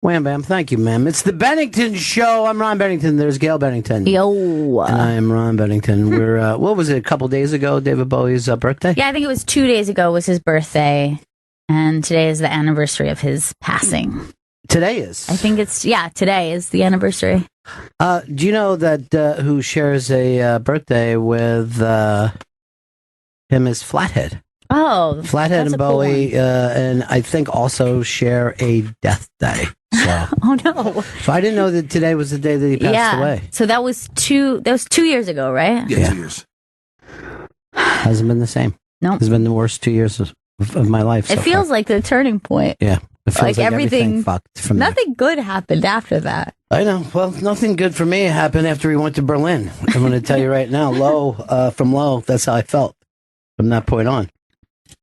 Wham bam, thank you, ma'am. It's the Bennington Show. I'm Ron Bennington. There's Gail Bennington. Yo. And I am Ron Bennington. We're, what was it, a couple days ago, David Bowie's birthday? Yeah, I think it was 2 days ago was his birthday, and today is the anniversary of his passing. Today is. I think today is the anniversary. Do you know that who shares a birthday with him is Flathead? Oh, Flathead and Bowie, cool and I think also share a death day. So. Oh no! So I didn't know that today was the day that he passed away. So that was 2 years ago, right? Yeah, 2 years. Hasn't been the same. No, nope. It's been the worst 2 years of my life. It feels like the turning point. Yeah, it feels like everything fucked from nothing good happened after that. I know. Well, nothing good for me happened after we went to Berlin. I'm going to tell you right now, from low, that's how I felt from that point on.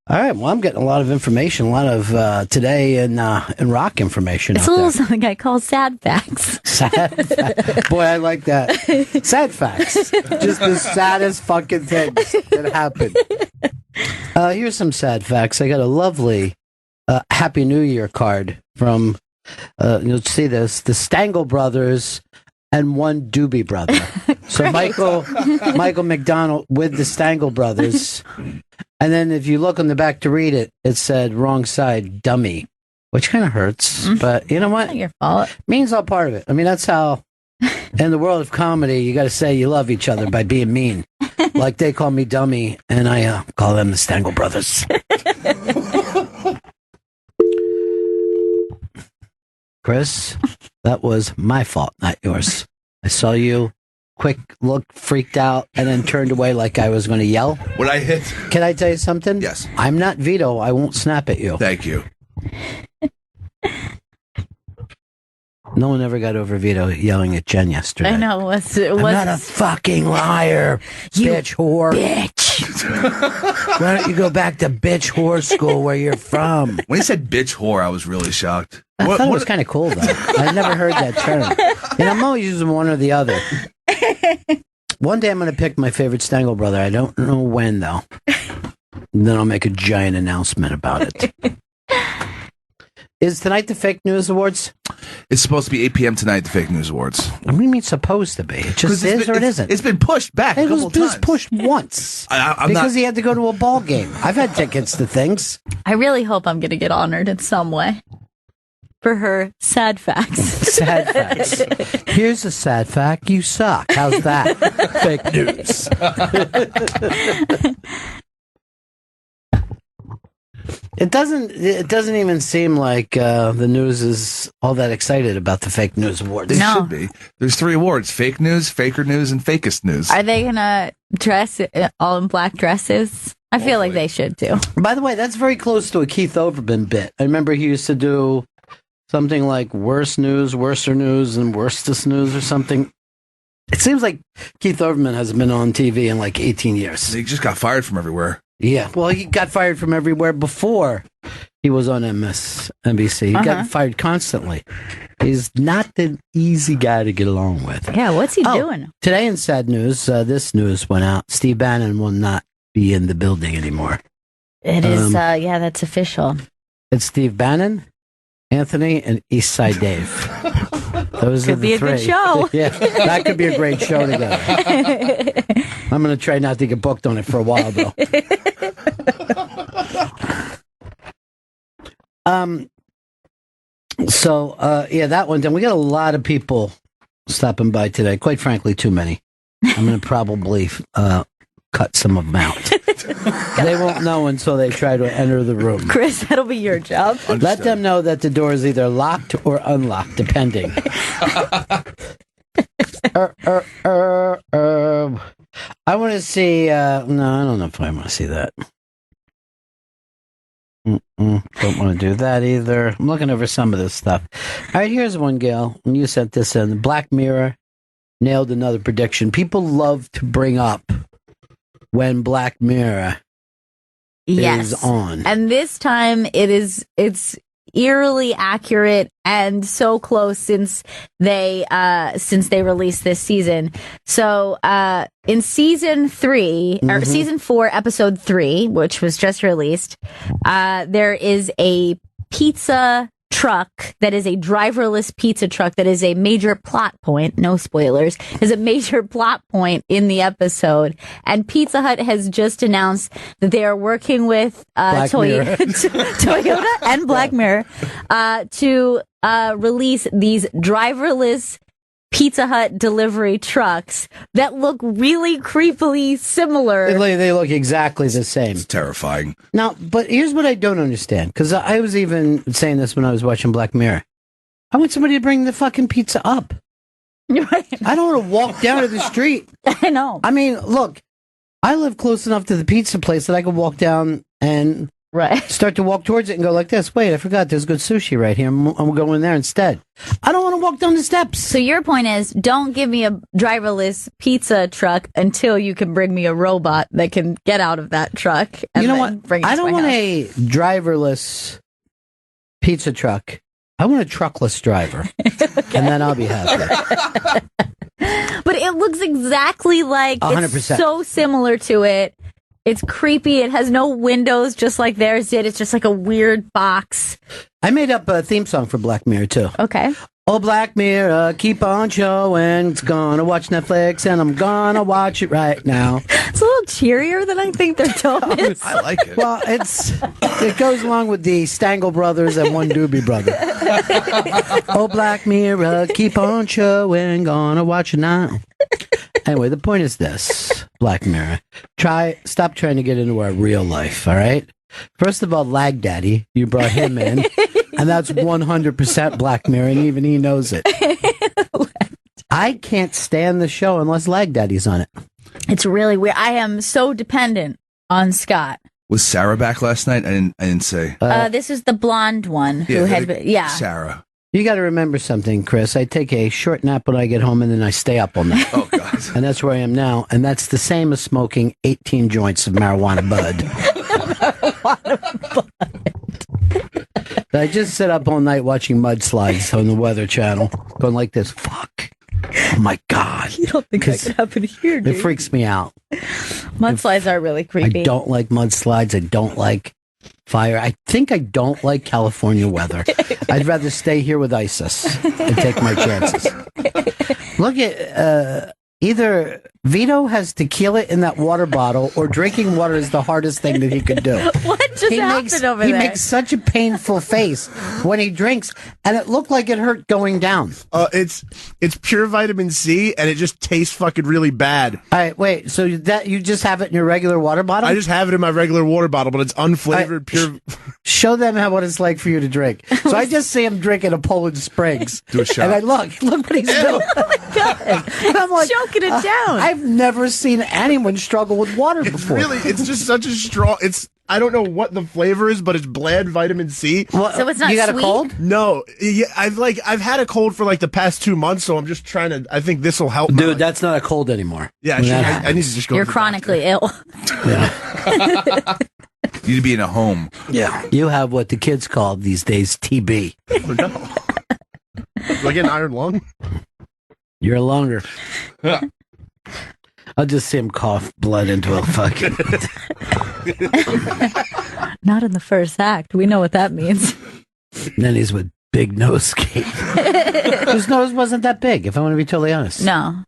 All right. Well, I'm getting a lot of information, a lot of today and rock information. It's a little something I call sad facts. Boy, I like that. Sad facts. Just the saddest fucking things that happened. Here's some sad facts. I got a lovely Happy New Year card from, you'll see this, the Stangl brothers and one Doobie brother. So Michael McDonald with the Stangl brothers. And then if you look on the back to read it, it said wrong side, dummy, which kind of hurts. But you know what? Not your fault. Mean's all part of it. I mean, that's how, in the world of comedy, you got to say you love each other by being mean. Like they call me dummy, and I call them the Stangl brothers. Chris, that was my fault, not yours. I saw you. Quick look, freaked out, and then turned away like I was going to yell. When I hit... Can I tell you something? Yes. I'm not Vito. I won't snap at you. Thank you. No one ever got over Vito yelling at Jen yesterday. I know. I'm not a fucking liar, you bitch whore. Bitch. Why don't you go back to bitch whore school where you're from? When he said bitch whore, I was really shocked. I thought it was kind of cool, though. I never heard that term. And I'm always using one or the other. One day I'm going to pick my favorite Stangl brother. I don't know when, though. And then I'll make a giant announcement about it. Is tonight the Fake News Awards? It's supposed to be 8 p.m. tonight, the Fake News Awards. What do you mean supposed to be? It just is or it isn't? It's been pushed back a couple times. It was pushed once. Because he had to go to a ball game. I've had tickets to things. I really hope I'm going to get honored in some way. For her sad facts. Sad facts. Here's a sad fact. You suck. How's that? Fake news. It doesn't even seem like the news is all that excited about the Fake News Awards. They should be. There's 3 awards: fake news, faker news, and fakest news. Are they gonna dress all in black dresses? I feel like they should too. By the way, that's very close to a Keith Olbermann bit. I remember he used to do something like worse news, worser news, and worstest news or something. It seems like Keith Olbermann hasn't been on TV in like 18 years. He just got fired from everywhere. Yeah, well, he got fired from everywhere before he was on MSNBC. He got fired constantly. He's not the easy guy to get along with. Yeah, what's he doing? Today in sad news, this news went out. Steve Bannon will not be in the building anymore. It is, that's official. It's Steve Bannon, Anthony, and Eastside Dave. Those could are the be a 3. good show. Yeah, that could be a great show together. I'm going to try not to get booked on it for a while, though. That one. Then we got a lot of people stopping by today. Quite frankly, too many. I'm going to probably cut some of them out. They won't know until they try to enter the room. Chris, that'll be your job. Understood. Let them know that the door is either locked or unlocked, depending. I want to see. No, I don't know if I want to see that. Don't want to do that either. I'm looking over some of this stuff. All right, here's one, Gail. And you sent this in. Black Mirror nailed another prediction. People love to bring up when Black Mirror is on. And this time it's eerily accurate and so close since they released this season. So in season 3 or season 4 episode 3, which was just released, there is a pizza truck that is a driverless pizza truck that is a major plot point, no spoilers, is a major plot point in the episode. And Pizza Hut has just announced that they are working with Toyota and Black Mirror to release these driverless Pizza Hut delivery trucks that look really creepily similar. They look exactly the same. It's terrifying. Now, but here's what I don't understand, because I was even saying this when I was watching Black Mirror. I want somebody to bring the fucking pizza up. Right. I don't want to walk down to the street. I know. I mean, look, I live close enough to the pizza place that I could walk down and start to walk towards it and go like this. Wait, I forgot there's good sushi right here. I'm going there instead. I don't want to walk down the steps. So your point is, don't give me a driverless pizza truck until you can bring me a robot that can get out of that truck. And you know what? Bring it I to don't my want house. a driverless pizza truck. I want a truckless driver, and then I'll be happy. But it looks exactly like 100%. It's so similar to it. It's creepy. It has no windows, just like theirs did. It's just like a weird box. I made up a theme song for Black Mirror too. Okay. Oh, Black Mirror, keep on showing. It's gonna watch Netflix, and I'm gonna watch it right now. It's a little cheerier than I think their tone is. I like it. Well, it goes along with the Stangle Brothers and One Doobie Brother. Oh, Black Mirror, keep on showing. Gonna watch it now. Anyway, the point is this, Black Mirror. Stop trying to get into our real life, all right? First of all, Lag Daddy, you brought him in, and that's 100% Black Mirror, and even he knows it. I can't stand the show unless Lag Daddy's on it. It's really weird. I am so dependent on Scott. Was Sarah back last night? I didn't say. This is the blonde one who had been, Sarah. You got to remember something, Chris. I take a short nap when I get home, and then I stay up all night. Oh, God. And that's where I am now, and that's the same as smoking 18 joints of marijuana bud. I just sit up all night watching mudslides on the Weather Channel, going like this. Fuck. Oh, my God. You don't think that could happen here, do It you? freaks me out. Mudslides are really creepy. I don't like mudslides. I don't like fire. I think I don't like California weather. I'd rather stay here with ISIS and take my chances. Look at either Vito has tequila in that water bottle, or drinking water is the hardest thing that he could do. What just happened over he there? makes such a painful face when he drinks, and it looked like it hurt going down. It's pure vitamin C, and it just tastes fucking really bad. All right, wait. So that you just have it in your regular water bottle? I just have it in my regular water bottle, but it's unflavored, pure. Show them what it's like for you to drink. So I just see him drinking a Poland Springs. Do a shot. And I look what he's doing. Oh my God. And I'm like, choking it down. I've never seen anyone struggle with water before. Really, it's just such a strong. I don't know what the flavor is, but it's bland vitamin C. Well, So it's not you got sweet? a cold? No, yeah, I've had a cold for like the past 2 months, so I'm just trying to. I think this will help. Dude, that's not a cold anymore. Yeah, I need to just go. You're to the chronically ill. Yeah. You need to be in a home. Yeah. You have what the kids call these days TB. doctor. No. Do I get an iron lung? You're a longer. I'll just see him cough blood into a fucking. Not in the first act. We know what that means. And then he's with Big Nose Kate. His nose wasn't that big, if I want to be totally honest. No.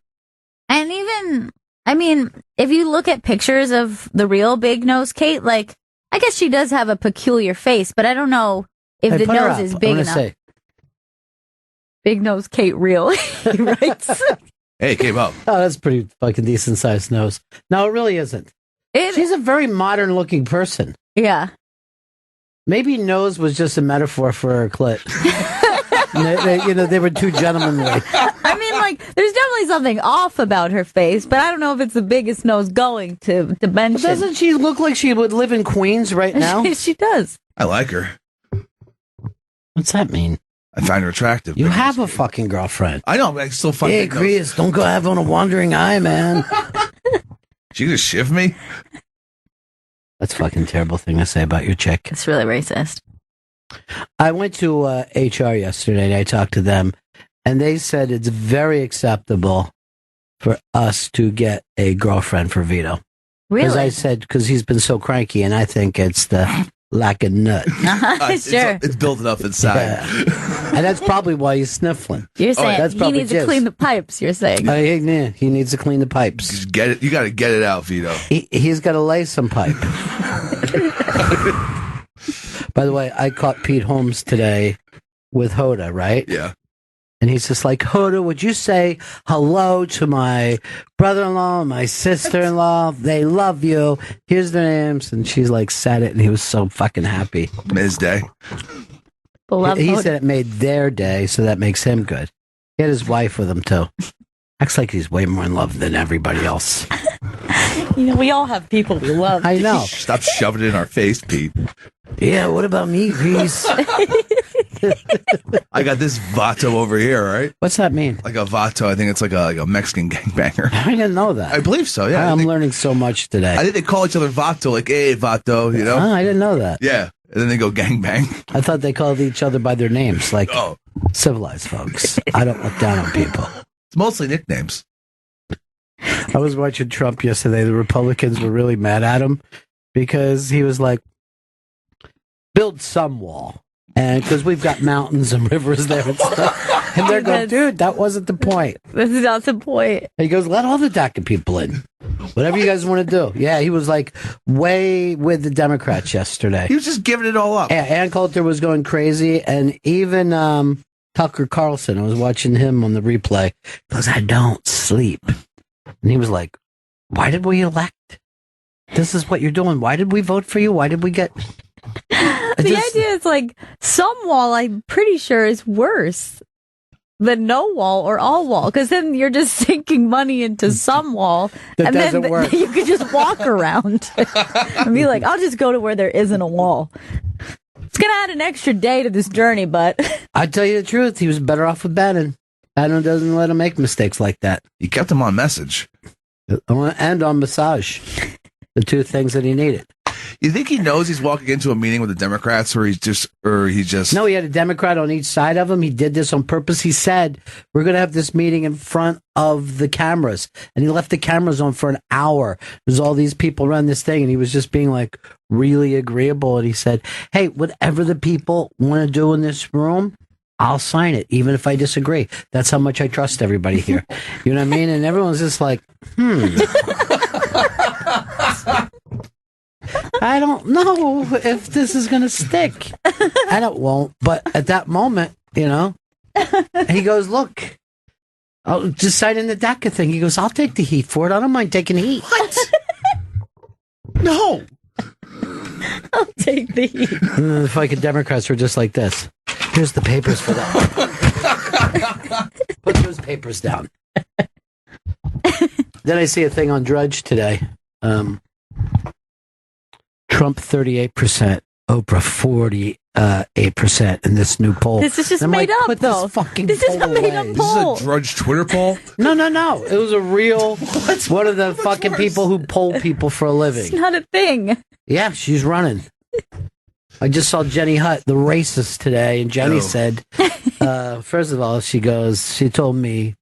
And even, I mean, if you look at pictures of the real Big Nose Kate, like, I guess she does have a peculiar face, but I don't know if Hey, the put her nose up. is I big wanna enough. say. Big Nose Kate real, he writes. Hey, it came up. Oh, that's pretty fucking decent sized nose. No, it really isn't. She's a very modern looking person. Yeah. Maybe nose was just a metaphor for her clit. They were too gentlemanly. I mean, like, there's definitely something off about her face, but I don't know if it's the biggest nose going to mention. Doesn't she look like she would live in Queens right now? She does. I like her. What's that mean? I find her attractive. You have a fucking girlfriend. I know, but I still find Hey, Big Nose. Chris, don't go have on a wandering eye, man. She just shiv me? That's a fucking terrible thing to say about your chick. It's really racist. I went to HR yesterday and I talked to them, and they said it's very acceptable for us to get a girlfriend for Vito. Because Really? I said, because he's been so cranky, and I think it's the like a nut. Sure. It's building up inside. Yeah. And that's probably why he's sniffling. You're saying that's he probably needs to jizz. clean the pipes, you're saying. He needs to clean the pipes. Just get it. You got to get it out, Vito. He's got to lay some pipe. By the way, I caught Pete Holmes today with Hoda, right? Yeah. And he's just like, Hoda, would you say hello to my brother-in-law and my sister-in-law? They love you. Here's their names. And she's like, said it, and he was so fucking happy. His day. He said it made their day, so that makes him good. He had his wife with him, too. Acts like he's way more in love than everybody else. We all have people we love. I know. Stop shoving it in our face, Pete. Yeah, what about me, Grease? I got this vato over here, right? What's that mean? Like a vato. I think it's like a Mexican gangbanger. I didn't know that. I believe so, yeah. I'm learning so much today. I think they call each other vato, like, hey, vato, you know? I didn't know that. Yeah. And then they go gangbang. I thought they called each other by their names, like civilized folks. I don't look down on people. It's mostly nicknames. I was watching Trump yesterday. The Republicans were really mad at him because he was like, build some wall. And because we've got mountains and rivers there and stuff. And they're going, dude, that wasn't the point. This is not the point. And he goes, let all the DACA people in. Whatever you guys want to do. Yeah, he was like way with the Democrats yesterday. He was just giving it all up. Yeah, Ann Coulter was going crazy. And even Tucker Carlson, I was watching him on the replay, goes, I don't sleep. And he was like, why did we elect? This is what you're doing. Why did we vote for you? Why did we get... The idea is like some wall, I'm pretty sure, is worse than no wall or all wall, because then you're just sinking money into some wall, that and then work. You could just walk around and be like, I'll just go to where there isn't a wall. It's going to add an extra day to this journey, but... I tell you the truth, he was better off with Bannon. Bannon doesn't let him make mistakes like that. He kept him on message. And on massage. The two things that he needed. You think he knows he's walking into a meeting with the Democrats, or he just? No, he had a Democrat on each side of him. He did this on purpose. He said, we're going to have this meeting in front of the cameras. And he left the cameras on for an hour. There's all these people around this thing. And he was just being like really agreeable. And he said, hey, whatever the people want to do in this room, I'll sign it, even if I disagree. That's how much I trust everybody here. You know what I mean? And everyone's just like, I don't know if this is going to stick. And it won't. But at that moment, he goes, look, I'll just sign in the DACA thing. He goes, I'll take the heat for it. I don't mind taking the heat. What? No. I'll take the heat. And the fucking Democrats were just like this. Here's the papers for that. Put those papers down. Then I see a thing on Drudge today. Trump 38%, Oprah 48% in this new poll. This is just made up, though. This is a made up poll. This is a Drudge Twitter poll? No. It was a real one of the fucking people who poll people for a living. It's not a thing. Yeah, she's running. I just saw Jenny Hutt, the racist, today, and Jenny said, first of all, she told me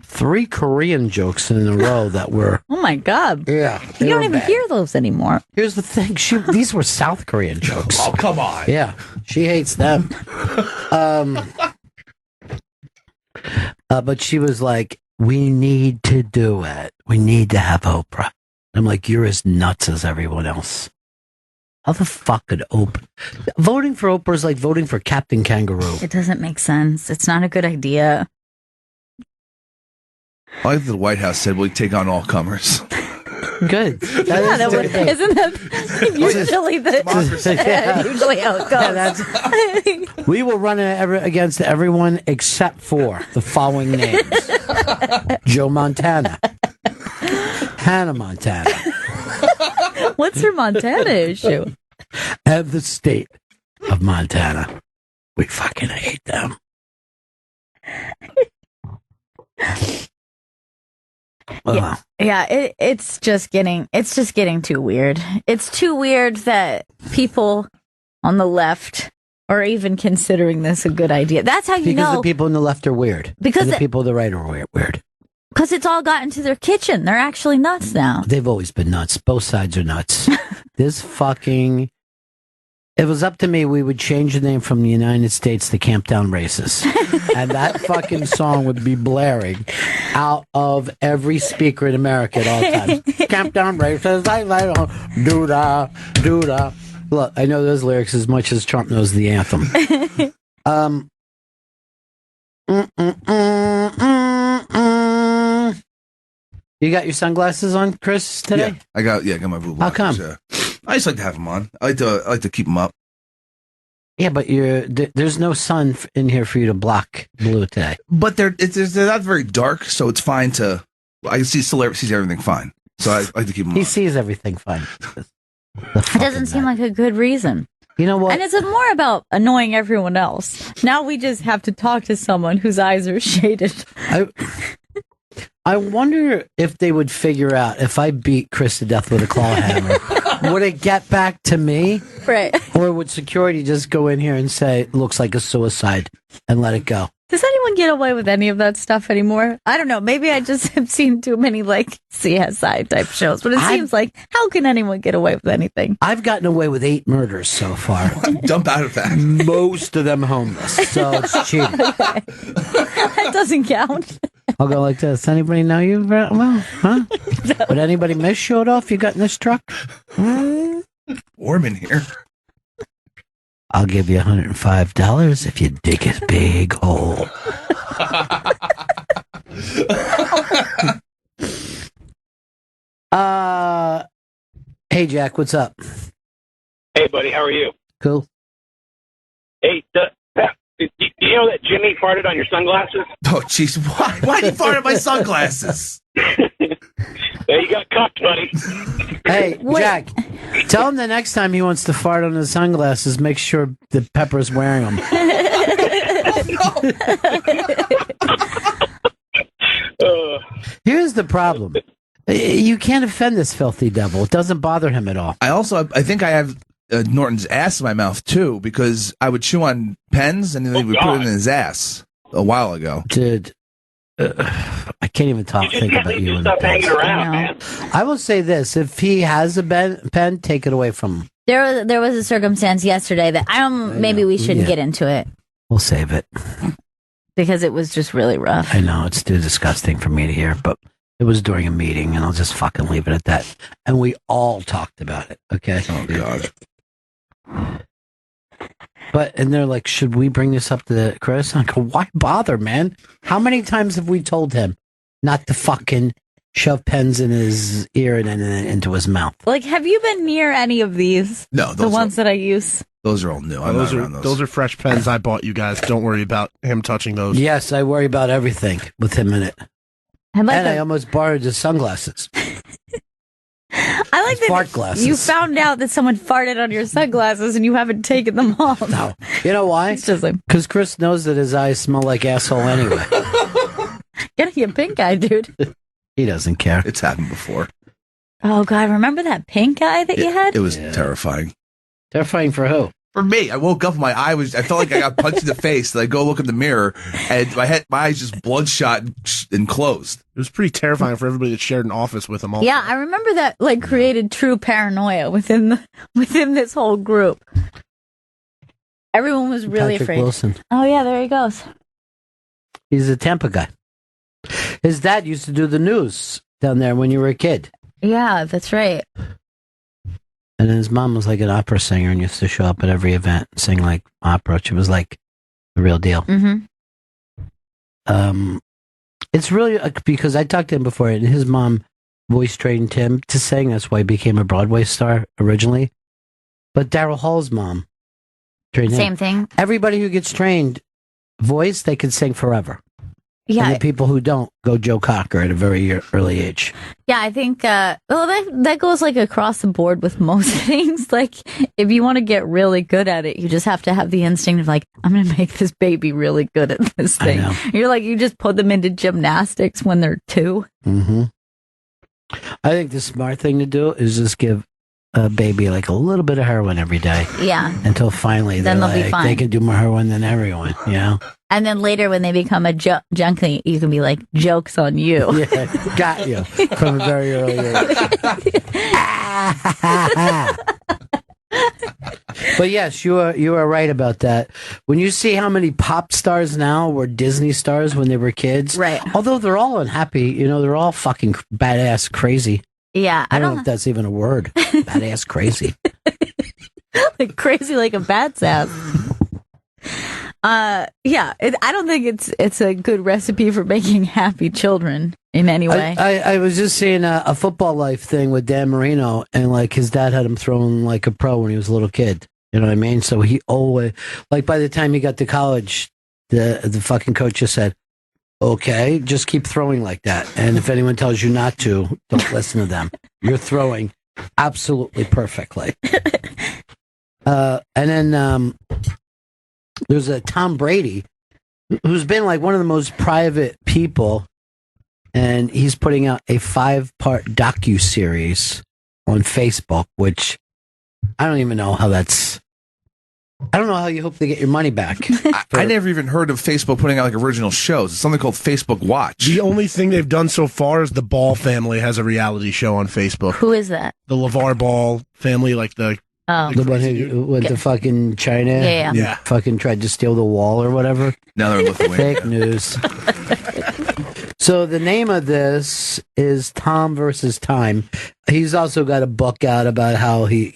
3 Korean jokes in a row that were... Oh, my God. Yeah. You don't even hear those anymore. Here's the thing. These were South Korean jokes. Oh, come on. Yeah. She hates them. But she was like, we need to do it. We need to have Oprah. I'm like, you're as nuts as everyone else. How the fuck could Oprah... Voting for Oprah is like voting for Captain Kangaroo. It doesn't make sense. It's not a good idea. I like the White House said, we'll take on all comers. Good. Isn't that usually usually how it goes? We will run against everyone except for the following names. Joe Montana. Hannah Montana. What's her Montana issue? And the state of Montana. We fucking hate them. It's just getting too weird. It's too weird that people on the left are even considering this a good idea. That's how you know. Because the people on the left are weird. Because the people on the right are weird. Because it's all gotten to their kitchen. They're actually nuts now. They've always been nuts. Both sides are nuts. This fucking If it was up to me, we would change the name from the United States to Camp Down Races. And that fucking song would be blaring out of every speaker in America at all times. Camp Down Races, do-da, do-da. Look, I know those lyrics as much as Trump knows the anthem. You got your sunglasses on, Chris, today? Yeah, I got my blue How come? Yeah. I just like to have them on. I like to keep them up. Yeah, but there's no sun in here for you to block blue today. But they're not very dark, so it's fine to. I sees everything fine, so I like to keep them on. He sees everything fine. It doesn't seem like a good reason. You know what? And it's more about annoying everyone else. Now we just have to talk to someone whose eyes are shaded. I wonder if they would figure out if I beat Chris to death with a claw hammer, would it get back to me? Right. Or would security just go in here and say, it looks like a suicide and let it go? Does anyone get away with any of that stuff anymore? I don't know. Maybe I just have seen too many like CSI type shows, but it seems like, how can anyone get away with anything? I've gotten away with 8 murders so far. Dump out of that. Most of them homeless, so it's cheating. Okay. That doesn't count. I'll go like this. Anybody know you? Well, huh? Would anybody miss showed off you got in this truck? Warm in here. I'll give you $105 if you dig a big hole. Hey, Jack, what's up? Hey, buddy, how are you? Cool. Hey, do you know that Jimmy farted on your sunglasses? Oh, jeez. Why'd you fart at my sunglasses? Yeah, you got cucked, buddy. Hey, Jack, tell him the next time he wants to fart on his sunglasses, make sure that Pepper's wearing them. Here's the problem. You can't offend this filthy devil. It doesn't bother him at all. I think I have Norton's ass in my mouth, too, because I would chew on pens and then we put it in his ass a while ago. Dude, I can't even think about you. Stop hanging around, man. I will say this. If he has a pen, take it away from him. There was a circumstance yesterday that maybe we shouldn't get into it. We'll save it. Because it was just really rough. I know, it's too disgusting for me to hear, but it was during a meeting, and I'll just fucking leave it at that. And we all talked about it, okay? Oh, God. And they're like, should we bring this up to Chris? I go, why bother, man? How many times have we told him not to fucking shove pens in his ear and then into his mouth? Like, have you been near any of these? No, the ones that I use. Those are all new. I'm not around those. Those are fresh pens I bought you guys. Don't worry about him touching those. Yes, I worry about everything with him in it. I almost borrowed his sunglasses. I like that fart glasses. You found out that someone farted on your sunglasses and you haven't taken them off. No. You know why? Because Chris knows that his eyes smell like asshole anyway. Getting a pink eye, dude. He doesn't care. It's happened before. Oh, God. Remember that pink eye that you had? It was terrifying. Terrifying for who? For me. I woke up and I felt like I got punched in the face. And I go look in the mirror and my eyes just bloodshot and closed. It was pretty terrifying for everybody that shared an office with him. Also. Yeah, I remember that created true paranoia within this whole group. Everyone was really Patrick afraid. Wilson. Oh yeah, there he goes. He's a Tampa guy. His dad used to do the news down there when you were a kid. Yeah, that's right. And his mom was like an opera singer and used to show up at every event and sing like opera. She was like the real deal. Mm-hmm. It's really because I talked to him before, and his mom voice trained him to sing. That's why he became a Broadway star originally. But Daryl Hall's mom trained him. Same thing. Everybody who gets trained voice, they can sing forever. Yeah. And the people who don't go Joe Cocker at a very early age. Yeah, I think, that goes like across the board with most things. Like, if you want to get really good at it, you just have to have the instinct of like, I'm going to make this baby really good at this thing. You're like, you just put them into gymnastics when they're 2. Mm-hmm. I think the smart thing to do is just give a baby like a little bit of heroin every day. Yeah. Until finally then they'll be fine. They can do more heroin than everyone, you know? And then later when they become a junkie, you can be like, joke's on you. Yeah, got you from a very early age. But yes, you are right about that. When you see how many pop stars now were Disney stars when they were kids, Right. Although they're all unhappy, they're all fucking badass crazy. Yeah, I don't know if that's even a word. Badass crazy. like crazy like a bat's ass. Yeah, I don't think it's a good recipe for making happy children in any way. I was just seeing a football life thing with Dan Marino, and like his dad had him throwing like a pro when he was a little kid. You know what I mean? So he always, like, by the time he got to college, the fucking coach just said, "Okay, just keep throwing like that. And if anyone tells you not to, don't listen to them. You're throwing absolutely perfectly." And then there's a Tom Brady who's been like one of the most private people, and he's putting out a 5-part docu-series on Facebook, which I don't even know how that's... I don't know how you hope to get your money back. I never even heard of Facebook putting out like original shows. It's something called Facebook Watch. The only thing they've done so far is the Ball family has a reality show on Facebook. Who is that? The LeVar Ball family, like the The one who went to fucking China and Yeah. fucking tried to steal the wall or whatever. Now they're in Lithuania. Fake news. So the name of this is Tom versus Time. He's also got a book out about how he,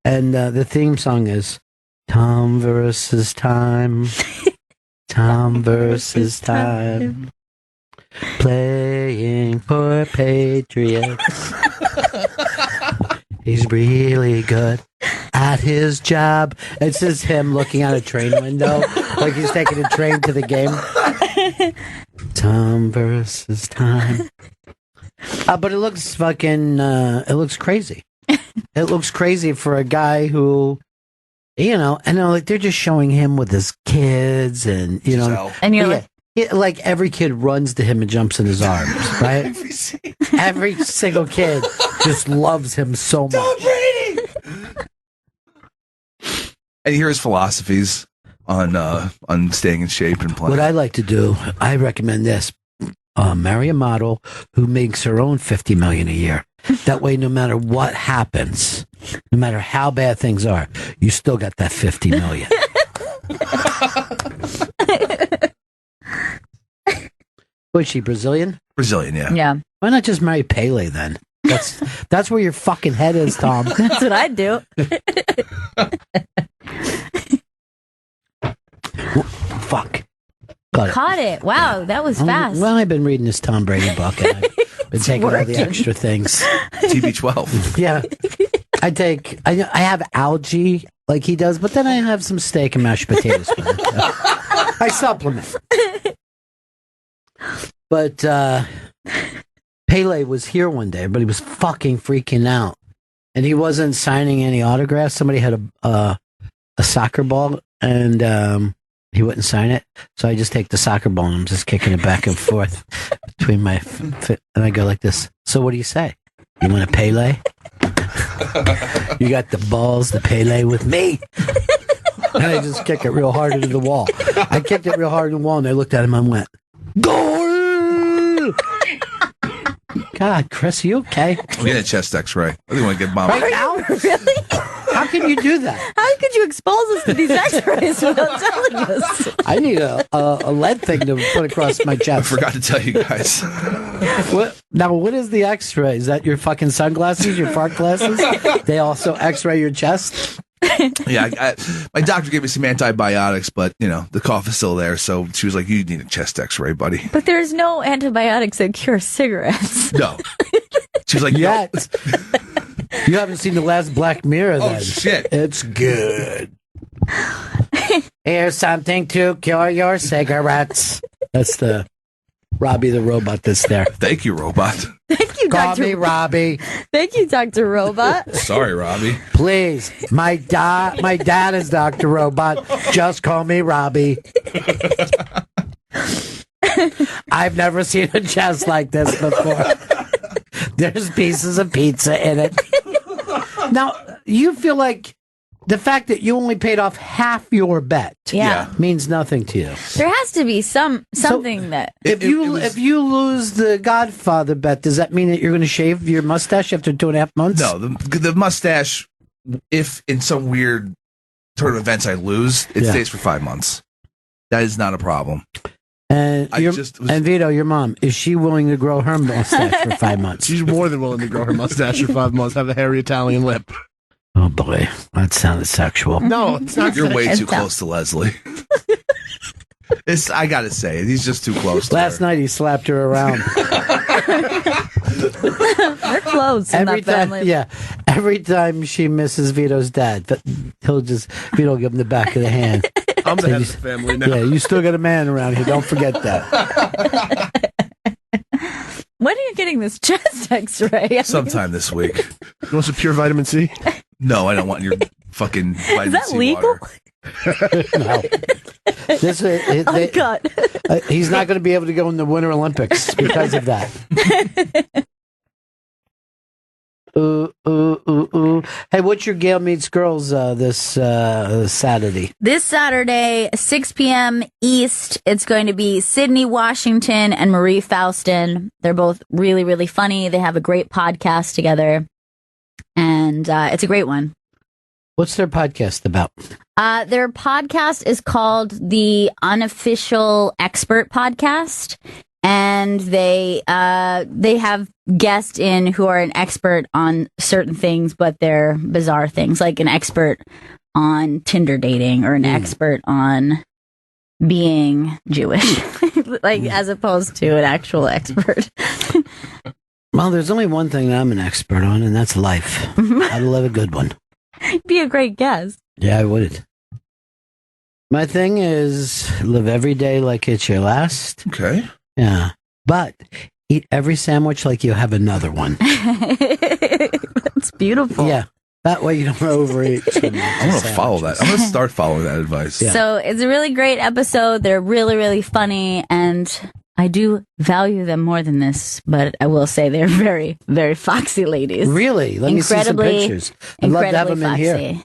and the theme song is Tom versus Time. Tom versus Time. Playing for Patriots. He's really good at his job. It's just him looking out a train window like he's taking a train to the game. Tom versus Time. But it looks fucking, it looks crazy. It looks crazy for a guy who, like they're just showing him with his kids and, And you're like, like every kid runs to him and jumps in his arms, right? Every single kid just loves him so much. Tom Brady! And here his philosophies on staying in shape and playing. What I like to do, I recommend this: marry a model who makes her own $50 million a year. That way, no matter what happens, no matter how bad things are, you still got that $50 million. Was she Brazilian? Brazilian, yeah. yeah, Why not just marry Pele then? That's where your fucking head is, Tom. that's what I'd do. Fuck. Got it. Caught it. Wow, that was fast. Well, I've been reading this Tom Brady book, and I've been taking all the working. extra things. TB12. Yeah, I have algae like he does, but then I have some steak and mashed potatoes. I supplement. But Pele was here one day, but he was fucking freaking out, and he wasn't signing any autographs. Somebody had a soccer ball, and he wouldn't sign it. So I just take the soccer ball and I'm just kicking it back and forth between my and I go like this. So what do you say? You want a Pele? You got the balls to Pele with me? And I just kick it real hard into the wall. I kicked it real hard in the wall, and I looked at him and went, "Goal!" God, Chris, you okay? I'm getting a chest X-ray. I think I want to get bombed. Right now? Really? How can you do that? How could you expose us to these X-rays without telling us? I need a lead thing to put across my I chest. forgot to tell you guys. What is the X-ray? Is that your fucking sunglasses, your fart glasses? They also X-ray your chest? Yeah, my doctor gave me some antibiotics, but, the cough is still there. So she was like, you need a chest X-ray, buddy. But there's no antibiotics that cure cigarettes. No. She was like, Yet. You haven't seen the last Black Mirror, then. Oh, shit. It's good. Here's something to cure your cigarettes. That's the Robbie the Robot that's there. Thank you, robot. Thank you, Call Dr. me Robbie. Thank you, Dr. Robot. Sorry, Robbie. Please. My dad is Dr. Robot. Just call me Robbie. I've never seen a chest like this before. There's pieces of pizza in it. Now, you feel like the fact that you only paid off half your bet Yeah. means nothing to you. There has to be something that... If you lose the Godfather bet, does that mean that you're going to shave your mustache after 2.5 months? No, the mustache if in some weird turn of events I lose, it stays for 5 months. That is not a problem. And and Vito, your mom, is she willing to grow her mustache for 5 months? She's more than willing to grow her mustache for 5 months. Have a hairy Italian lip. Oh boy, that sounded sexual. No, it's not. You're way too close to Leslie. I gotta say, he's just too close. Last night he slapped her around. They're close in that family. Yeah, every time she misses Vito's dad, Vito will give him the back of the hand. I'm the head of the family now. Yeah, you still got a man around here. Don't forget that. When are you getting this chest X-ray? Sometime this week. You want some pure vitamin C? No, I don't want your fucking vitamin Is that C legal? water. No. God. He's not going to be able to go in the Winter Olympics because of that. Hey, what's your Gail Meets Girls this Saturday? This Saturday, 6 p.m. East, it's going to be Sydney Washington and Marie Faustin. They're both really, really funny. They have a great podcast together, and it's a great one. What's their podcast about? Their podcast is called the Unofficial Expert Podcast, and they have guests in who are an expert on certain things, but they're bizarre things, like an expert on Tinder dating or an expert on being Jewish, like as opposed to an actual expert. Well, there's only one thing that I'm an expert on, and that's life. How to live a good one. Be a great guest. Yeah, I would. My thing is live every day like it's your last. Okay. Yeah. But eat every sandwich like you have another one. That's beautiful. Yeah. That way you don't overeat. I'm going to follow that. I'm going to start following that advice. Yeah. So it's a really great episode. They're really, really funny. And I do value them more than this. But I will say they're very, very foxy ladies. Really? Let me see some pictures. I'd love to have them in here.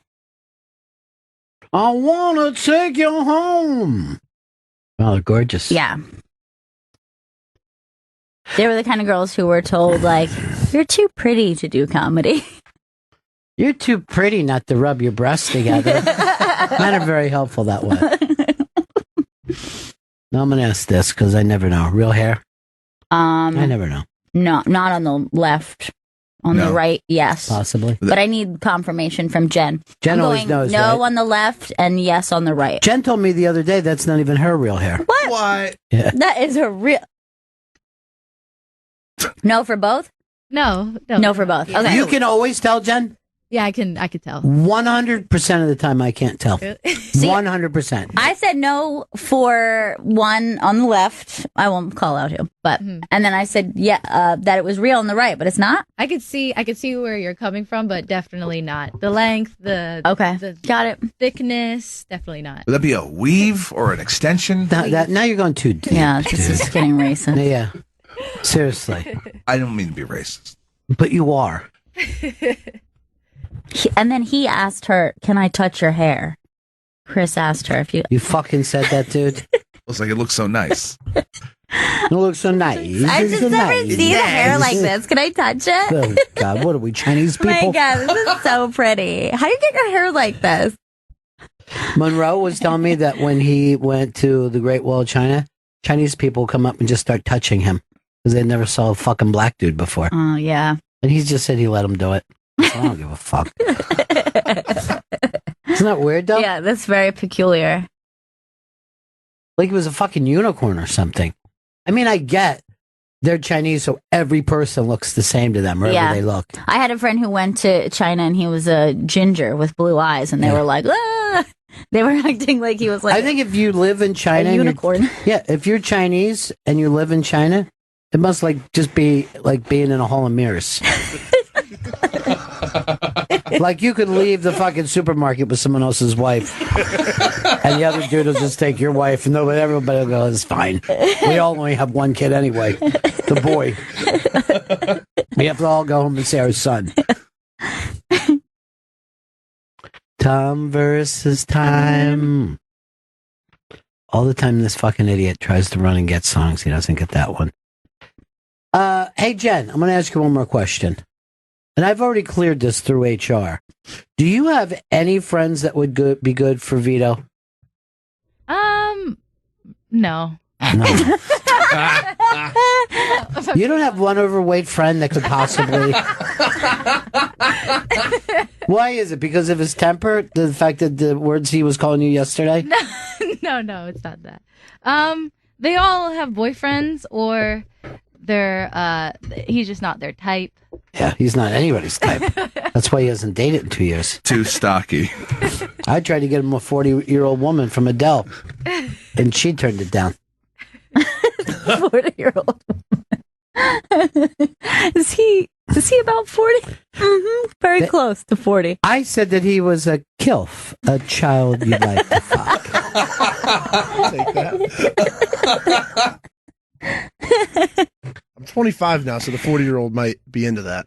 I want to take you home. Oh, they're gorgeous. Yeah. They were the kind of girls who were told, like, you're too pretty to do comedy. You're too pretty not to rub your breasts together. Not very helpful that way. Now I'm going to ask this because I never know. Real hair? I never know. No, not on the left. On the right, yes. Possibly. But I need confirmation from Jen. Jen always knows, no right? on the left and yes on the right. Jen told me the other day that's not even her real hair. What? Yeah. That is a real... No for both? No for both. Okay. You can always tell, Jen? Yeah, I could tell. 100% of the time I can't tell. 100%. I said no for one on the left. I won't call out who, but and then I said that it was real on the right, but it's not. I could see where you're coming from, but definitely not. The length, the got it. Thickness, definitely not. Would that be a weave or an extension? Now you're going too deep. Yeah, this is getting racist. Yeah. Seriously. I don't mean to be racist. But you are. And then he asked her, "Can I touch your hair?" Chris asked her if you. You fucking said that, dude. Looks like it looks so nice. It looks so nice. I just never see the hair like this. Can I touch it? Oh, God, what are we, Chinese people? My God, this is so pretty. How do you get your hair like this? Monroe was telling me that when he went to the Great Wall of China, Chinese people come up and just start touching him because they never saw a fucking black dude before. Oh, yeah. And he just said he let him do it. So I don't give a fuck. Isn't that weird, though? Yeah, that's very peculiar. Like he was a fucking unicorn or something. I mean, I get they're Chinese, so every person looks the same to them wherever they look. I had a friend who went to China and he was a ginger with blue eyes, and they were like, ah! They were acting like he was like I think if you live in China, a unicorn. If you're Chinese and you live in China, it must just be like being in a hall of mirrors. Like you could leave the fucking supermarket with someone else's wife, and the other dude will just take your wife, and everybody will go, "It's fine. We all only have one kid anyway, the boy. We have to all go home and see our son." Tom versus time. All the time this fucking idiot tries to run and get songs, he doesn't get that one. Hey, Jen, I'm going to ask you one more question. and I've already cleared this through HR. Do you have any friends that would be good for veto? No. No. You don't have one overweight friend that could possibly. Why is it? Because of his temper? The fact that the words he was calling you yesterday? No, it's not that. They all have boyfriends, or he's just not their type. Yeah, he's not anybody's type. That's why he hasn't dated in 2 years. Too stocky. I tried to get him a 40-year-old woman from Adele, and she turned it down. 40-year-old. Is he about 40? Mm-hmm. Very close to 40. I said that he was a kilf, a child you'd like to fuck. I'll take that. I'm 25 now, so the 40-year-old might be into that.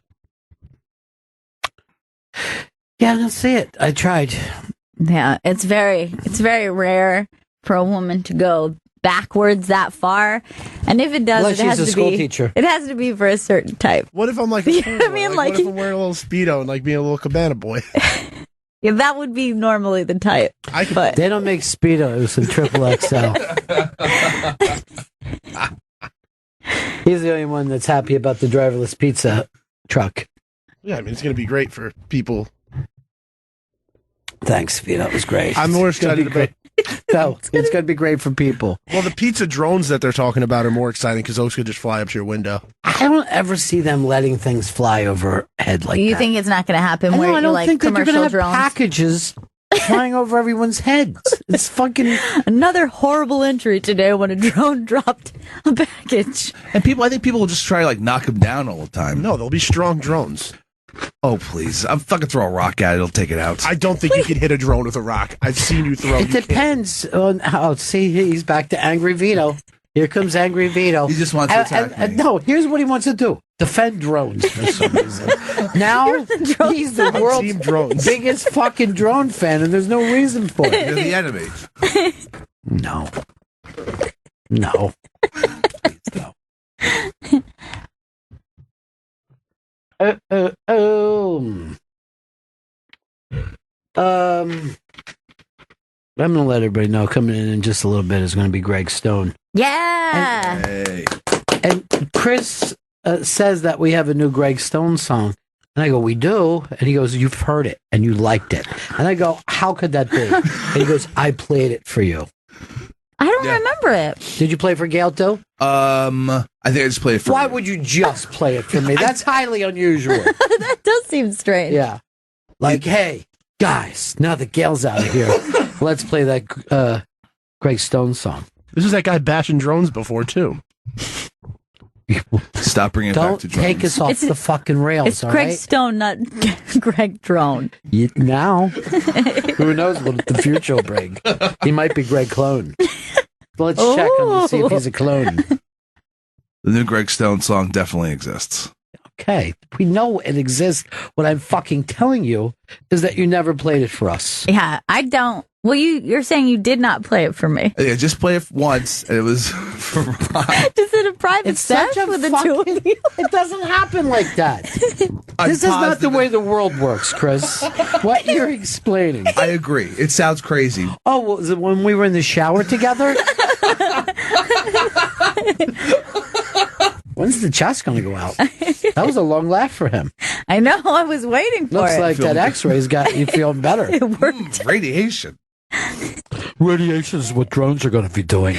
Yeah, I don't see it. I tried. Yeah, it's very rare for a woman to go backwards that far, and if it does, Unless it has she's a to school be. teacher. It has to be for a certain type. What if I'm like a You know what I mean? Like, what Like- if I'm wearing a little Speedo and like being a little cabana boy? Yeah, that would be normally the type. I could, But They don't make Speedos in XXL. He's the only one that's happy about the driverless pizza truck. yeah, I mean, it's going to be great for people. Thanks, Vito. That was great. I'm more It's gonna be excited about. great. No, it's going to be great for people. Well, the pizza drones that they're talking about are more exciting because those could just fly up to your window. I don't ever see them letting things fly overhead like you that. think it's not going to happen I where don't you like think that you're commercial gonna have drones? packages flying over everyone's heads. It's fucking. Another horrible entry today when a drone dropped a package. And I think people will just try to like knock him down all the time. No, they'll be strong drones. Oh, please. I'm fucking throw a rock at it. It'll take it out. I don't think you can hit a drone with a rock. I've seen you throw. It depends on how. See, he's back to Angry Vito. Here comes Angry Vito. He just wants to attack me. No, here's what he wants to do: defend drones for some reason. Now he's the Team world's drones. biggest fucking drone fan, and there's no reason for it. You're the enemy. No. No. Please, no. I'm going to let everybody know coming in just a little bit is going to be Greg Stone. Yeah. Hey. And Chris says that we have a new Greg Stone song. And I go, we do? And he goes, you've heard it and you liked it. And I go, how could that be? And he goes, I played it for you. I don't remember it. Did you play for Gail too? I think I just played it for Why you. would you just play it for me? That's highly unusual. That does seem strange. Yeah. Like, hey, guys, now that Gail's out of here, let's play that Greg Stone song. This is that guy bashing drones before too. Stop bringing it back Don't to drones. take us off the fucking rails, It's all Greg right? Stone, not Greg Drone. Now, who knows what the future will bring? He might be Greg Clone. Let's check him to see if he's a clone. The new Greg Stone song definitely exists. Okay, we know it exists. What I'm fucking telling you is that you never played it for us. Yeah, I don't. Well, you're saying you did not play it for me. Yeah, just play it once, and it was for Ron. Just in a private It's such sesh a with the two of you. It doesn't happen like that. This is not the way the world works, Chris. What you're explaining. I agree. It sounds crazy. Oh, well, was it when we were in the shower together? When's the chest going to go out? That was a long laugh for him. I know. I was waiting for Looks it. like that X-ray's got you feeling better. It worked. Radiation. Radiation is what drones are going to be doing.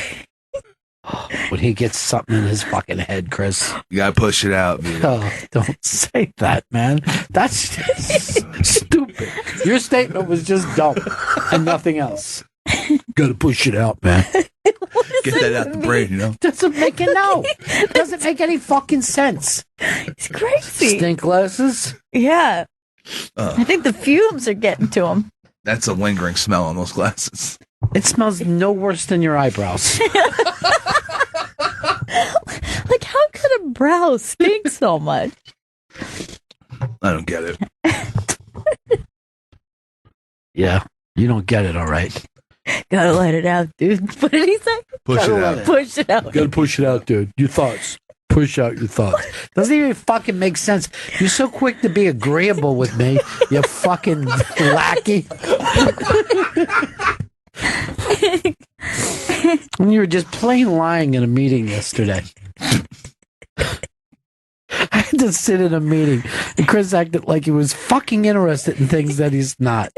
When he gets something in his fucking head, Chris. You gotta push it out, man. Oh, don't say that, man. That's just stupid. Your statement was just dumb and nothing else. Gotta push it out, man. Get that out the brain, you know? Doesn't make it no. Doesn't make any fucking sense. It's crazy. Stink glasses. Yeah. I think the fumes are getting to him. That's a lingering smell on those glasses. It smells no worse than your eyebrows. Like, how could a brow stink so much? I don't get it. Yeah, you don't get it, all right. Gotta let it out, dude. What did he say? Push it out. Push it out. Gotta push it out, dude. Your thoughts. Push push out your thoughts. Doesn't even fucking make sense. You're so quick to be agreeable with me, you fucking lackey. And you were just plain lying in a meeting yesterday. I had to sit in a meeting, and Chris acted like he was fucking interested in things that he's not.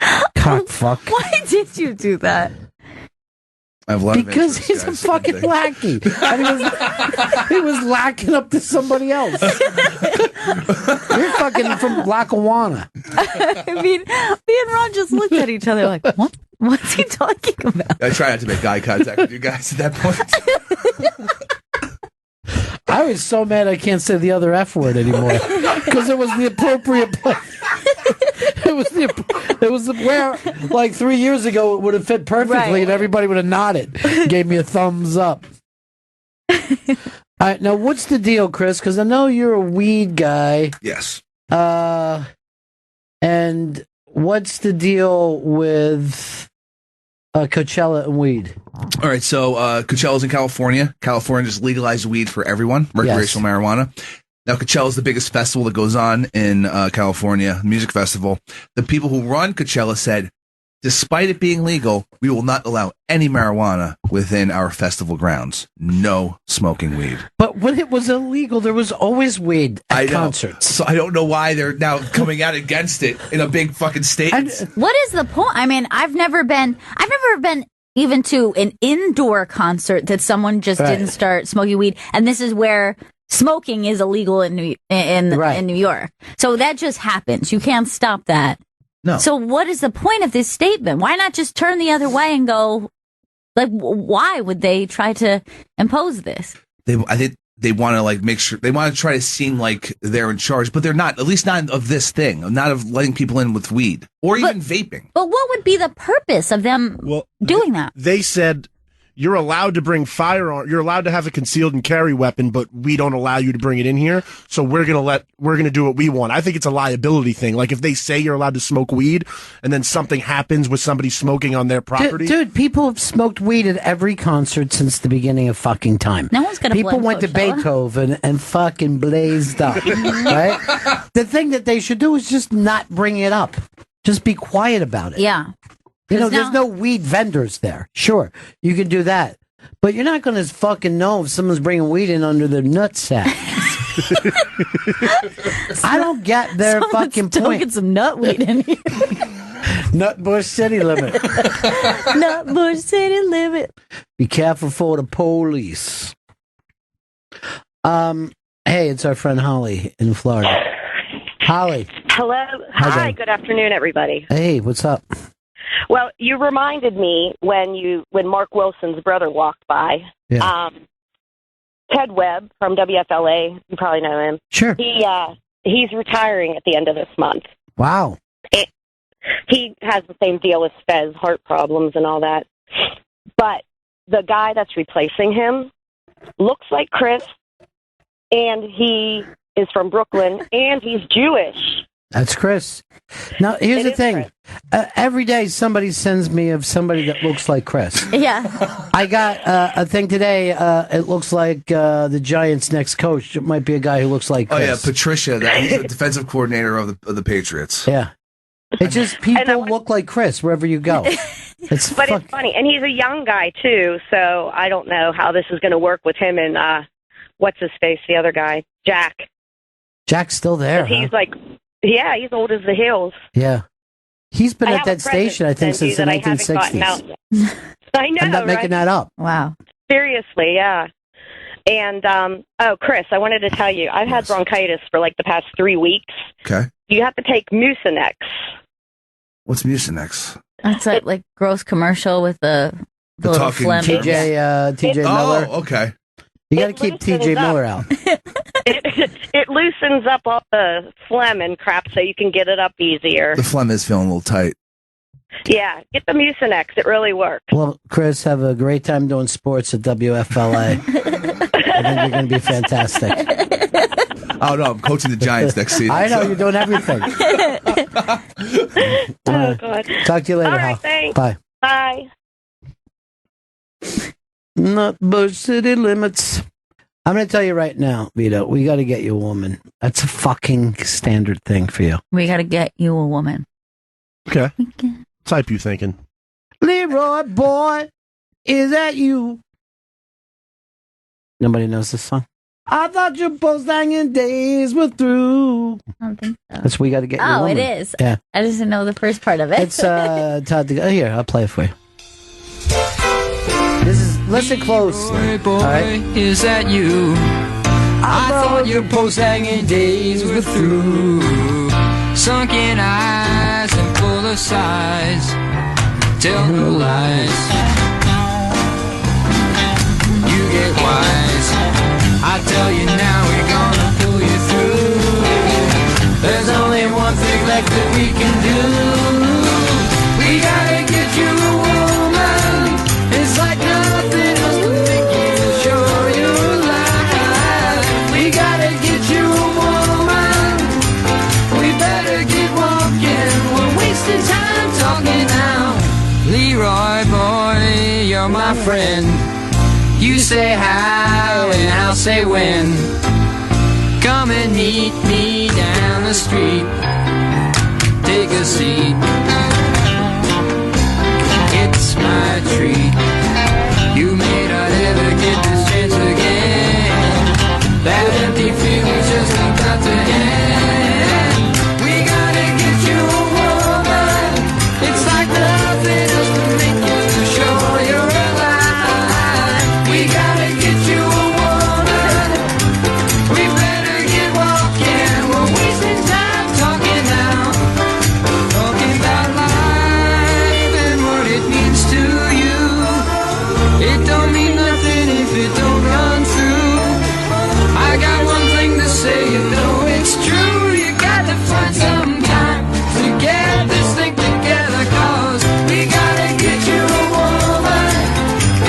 Cockfuck. Why did you do that? I have a lot Because of he's a fucking lackey. And he was lacking up to somebody else. You're fucking from Lackawanna. I mean, me and Ron just looked at each other like, what? What's he talking about? I try not to make eye contact with you guys at that point. I was so mad I can't say the other F word anymore because it was the appropriate place. It was where, like 3 years ago, it would have fit perfectly, and everybody would have nodded, gave me a thumbs up. All right, now what's the deal, Chris? Because I know you're a weed guy. Yes. And what's the deal with Coachella and weed? All right, so Coachella's in California. California just legalized weed for everyone, recreational marijuana. Now, Coachella is the biggest festival that goes on in California, music festival. The people who run Coachella said, despite it being legal, we will not allow any marijuana within our festival grounds. No smoking weed. But when it was illegal, there was always weed at concerts. So I don't know why they're now coming out against it in a big fucking statement. What is the point? I mean, I've never been even to an indoor concert that someone just didn't start smoking weed, and this is where smoking is illegal in New York. So that just happens. You can't stop that. No. So what is the point of this statement? Why not just turn the other way and go, like, why would they try to impose this? I think they want to like make sure they want to try to seem like they're in charge, but they're not. At least not of this thing, not of letting people in with weed or even vaping. But what would be the purpose of them doing that? They said you're allowed to bring firearm. You're allowed to have a concealed and carry weapon, but we don't allow you to bring it in here. So we're gonna do what we want. I think it's a liability thing. Like if they say you're allowed to smoke weed, and then something happens with somebody smoking on their property. Dude, people have smoked weed at every concert since the beginning of fucking time. No one's gonna. People went to Beethoven and fucking blazed up. Right? The thing that they should do is just not bring it up. Just be quiet about it. Yeah. You know, there's no weed vendors there. Sure, you can do that. But you're not going to fucking know if someone's bringing weed in under their nutsack. I don't get their fucking point. Get some nut weed in here. Nutbush City Limit. Nutbush City Limit. Be careful for the police. Hey, it's our friend Holly in Florida. Holly. Hello. Hi. Good afternoon, everybody. Hey, what's up? Well, you reminded me when Mark Wilson's brother walked by. Yeah. Ted Webb from WFLA, you probably know him. Sure. He's retiring at the end of this month. Wow. He has the same deal as Fez, heart problems and all that. But the guy that's replacing him looks like Chris, and he is from Brooklyn, and he's Jewish. That's Chris. Now, here's the thing. Every day somebody sends me of somebody that looks like Chris. Yeah. I got a thing today. It looks like the Giants' next coach. It might be a guy who looks like Chris. Oh, yeah, Patricia. He's the defensive coordinator of the Patriots. Yeah. It's just people look like Chris wherever you go. It's funny. And he's a young guy, too, so I don't know how this is going to work with him and, what's-his-face, the other guy, Jack. Jack's still there, He's like... Yeah, he's old as the hills. Yeah. He's been at that station, I think, since the 1960s. I know, I'm not making that up. Wow. Seriously, yeah. And, Chris, I wanted to tell you, I've had bronchitis for like the past 3 weeks. Okay. You have to take Mucinex. What's Mucinex? That's a like gross commercial with the little phlegm. TJ Miller. Oh, okay. You got to keep TJ Miller out. It loosens up all the phlegm and crap so you can get it up easier. The phlegm is feeling a little tight. Yeah, get the Mucinex. It really works. Well, Chris, have a great time doing sports at WFLA. I think you're going to be fantastic. Oh, no, I'm coaching the Giants next season. I know, you're doing everything. Oh, God. Talk to you later, all right, Hal. thanks. Bye. Bye. Nutbush City Limits. I'm going to tell you right now, Vito, we got to get you a woman. That's a fucking standard thing for you. We got to get you a woman. Okay. Type you thinking. Leroy boy, is that you? Nobody knows this song? I thought your post hanging days were through. I don't think so. That's we got to get you a Oh, woman. it is. Yeah. I just didn't know the first part of it. It's Todd. Here, I'll play it for you. This is listen closely. Boy, all right? is that you? I thought your post hanging days were through. Sunken eyes and full of sighs. Tell no lies. You get wise. I tell you now, we're gonna pull you through. There's only one thing left that we can do. We gotta get you a woman. It's like nothing else to make you show your life. We gotta get you a woman. We better get walking. We're wasting time talking now. Leroy boy, you're my friend. You say how and I'll say when. Come and meet me down the street. Take a seat. It's my treat. You may not ever get this chance again. That empty feeling's just about to end. We gotta get you a woman. It's like nothing else to make you show your life. We gotta get you a woman. We better get walking. We're wasting time talking now. Talking about life and what it means to you. It don't mean nothing if it don't run through. I got one thing to say, you know it's true. You got to find some time to get this thing together, 'cause we gotta get you a woman.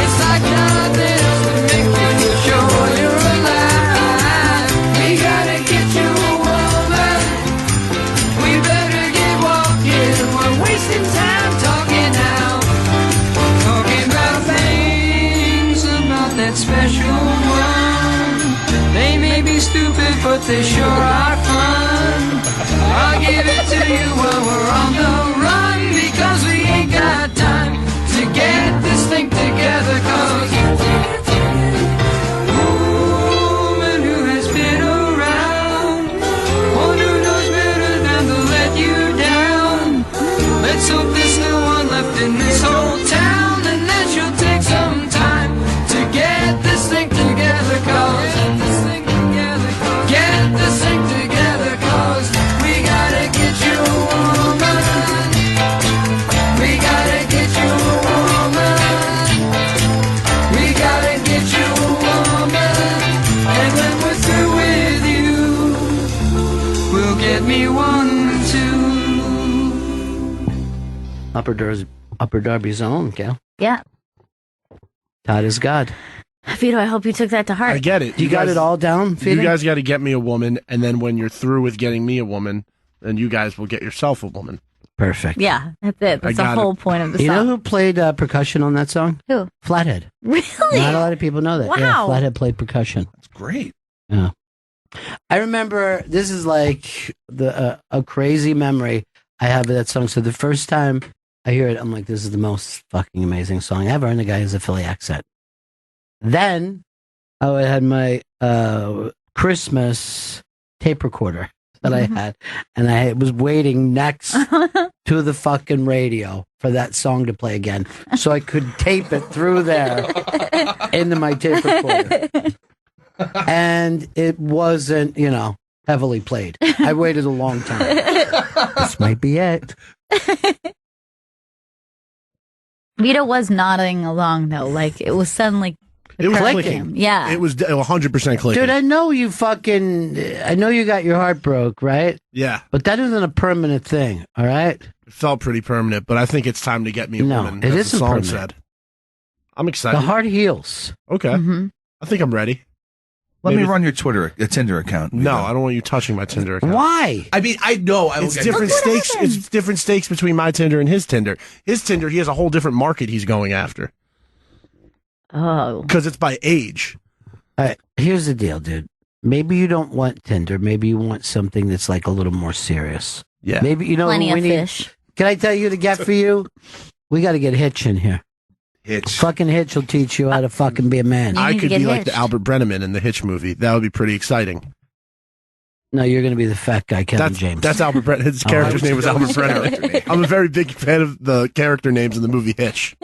It's like nothing else to make you show your life. We gotta get you a woman. We better get walking. We're wasting time talking now. Talking about things about that special one. They may be stupid, but they sure are fun. I'll give it to you while we're on the run, because we ain't got time to get this thing together, 'cause woman who has been around, one who knows better than to let you down. Let's hope there's still one left in this whole town, and that she'll take some time to get this thing together, 'cause get this thing together, 'cause we gotta get you a woman. We gotta get you a woman. We gotta get you a woman. And when we're through with you, we'll get me one too. Upper Darby's own, Gail. Yeah. Todd is God. Vito, I hope you took that to heart. I get it. You got guys- it all down, You Vito? guys got to get me a woman, and then when you're through with getting me a woman, then you guys will get yourself a woman. Perfect. Yeah, that's it. That's the got whole it. point of the You song. know who played percussion on that song? Who? Flathead. Really? Not a lot of people know that. Yeah, Wow. Flathead played percussion. That's great. Yeah. I remember this is like a crazy memory I have of that song. So the first time I hear it, I'm like, this is the most fucking amazing song ever. And the guy has a Philly accent. Then I had my Christmas tape recorder that I had, and I was waiting next to the fucking radio for that song to play again, so I could tape it through there into my tape recorder. And it wasn't, heavily played. I waited a long time. This might be it. Vito was nodding along though, like it was suddenly. It was occurring to clicking. him. Yeah. It was 100% clicking. Dude, I know you got your heart broke, right? Yeah. But that isn't a permanent thing, all right? It felt pretty permanent, but I think it's time to get me a No, woman. it as the isn't song permanent. said. I'm excited. The heart heals. Okay. Mm-hmm. I think I'm ready. Let Maybe- me run your Tinder account. No, I don't want you touching my Tinder account. Why? I mean, I know. I will It's get different Look what stakes. happened. It's different stakes between my Tinder and his Tinder. His Tinder, he has a whole different market he's going after Oh. because it's by age. Here's the deal, dude. Maybe you don't want Tinder. Maybe you want something that's like a little more serious. Yeah. Maybe, you know, Plenty we of need. fish. Can I tell you to get for you? We got to get Hitch in here. Hitch. Fucking Hitch will teach you how to fucking be a man. You I need to could get be like the hitched. Albert Brenneman in the Hitch movie. That would be pretty exciting. No, you're going to be the fat guy, Kevin James. That's Albert Brenneman. His Oh, character's I name was was Albert gonna go with Brenneman. his I'm a very big fan of the character names in the movie Hitch.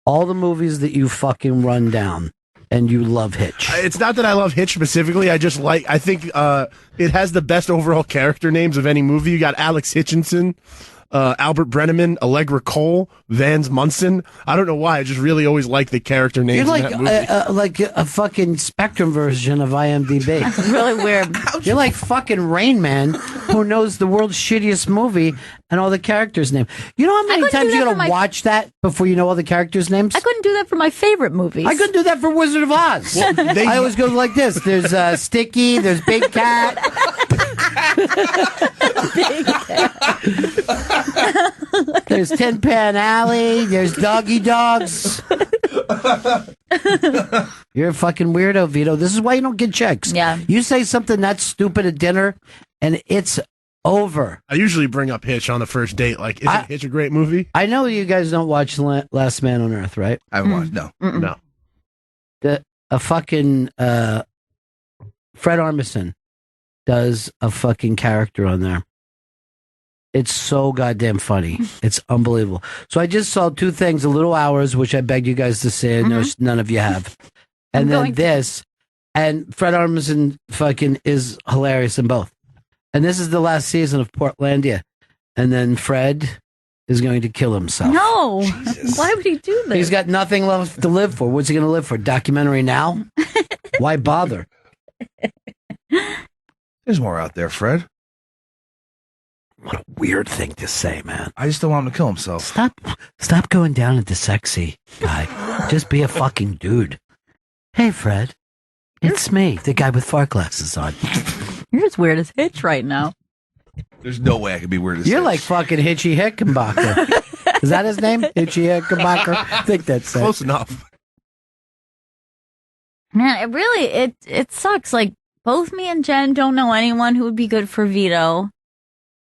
All the movies that you fucking run down, and you love Hitch. It's not that I love Hitch specifically. I think it has the best overall character names of any movie. You got Alex Hitchinson, Albert Brenneman, Allegra Cole, Vance Munson. I don't know why. I just really always like the character names You're in that movie. like a fucking Spectrum version of IMDb. Really weird. You're like fucking Rain Man, who knows the world's shittiest movie and all the characters' names. You know how many couldn't times do you that gotta for my- watch that before you know all the characters' names? I couldn't do that for my favorite movies. I couldn't do that for Wizard of Oz. I always go like this. There's Sticky, there's Big Cat. There's Tin Pan Alley, there's Doggy Dogs. You're a fucking weirdo, Vito. This is why you don't get checks. Yeah. You say something that's stupid at dinner, and it's over. I usually bring up Hitch on the first date. Like, isn't Hitch a great movie? I know you guys don't watch Last Man on Earth, right? I haven't watched. No. No. A fucking Fred Armisen does a fucking character on there. It's so goddamn funny. It's unbelievable. So I just saw two things, The Little Hours, which I begged you guys to see, and none of you have. And then this, and Fred Armisen fucking is hilarious in both. And this is the last season of Portlandia. And then Fred is going to kill himself. No. Why would he do this? He's got nothing left to live for. What's he going to live for? Documentary now? Why bother? There's more out there, Fred. What a weird thing to say, man. I just don't want him to kill himself. Stop going down at the sexy guy. Just be a fucking dude. Hey, Fred. It's me, the guy with fart glasses on. You're as weird as Hitch right now. There's no way I could be weird as You're Hitch. like fucking Hitchy Hickenbacker. Is that his name? Hitchy Hickenbacker? I think that's it. Close enough. Man, it sucks. Like, both me and Jen don't know anyone who would be good for Vito.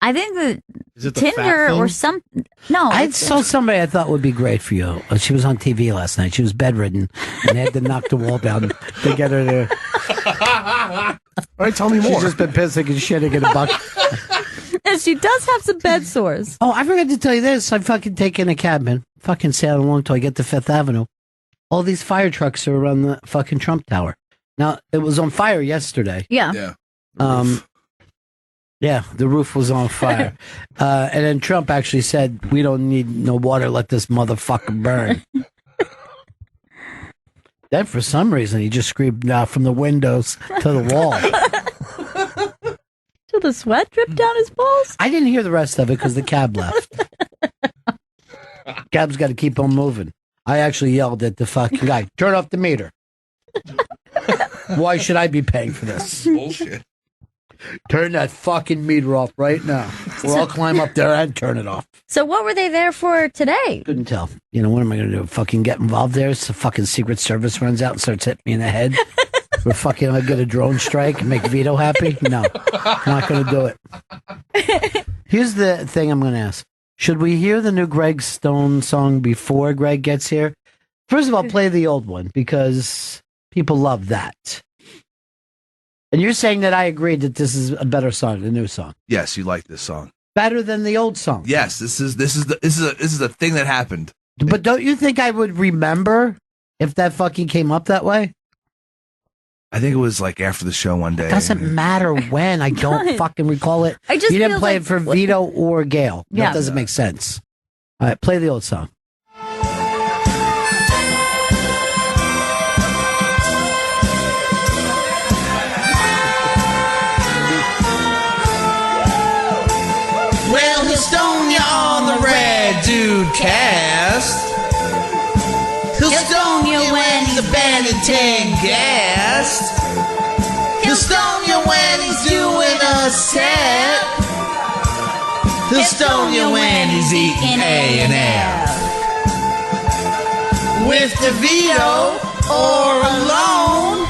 I think that Is it the fat Tinder thing? or some. No, I saw somebody I thought would be great for you. She was on TV last night. She was bedridden, and they had to knock the wall down to get her there. All right, tell me more. She's just been pissing and shitting in a bucket. and she does have some bed sores. Oh, I forgot to tell you this. I'm fucking taking a cabin, fucking sailing along till I get to Fifth Avenue. All these fire trucks are around the fucking Trump Tower. Now, it was on fire yesterday. Yeah. Yeah, the roof was on fire. And then Trump actually said, we don't need no water, let this motherfucker burn. Then for some reason, he just screamed out from the windows to the wall. Till the sweat dripped down his balls? I didn't hear the rest of it because the cab left. Cab's got to keep on moving. I actually yelled at the fucking guy, turn off the meter. Why should I be paying for this? Bullshit. Turn that fucking meter off right now. Or I'll climb up there and turn it off. So what were they there for today? Couldn't tell. You know, what am I going to do? Fucking get involved there? So fucking Secret Service runs out and starts hitting me in the head? We're fucking going to get a drone strike and make Vito happy? No. I'm not going to do it. Here's the thing I'm going to ask. Should we hear the new Greg Stone song before Greg gets here? First of all, play the old one because people love that. And you're saying that I agreed that this is a better song, the new song. Yes, you like this song. Better than the old song. This is the thing that happened. But don't you think I would remember if that fucking came up that way? I think it was like after the show one day. It doesn't matter when. I don't fucking recall it. I just You didn't feel play like- it for Vito or Gail. Yeah. That doesn't make sense. All right, play the old song. Well, he'll stone you on the Red Dude cast. He'll stone you when he's a Bennington guest. He'll stone you when he's doing a set. He'll stone you when he's eating A&F. With DeVito or alone.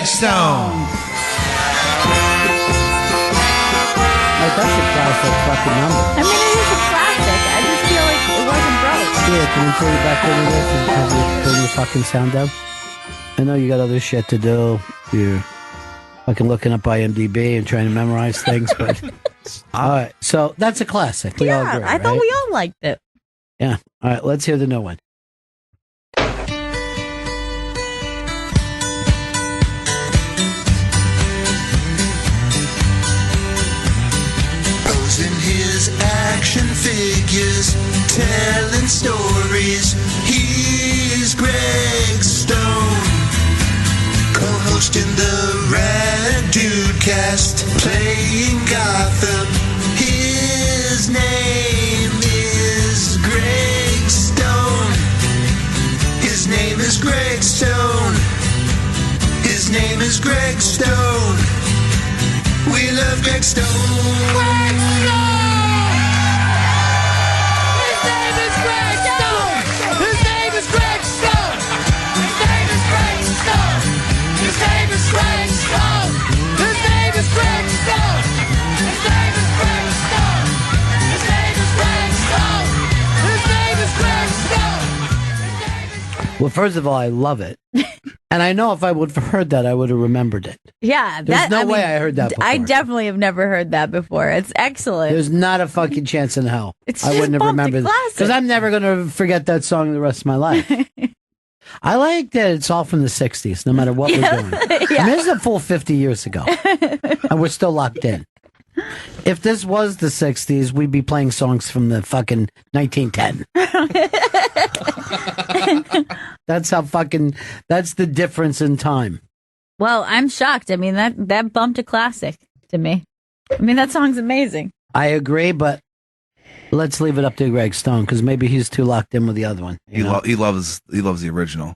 Greg Stone. Like, that's a classic fucking number. I mean, it is a classic. I just feel like it wasn't broke. Yeah, can we put it back into this and have you bring the fucking sound down? I know you got other shit to do. You're fucking looking up IMDb and trying to memorize things, but all right. So that's a classic. We all agree, I thought right? we all liked it. Yeah. All right. Let's hear the new one. Posing his action figures, telling stories. He's Greg Stone, co-hosting the Rad Dude Cast, playing Gotham. His name is Greg Stone. His name is Greg Stone. His name is Greg Stone. We love Greg Stone. Greg Stone! His name is Greg Stone! His name is Greg Stone! His name is Greg Stone! His name is Greg Stone! His name is Greg Stone! His name is Greg Stone! His name is Greg Stone! His name is Greg Stone! Well, first of all, I love it. And I know if I would have heard that, I would have remembered it. Yeah. There's no way I heard that before. I definitely have never heard that before. It's excellent. There's not a fucking chance in hell. It's I just wouldn't have bumped a remembered classic. because I'm never going to forget that song the rest of my life. I like that it's all from the 60s, no matter what we're doing. I mean, this is a full 50 years ago, and we're still locked in. If this was the 60s, we'd be playing songs from the fucking 1910. That's how fucking, that's the difference in time. Well, I'm shocked. I mean, that bumped a classic to me. I mean, that song's amazing. I agree, but let's leave it up to Greg Stone because maybe he's too locked in with the other one. He loves the original.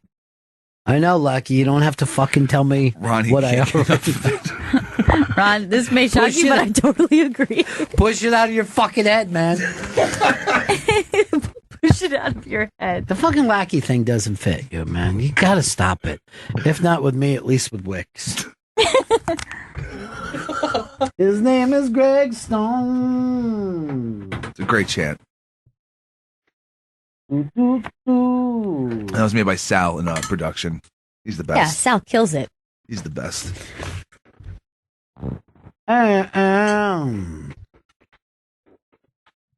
I know, Lucky. You don't have to fucking tell me Ron, what I Ron, this may shock Push you, it. but I totally agree. Push it out of your fucking head, man. Push it out of your head. The fucking wacky thing doesn't fit you, man. You gotta stop it. If not with me, at least with Wicks. His name is Greg Stone. It's a great chant. Ooh. That was made by Sal in production. He's the best. Yeah, Sal kills it. He's the best.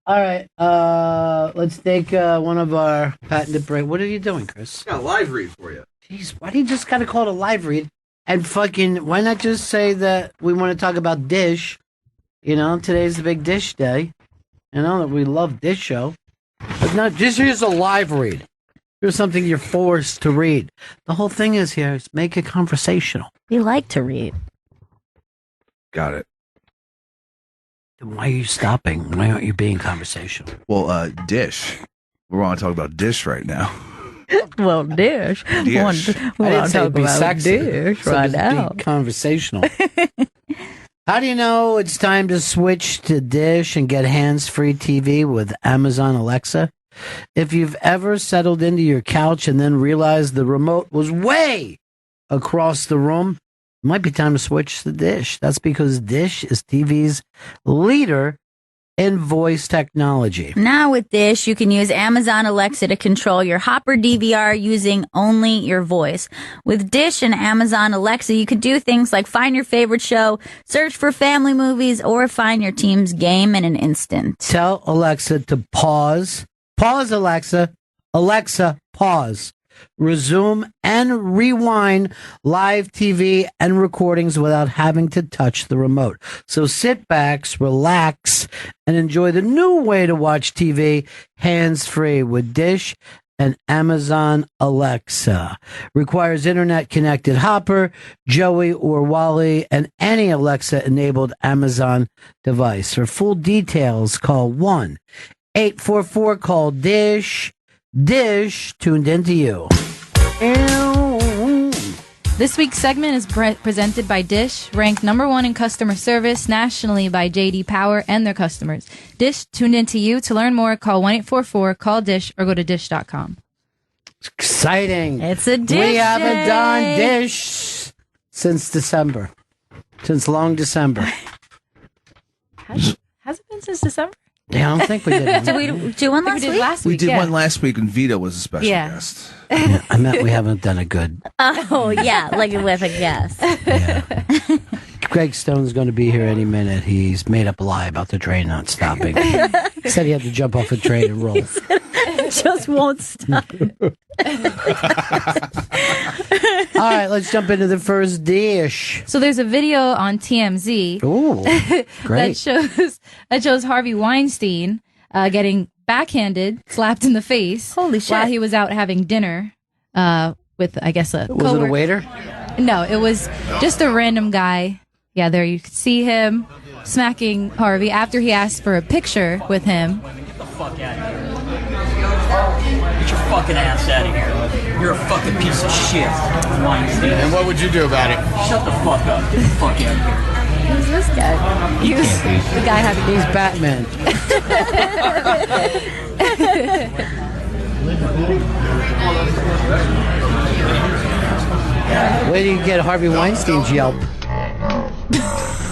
All right, let's take one of our patented break. What are you doing, Chris? Got a live read for you. Jeez, why do you just gotta call it a live read? And fucking, why not just say that we want to talk about Dish? You know, today's the big Dish day. You know, that we love Dish show. But not just here's a live read. Here's something you're forced to read. The whole thing is here is make it conversational. We like to read. Got it. Then why are you stopping? Why aren't you being conversational? Well, Dish. We want to talk about Dish right now. Well, Dish. Dish. I didn't say be sexy. Dish So right just now. be conversational. How do you know it's time to switch to Dish and get hands-free TV with Amazon Alexa? If you've ever settled into your couch and then realized the remote was way across the room, it might be time to switch to Dish. That's because Dish is TV's leader in voice technology. Now with Dish, you can use Amazon Alexa to control your Hopper DVR using only your voice. With Dish and Amazon Alexa, you could do things like find your favorite show, search for family movies, or find your team's game in an instant. Tell Alexa to pause. Pause, Alexa. Alexa, pause. Resume and rewind live TV and recordings without having to touch the remote. So sit back, relax, and enjoy the new way to watch TV hands-free with Dish and Amazon Alexa. Requires internet-connected Hopper, Joey, or Wally, and any Alexa-enabled Amazon device. For full details, call 1-844-CALL-DISH. Dish tuned into you. This week's segment is presented by Dish, ranked #1 in customer service nationally by J.D. Power and their customers. Dish tuned into you. To learn more, call 1-844-CALL-DISH or go to dish.com. Exciting. It's a Dish We haven't day. done Dish since December. Since long December. Has it been since December? Yeah, I don't think we did one. Did we do one last week? We did one last week when Vito was a special Yeah. guest. Yeah, I meant we haven't done a good. Oh, yeah, like with a guest. Yeah. Greg Stone's going to be here any minute. He's made up a lie about the train not stopping. He said he had to jump off a train and roll. It just won't stop. All right, let's jump into the first dish. So there's a video on TMZ Ooh, great. that shows Harvey Weinstein getting backhanded, slapped in the face. Holy shit. While he was out having dinner with, I guess, a Was it coworker. a waiter? No, it was just a random guy. Yeah, there you could see him smacking Harvey after he asked for a picture with him. Get the fuck out of here. Get your fucking ass out of here. You're a fucking piece of shit, Weinstein. And what would you do about it? Shut the fuck up. Get the fuck out of here. Who's this guy? He was the guy having He's Batman. Where do you get Harvey Weinstein's Yelp?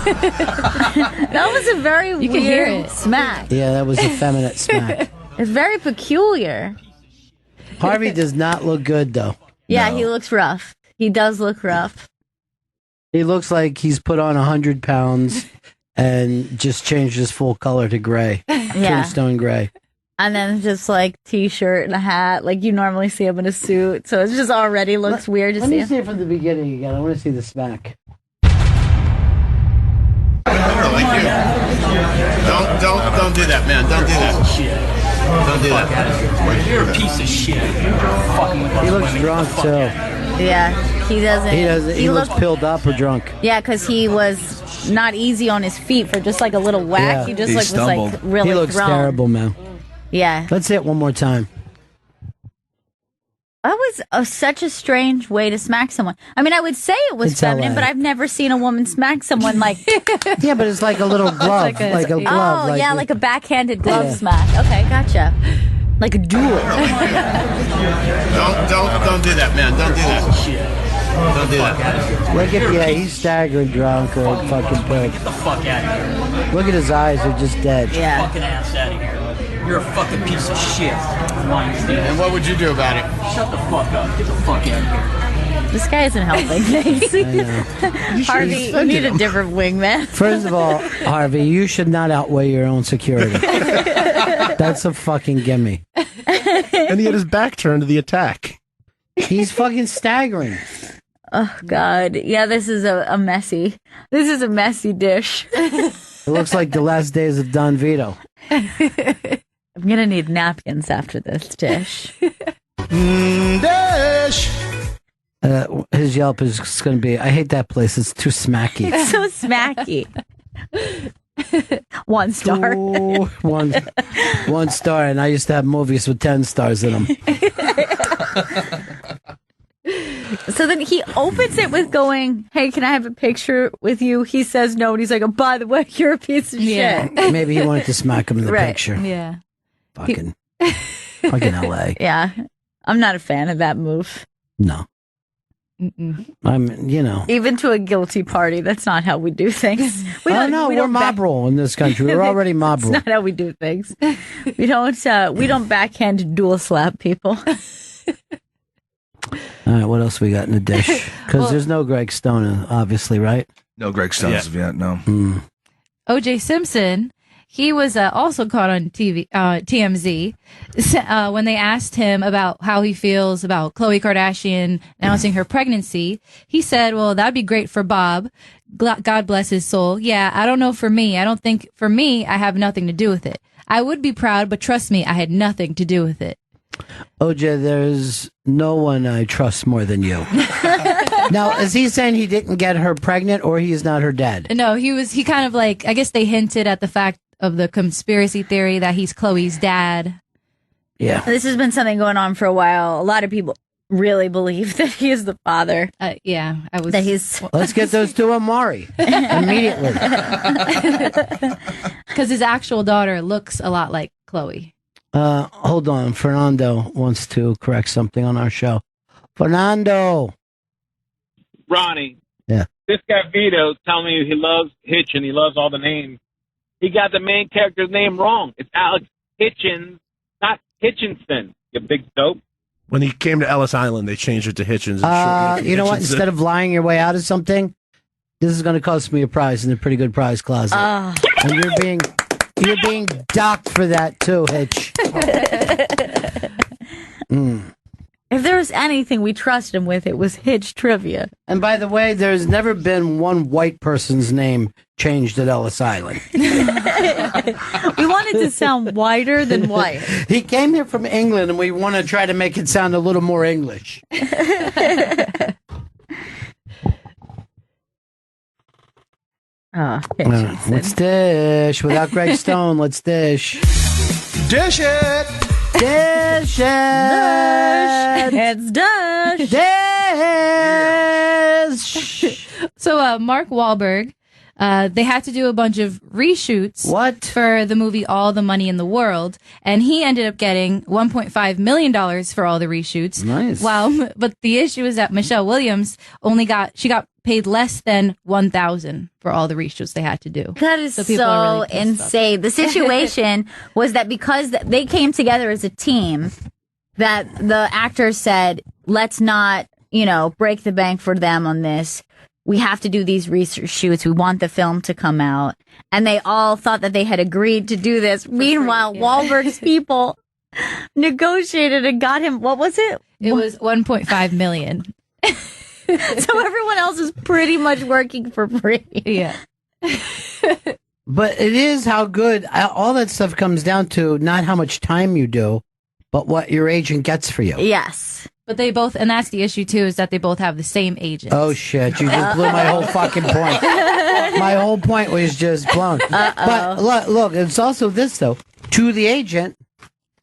That was a very You weird can hear it. smack. Yeah, that was effeminate smack. It's very peculiar. Harvey does not look good, though. Yeah, he looks rough. He does look rough. He looks like he's put on 100 pounds and just changed his full color to gray. Yeah. Tombstone gray. And then just like t-shirt and a hat, like you normally see him in a suit. So it just already looks weird to Let see me him. see it from the beginning again. I want to see the smack. Don't do that, man. Don't do that. Don't do that. You're a piece of shit. He looks drunk, too. Yeah, he doesn't. He looks pilled up or drunk. Yeah, because he was not easy on his feet for just like a little whack. Yeah. He just He was like stumbled. really He looks thrown. terrible, man. Yeah, Let's see it one more time. that was such a strange way to smack someone. I mean, I would say it was It's feminine, LA. but I've never seen a woman smack someone like. Yeah, but it's like a little glove. like a glove. Oh, yeah, like a backhanded glove Yeah. smack. Okay, gotcha. Like a duel. Don't do that, man. Don't do that. Don't do that. Look at, yeah, he's staggering drunk or fucking pilled. Get the fuck out of here. Look at his eyes, they're just dead. Yeah. Fucking ass out of here. You're a fucking piece of shit, Weinstein. And what would you do about it? Shut the fuck up. Get the fuck out of here. This guy isn't helping things. I know. Harvey, you need a different wingman. First of all, Harvey, you should not outweigh your own security. That's a fucking gimme. And he had his back turned to the attack. He's fucking staggering. Oh God, yeah, this is a messy. This is a messy dish. It looks like the last days of Don Vito. I'm gonna need napkins after this dish. Dish. His Yelp is going to be, I hate that place. It's too smacky. It's so smacky. 1 star. Ooh, one star, and I used to have movies with 10 stars in them. So then he opens it with going, "Hey, can I have a picture with you?" He says no, and he's like, "Oh, by the way, you're a piece of shit." Maybe he wanted to smack him in the Right. picture. Yeah. Fucking LA. Yeah, I'm not a fan of that move. No. I'm, Even to a guilty party, that's not how we do things. We I don't know. We're mob rule in this country. We're already mob It's rule. not how we do things. We don't backhand dual slap people. All right, what else we got in the dish? Because Well- there's no Greg Stone, obviously, right? No Greg Stones yet, no. O.J. Simpson, he was also caught on TMZ when they asked him about how he feels about Khloe Kardashian announcing her pregnancy. He said, well, that'd be great for Bob. God bless his soul. Yeah, I don't know for me. I don't think for me, I have nothing to do with it. I would be proud, but trust me, I had nothing to do with it. OJ, there's no one I trust more than you. Now, is he saying he didn't get her pregnant or he is not her dad? No, he kind of like, I guess they hinted at the fact of the conspiracy theory that he's Chloe's dad. Yeah. This has been something going on for a while. A lot of people really believe that he is the father. Yeah, I was. That he's. Let's get those two Amari immediately. Because his actual daughter looks a lot like Chloe. Hold on. Fernando wants to correct something on our show. Fernando. Ronnie, Yeah. This guy Vito telling me he loves Hitch and he loves all the names. He got the main character's name wrong. It's Alex Hitchens, not Hitchinson. You big dope. When he came to Ellis Island, they changed it to Hitchens. And You know what? Instead of lying your way out of something, this is going to cost me a prize in a pretty good prize closet. And you're being docked for that too, Hitch. If there was anything we trust him with, it was Hitch trivia. And by the way, there's never been one white person's name changed at Ellis Island. We wanted to sound whiter than white. He came here from England, and we want to try to make it sound a little more English. Let's dish. Without Greg Stone, let's dish. Dish it! Dish it! It's dish! Dish! So, Mark Wahlberg, they had to do a bunch of reshoots. What? For the movie All the Money in the World. And he ended up getting $1.5 million for all the reshoots. Nice. But the issue is that Michelle Williams got paid less than $1,000 for all the reshoots they had to do. That is people are really pissed insane. The situation was that because they came together as a team, that the actors said, let's not, break the bank for them on this. We have to do these reshoots. We want the film to come out. And they all thought that they had agreed to do this. Meanwhile, Wahlberg's people negotiated and got him, what was it? It was $1.5 million. So everyone else is pretty much working for free. Yeah. But it is how good, all that stuff comes down to not how much time you do, but what your agent gets for you. Yes. But they both, and that's the issue too, is that they both have the same agent. Oh shit, you just blew my whole fucking point. My whole point was just blown. But look, it's also this though. To the agent,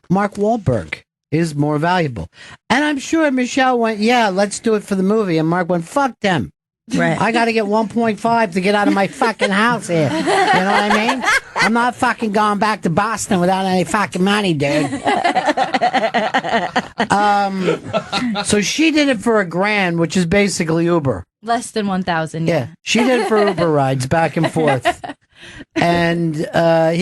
Mark Wahlberg is more valuable. And I'm sure Michelle went, yeah, let's do it for the movie. And Mark went, fuck them. Right. I got to get 1.5 to get out of my fucking house here. You know what I mean? I'm not fucking going back to Boston without any fucking money, dude. So she did it for $1,000, which is basically Uber. Less than 1,000. Yeah. She did it for Uber rides back and forth. And he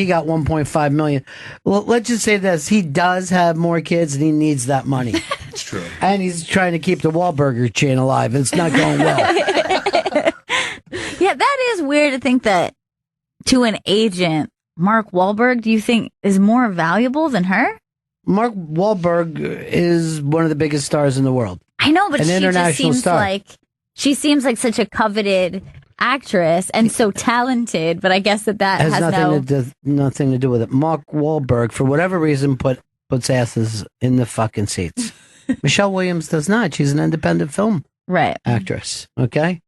got 1.5 million. Well, let's just say this. He does have more kids and he needs that money. It's true. And he's trying to keep the Wahlburger chain alive. It's not going well. Yeah, that is weird to think that to an agent, Mark Wahlberg, do you think is more valuable than her? Mark Wahlberg is one of the biggest stars in the world. I know, but An she just international seems star. like she seems like such a coveted actress and so talented. But I guess that Has has nothing to do with it. Mark Wahlberg, for whatever reason, puts asses in the fucking seats. Michelle Williams does not. She's an independent film actress. Okay?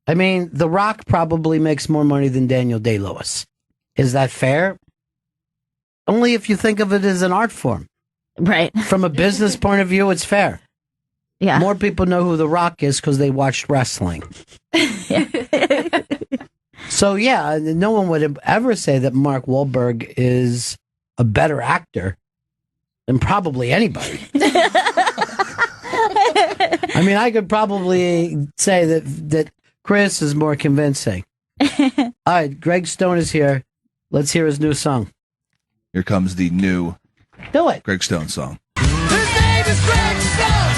I mean, The Rock probably makes more money than Daniel Day-Lewis. Is that fair? Only if you think of it as an art form. Right. From a business point of view, it's fair. Yeah. More people know who The Rock is because they watched wrestling. So, yeah, no one would ever say that Mark Wahlberg is a better actor than probably anybody. I mean, I could probably say that Chris is more convincing. All right, Greg Stone is here. Let's hear his new song. Here comes the new Do it. Greg Stone song. His name is Greg Stone.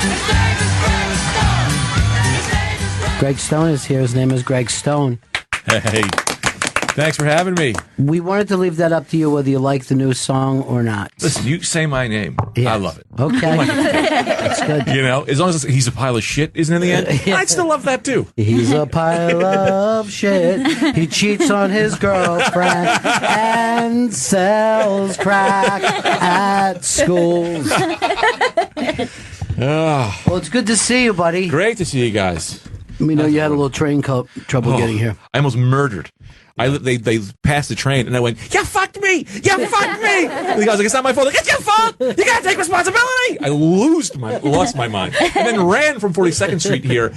His name is Greg Stone. His name is Greg. Greg Stone is here. His name is Greg Stone. Hey, thanks for having me. We wanted to leave that up to you whether you like the new song or not. Listen, you say my name. Yes. I love it. Okay. That's good. You know, as long as he's a pile of shit, isn't in the end, I'd still love that too. He's a pile of shit. He cheats on his girlfriend and sells crack at schools. Oh, Well, it's good to see you, buddy. great to see you guys. We know you had a little train trouble getting here. I almost murdered. They passed the train, and I went, "You fucked me! You fucked me!" And the guy's like, "It's not my fault." Like, "It's your fault! You gotta take responsibility!" I lost my mind, and then ran from 42nd Street here.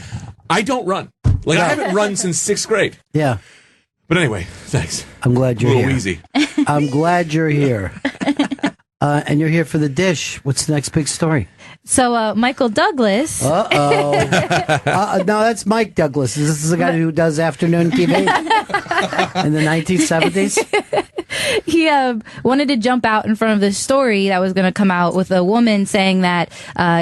I don't run. Like, I haven't run since 6th grade. Yeah. But anyway, thanks. I'm glad A you're little here. easy. I'm glad you're here. and you're here for the dish. What's the next big story? So Michael Douglas. No, that's Mike Douglas. This is the guy who does afternoon TV in the 1970s. He wanted to jump out in front of this story that was going to come out with a woman saying that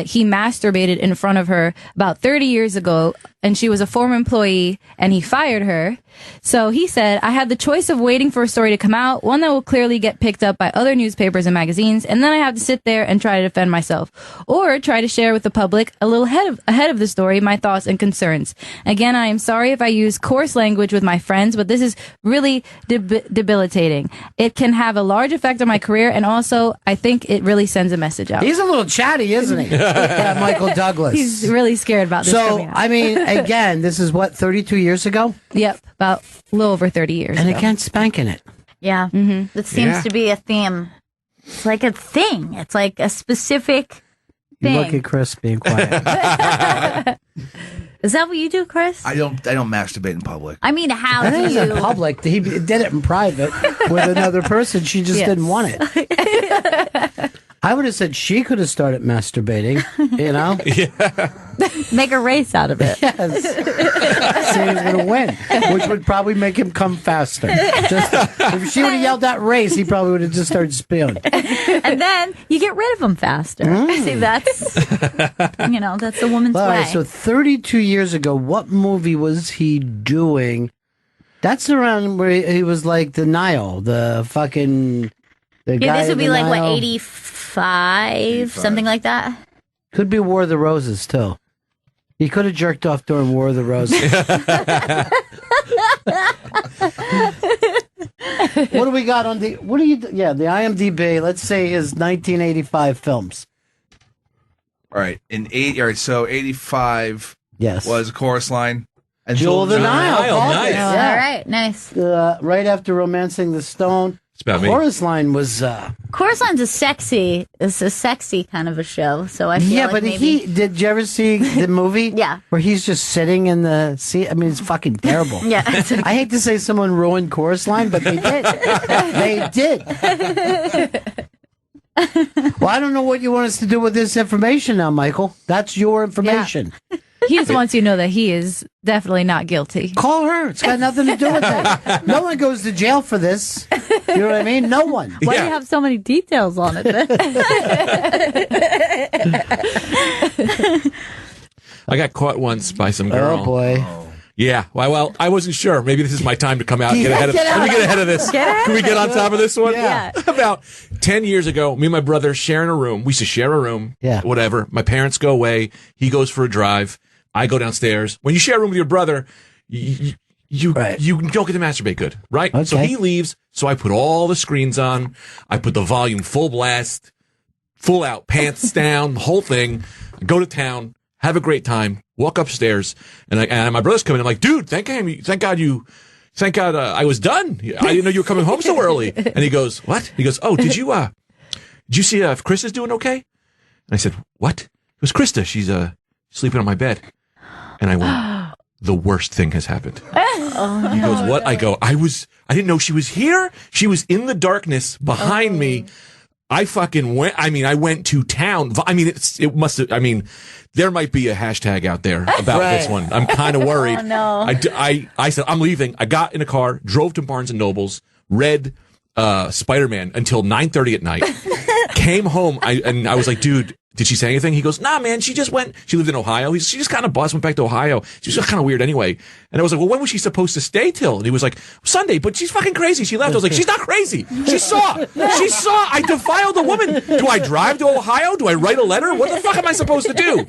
he masturbated in front of her about 30 years ago, and she was a former employee, and he fired her. So he said, I had the choice of waiting for a story to come out, one that will clearly get picked up by other newspapers and magazines, and then I have to sit there and try to defend myself, or try to share with the public a little ahead of the story my thoughts and concerns. Again, I am sorry if I use coarse language with my friends, but this is really debilitating. It can have a large effect on my career, and also I think it really sends a message out. He's a little chatty, isn't he? Yeah, Michael Douglas. He's really scared about this coming out. I mean, again, this is what, 32 years ago? Yep, about a little over 30 years and ago. again, spanking it. Yeah. That seems to be a theme. It's like a thing. It's like a specific thing. You look at Chris being quiet. Is that what you do, Chris? I don't masturbate in public. I mean, how That do isn't you? public. He did it in private with another person. She just didn't want it. I would have said she could have started masturbating, you know? Make a race out of it. Yes. Say he's going to win, which would probably make him come faster. If she would have yelled that race, he probably would have just started spewing. And then you get rid of them faster. See, that's, that's the woman's All way. right, so 32 years ago, what movie was he doing? That's around where he was like the Nile, the fucking... The guy this would be in the like, what, Nile. 85, something like that? Could be War of the Roses, too. He could have jerked off during War of the Roses. What do we got on the... the IMDb, let's say his 1985 films. All right, so 85 Yes. was Chorus Line. And Jewel of the Nile. Nice. Yeah. All right, nice. Right after Romancing the Stone. It's about me. Chorus Line was... Chorus Line's a sexy kind of a show, so I feel like but maybe... did you ever see the movie? Yeah. Where he's just sitting in the seat? I mean, it's fucking terrible. Yeah. I hate to say someone ruined Chorus Line, but they did. They did. Well, I don't know what you want us to do with this information now, Michael. That's your information. He just wants you to know that he is definitely not guilty. Call her. It's got nothing to do with it. No one goes to jail for this. You know what I mean? No one. Why do you have so many details on it then? I got caught once by some girl. Oh, boy. Yeah. Well, I wasn't sure. Maybe this is my time to come out and get ahead of Let me get ahead of this. Can we get on top of this one? Yeah. About 10 years ago, me and my brother sharing a room. We used to share a room. Yeah. Whatever. My parents go away. He goes for a drive. I go downstairs. When you share a room with your brother, you don't get to masturbate good, right? Okay. So he leaves. So I put all the screens on. I put the volume full blast, full out, pants down, the whole thing. I go to town, have a great time, walk upstairs, and my brother's coming. I'm like, dude, thank God I was done. I didn't know you were coming home so early. And he goes, what? He goes, oh, did you see if Krista's doing okay? And I said, what? It was Krista. She's sleeping on my bed. And I went, the worst thing has happened. He goes, what? I go, I didn't know she was here. She was in the darkness behind me. I fucking went, I went to town. It must have, there might be a hashtag out there about this one. I'm kind of worried. Oh, no. I said, I'm leaving. I got in a car, drove to Barnes & Noble's, read Spider-Man until 9:30 at night, came home, and I was like, dude, did she say anything? He goes, nah, man, she just went. She lived in Ohio. She just kind of went back to Ohio. She was kind of weird anyway. And I was like, well, when was she supposed to stay till? And he was like, Sunday, but she's fucking crazy. She left. I was like, she's not crazy. She saw. I defiled a woman. Do I drive to Ohio? Do I write a letter? What the fuck am I supposed to do?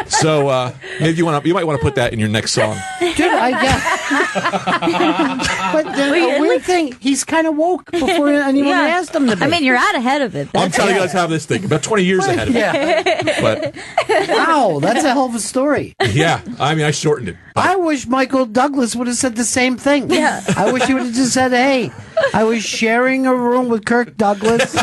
So maybe you might want to put that in your next song. Dude, I guess. But the weird thing, he's kind of woke before anyone asked him to be. I mean, you're out ahead of it. I'm telling you guys have this thing. About 20 years ahead of me. Yeah. But Wow, that's a hell of a story. yeah, I shortened it. I wish Michael Douglas would have said the same thing. Yeah. I wish he would have just said, hey, I was sharing a room with Kirk Douglas.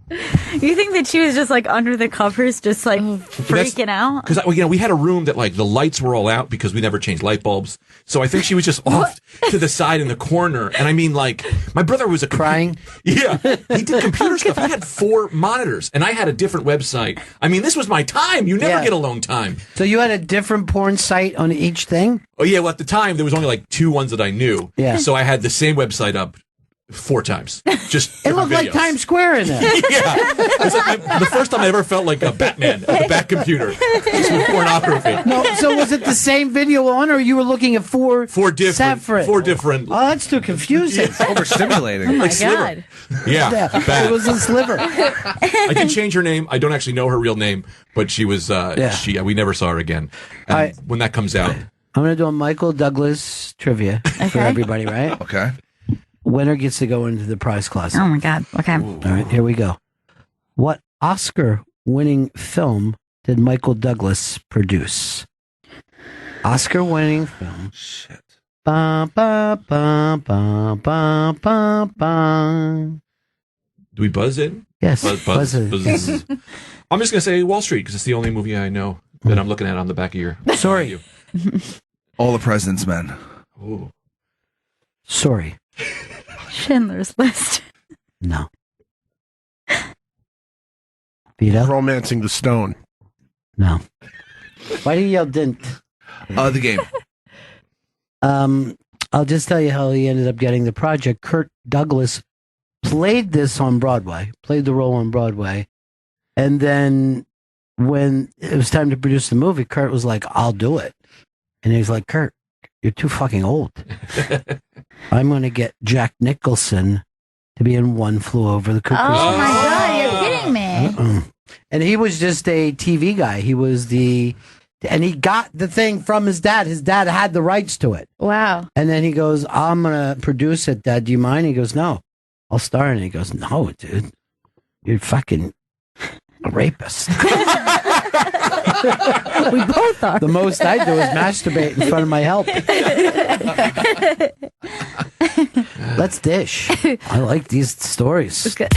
You think that she was just like under the covers, just like freaking out? Because we had a room that like the lights were all out because we never changed light bulbs. So I think she was just off to the side in the corner. And I mean, like, my brother was crying. Yeah, he did computer stuff. He had 4 monitors, and I had a different website. I mean, this was my time. You never get alone time. So you had a different porn site on each thing? Oh yeah, well at the time there was only like 2 ones that I knew. Yeah. So I had the same website up 4 times. Just it looked like Times Square in there. It's like the first time I ever felt like a Batman at the back computer, just with pornography. No, so was it the same video on, or you were looking at 4 different separate? 4 different. Oh, that's too confusing. It's overstimulating. Oh my Like Sliver. God. Yeah, bad. It was a Sliver. I did change her name. I don't actually know her real name, but she was. We never saw her again. And when that comes out, I'm going to do a Michael Douglas trivia for everybody, right? Okay. Winner gets to go into the prize closet. Oh my God. Okay. All right, here we go. What Oscar-winning film did Michael Douglas produce? Oscar-winning film. Shit. Ba, ba, ba, ba, ba, ba, ba. do we buzz in? Yes. Buzz. Yes. I'm just going to say Wall Street because it's the only movie I know that I'm looking at on the back of your. Sorry. All the President's Men. Ooh. Sorry. Schindler's List. No. Vito? Romancing the Stone. No. Why do you yell didn't? The Game. I'll just tell you how he ended up getting the project. Kirk Douglas played this on Broadway, played the role on Broadway. And then when it was time to produce the movie, Kurt was like, I'll do it. And he was like, Kurt, you're too fucking old. I'm going to get Jack Nicholson to be in One Flew Over the Cuckoo's Nest. Oh my God, you're kidding me. And he was just a TV guy. He was and he got the thing from his dad. His dad had the rights to it. Wow. And then he goes, I'm going to produce it, Dad. Do you mind? He goes, no, I'll star in it. He goes, no, dude, you're fucking a rapist. We both are. The most I do is masturbate in front of my help. Let's dish. I like these stories. Dish it!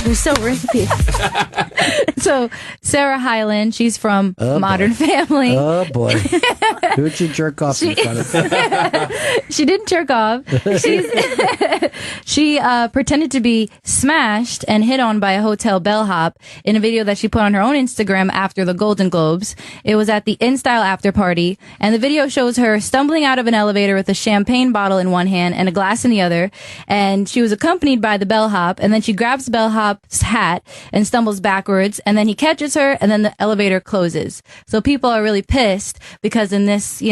You're so rapey. So Sarah Hyland, she's from Modern Family. Oh boy. Who'd you jerk off in front of? She didn't jerk off. She pretended to be smashed and hit on by a hotel bellhop in a video that she put on her own Instagram after the Golden Globes. It was at the In Style after party, and the video shows her stumbling out of an elevator with a champagne bottle in one hand and a glass in the other, and she was accompanied by the bellhop, and then she grabs the bellhop's hat and stumbles backwards, and then he catches her, and then the elevator closes. So people are really pissed because in this,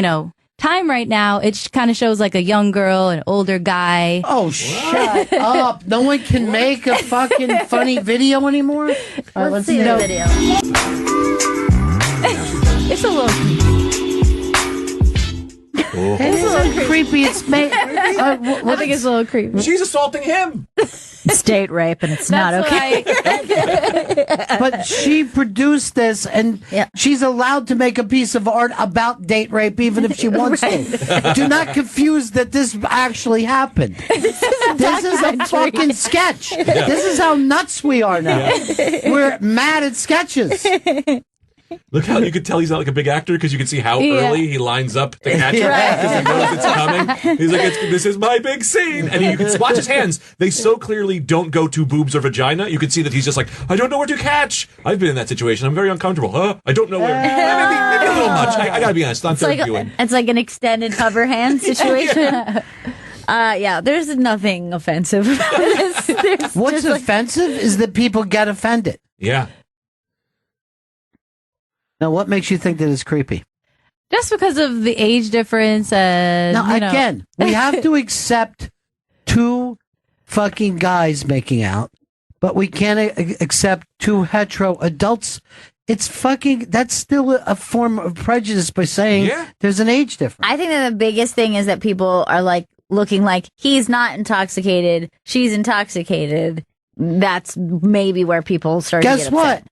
time right now, it kind of shows like a young girl, an older guy. Oh, shut up. No one can make a fucking funny video anymore? All right, Let's see the video. It's a little It isn't creepy. It's made. I think it's a little creepy. She's assaulting him. It's date rape, and it's not okay. But she produced this, and she's allowed to make a piece of art about date rape, even if she wants to. Do not confuse that this actually happened. This is a fucking sketch. This is how nuts we are now. We're mad at sketches. Look how you could tell he's not like a big actor because you can see how early he lines up to catch her because he knows it's coming. He's like, this is my big scene. And you can watch his hands. They so clearly don't go to boobs or vagina. You can see that he's just like, I don't know where to catch. I've been in that situation. I'm very uncomfortable. I don't know where. Maybe a little much. I got to be honest. It's like an extended cover hand situation. There's nothing offensive about this. What's offensive is that people get offended. Yeah. Now, what makes you think that it's creepy? Just because of the age difference. Now, again, we have to accept 2 fucking guys making out, but we can't accept 2 hetero adults. It's fucking, that's still a form of prejudice by saying there's an age difference. I think that the biggest thing is that people are like looking like he's not intoxicated, she's intoxicated. That's maybe where people start to get upset. Guess what?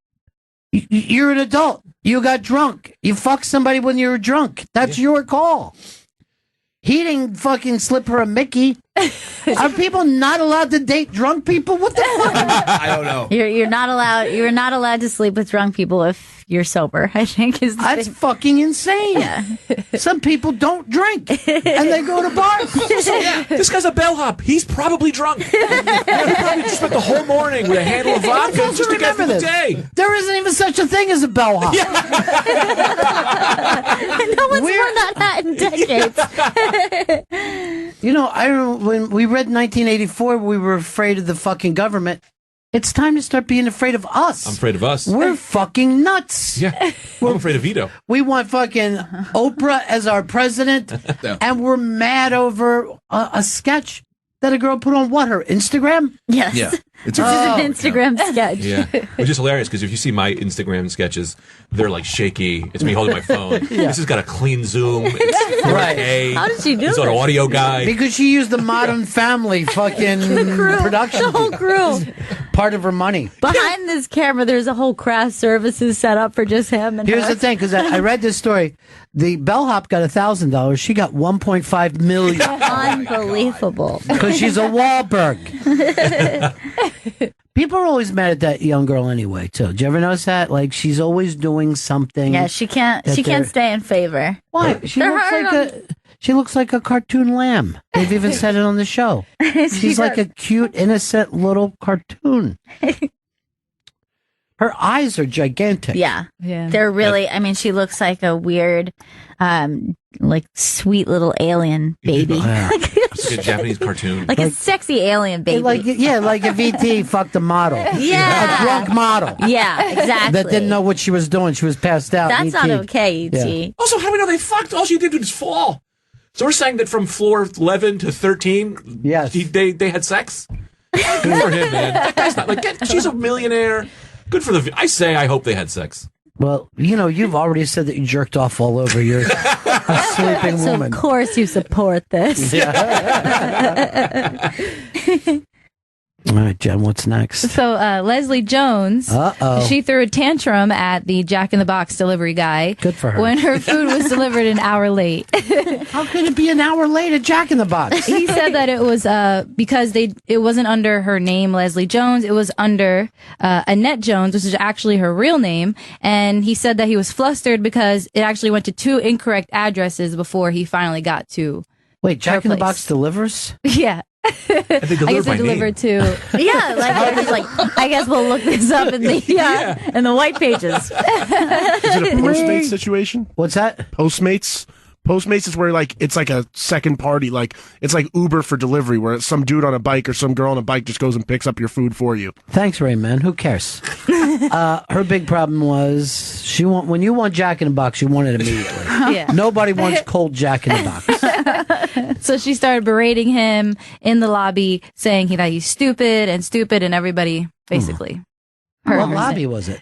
You're an adult. You got drunk. You fucked somebody when you were drunk. That's your call. He didn't fucking slip her a Mickey. Are people not allowed to date drunk people? What the fuck? I don't know. You're not allowed. You're not allowed to sleep with drunk people if you're sober. I think is That's fucking insane. Yeah. Some people don't drink and they go to bars. So, this guy's a bellhop. He's probably drunk. He probably just spent the whole morning with a handle of vodka just to get through the day. There isn't even such a thing as a bellhop. No one's worn that hat in decades. You know, I remember when we read 1984, we were afraid of the fucking government. It's time to start being afraid of us. I'm afraid of us. We're fucking nuts. Yeah, I'm afraid of Vito. We want fucking Oprah as our president, and we're mad over a sketch that a girl put on her Instagram? Yes. Yeah. It's an Instagram sketch. Yeah, which is hilarious because if you see my Instagram sketches, they're like shaky. It's me holding my phone. This has got a clean zoom. It's 4K. How did she do It's an audio guy. Because she used the Modern Family fucking production. The whole crew. Part of her money. Behind this camera, there's a whole craft services set up for just him. And Here's her. the thing, because I read this story. The bellhop got $1,000. She got $1.5 million. Unbelievable. Because she's a Wahlberg. People are always mad at that young girl anyway, too. Did you ever notice that? Like, she's always doing something. Yeah, she can't. She can't stay in favor. Why? She looks like a cartoon lamb. They've even said it on the show. She's like a cute, innocent little cartoon. Her eyes are gigantic. Yeah. They're really. I mean, she looks like a weird, like sweet little alien baby. It's like a Japanese cartoon. Like a sexy alien baby. Like if E.T. fucked a model. Yeah. A drunk model. Yeah, exactly. That didn't know what she was doing. She was passed out. That's not okay, E.T. Yeah. Also, how do we know they fucked? All she did was fall. So we're saying that from floor 11 to 13, yes, they had sex? Good for him, man. That guy's not like, she's a millionaire. Good for I hope they had sex. Well, you know, you've already said that you jerked off all over your a sleeping So woman. of course you support this. All right, Jen, what's next? So Leslie Jones, she threw a tantrum at the Jack in the Box delivery guy. Good for her. When her food was delivered an hour late. How could it be an hour late at Jack in the Box? He said that it was because it wasn't under her name, Leslie Jones. It was under Annette Jones, which is actually her real name. And he said that he was flustered because it actually went to 2 incorrect addresses before he finally got to. Wait, Jack in the Box delivers? Yeah. And they I guess they delivered to. Yeah, like they're just like, I guess we'll look this up in the in the white pages. Is it a Postmates situation? What's that? Postmates? Postmates is where like it's like a second party, like it's like Uber for delivery, where some dude on a bike or some girl on a bike just goes and picks up your food for you. Thanks, Rain Man. Who cares? Her big problem was when you want Jack in the Box, you want it immediately. Yeah. Nobody wants cold Jack in the Box. So she started berating him in the lobby, saying that he's stupid, and everybody basically. What lobby was it?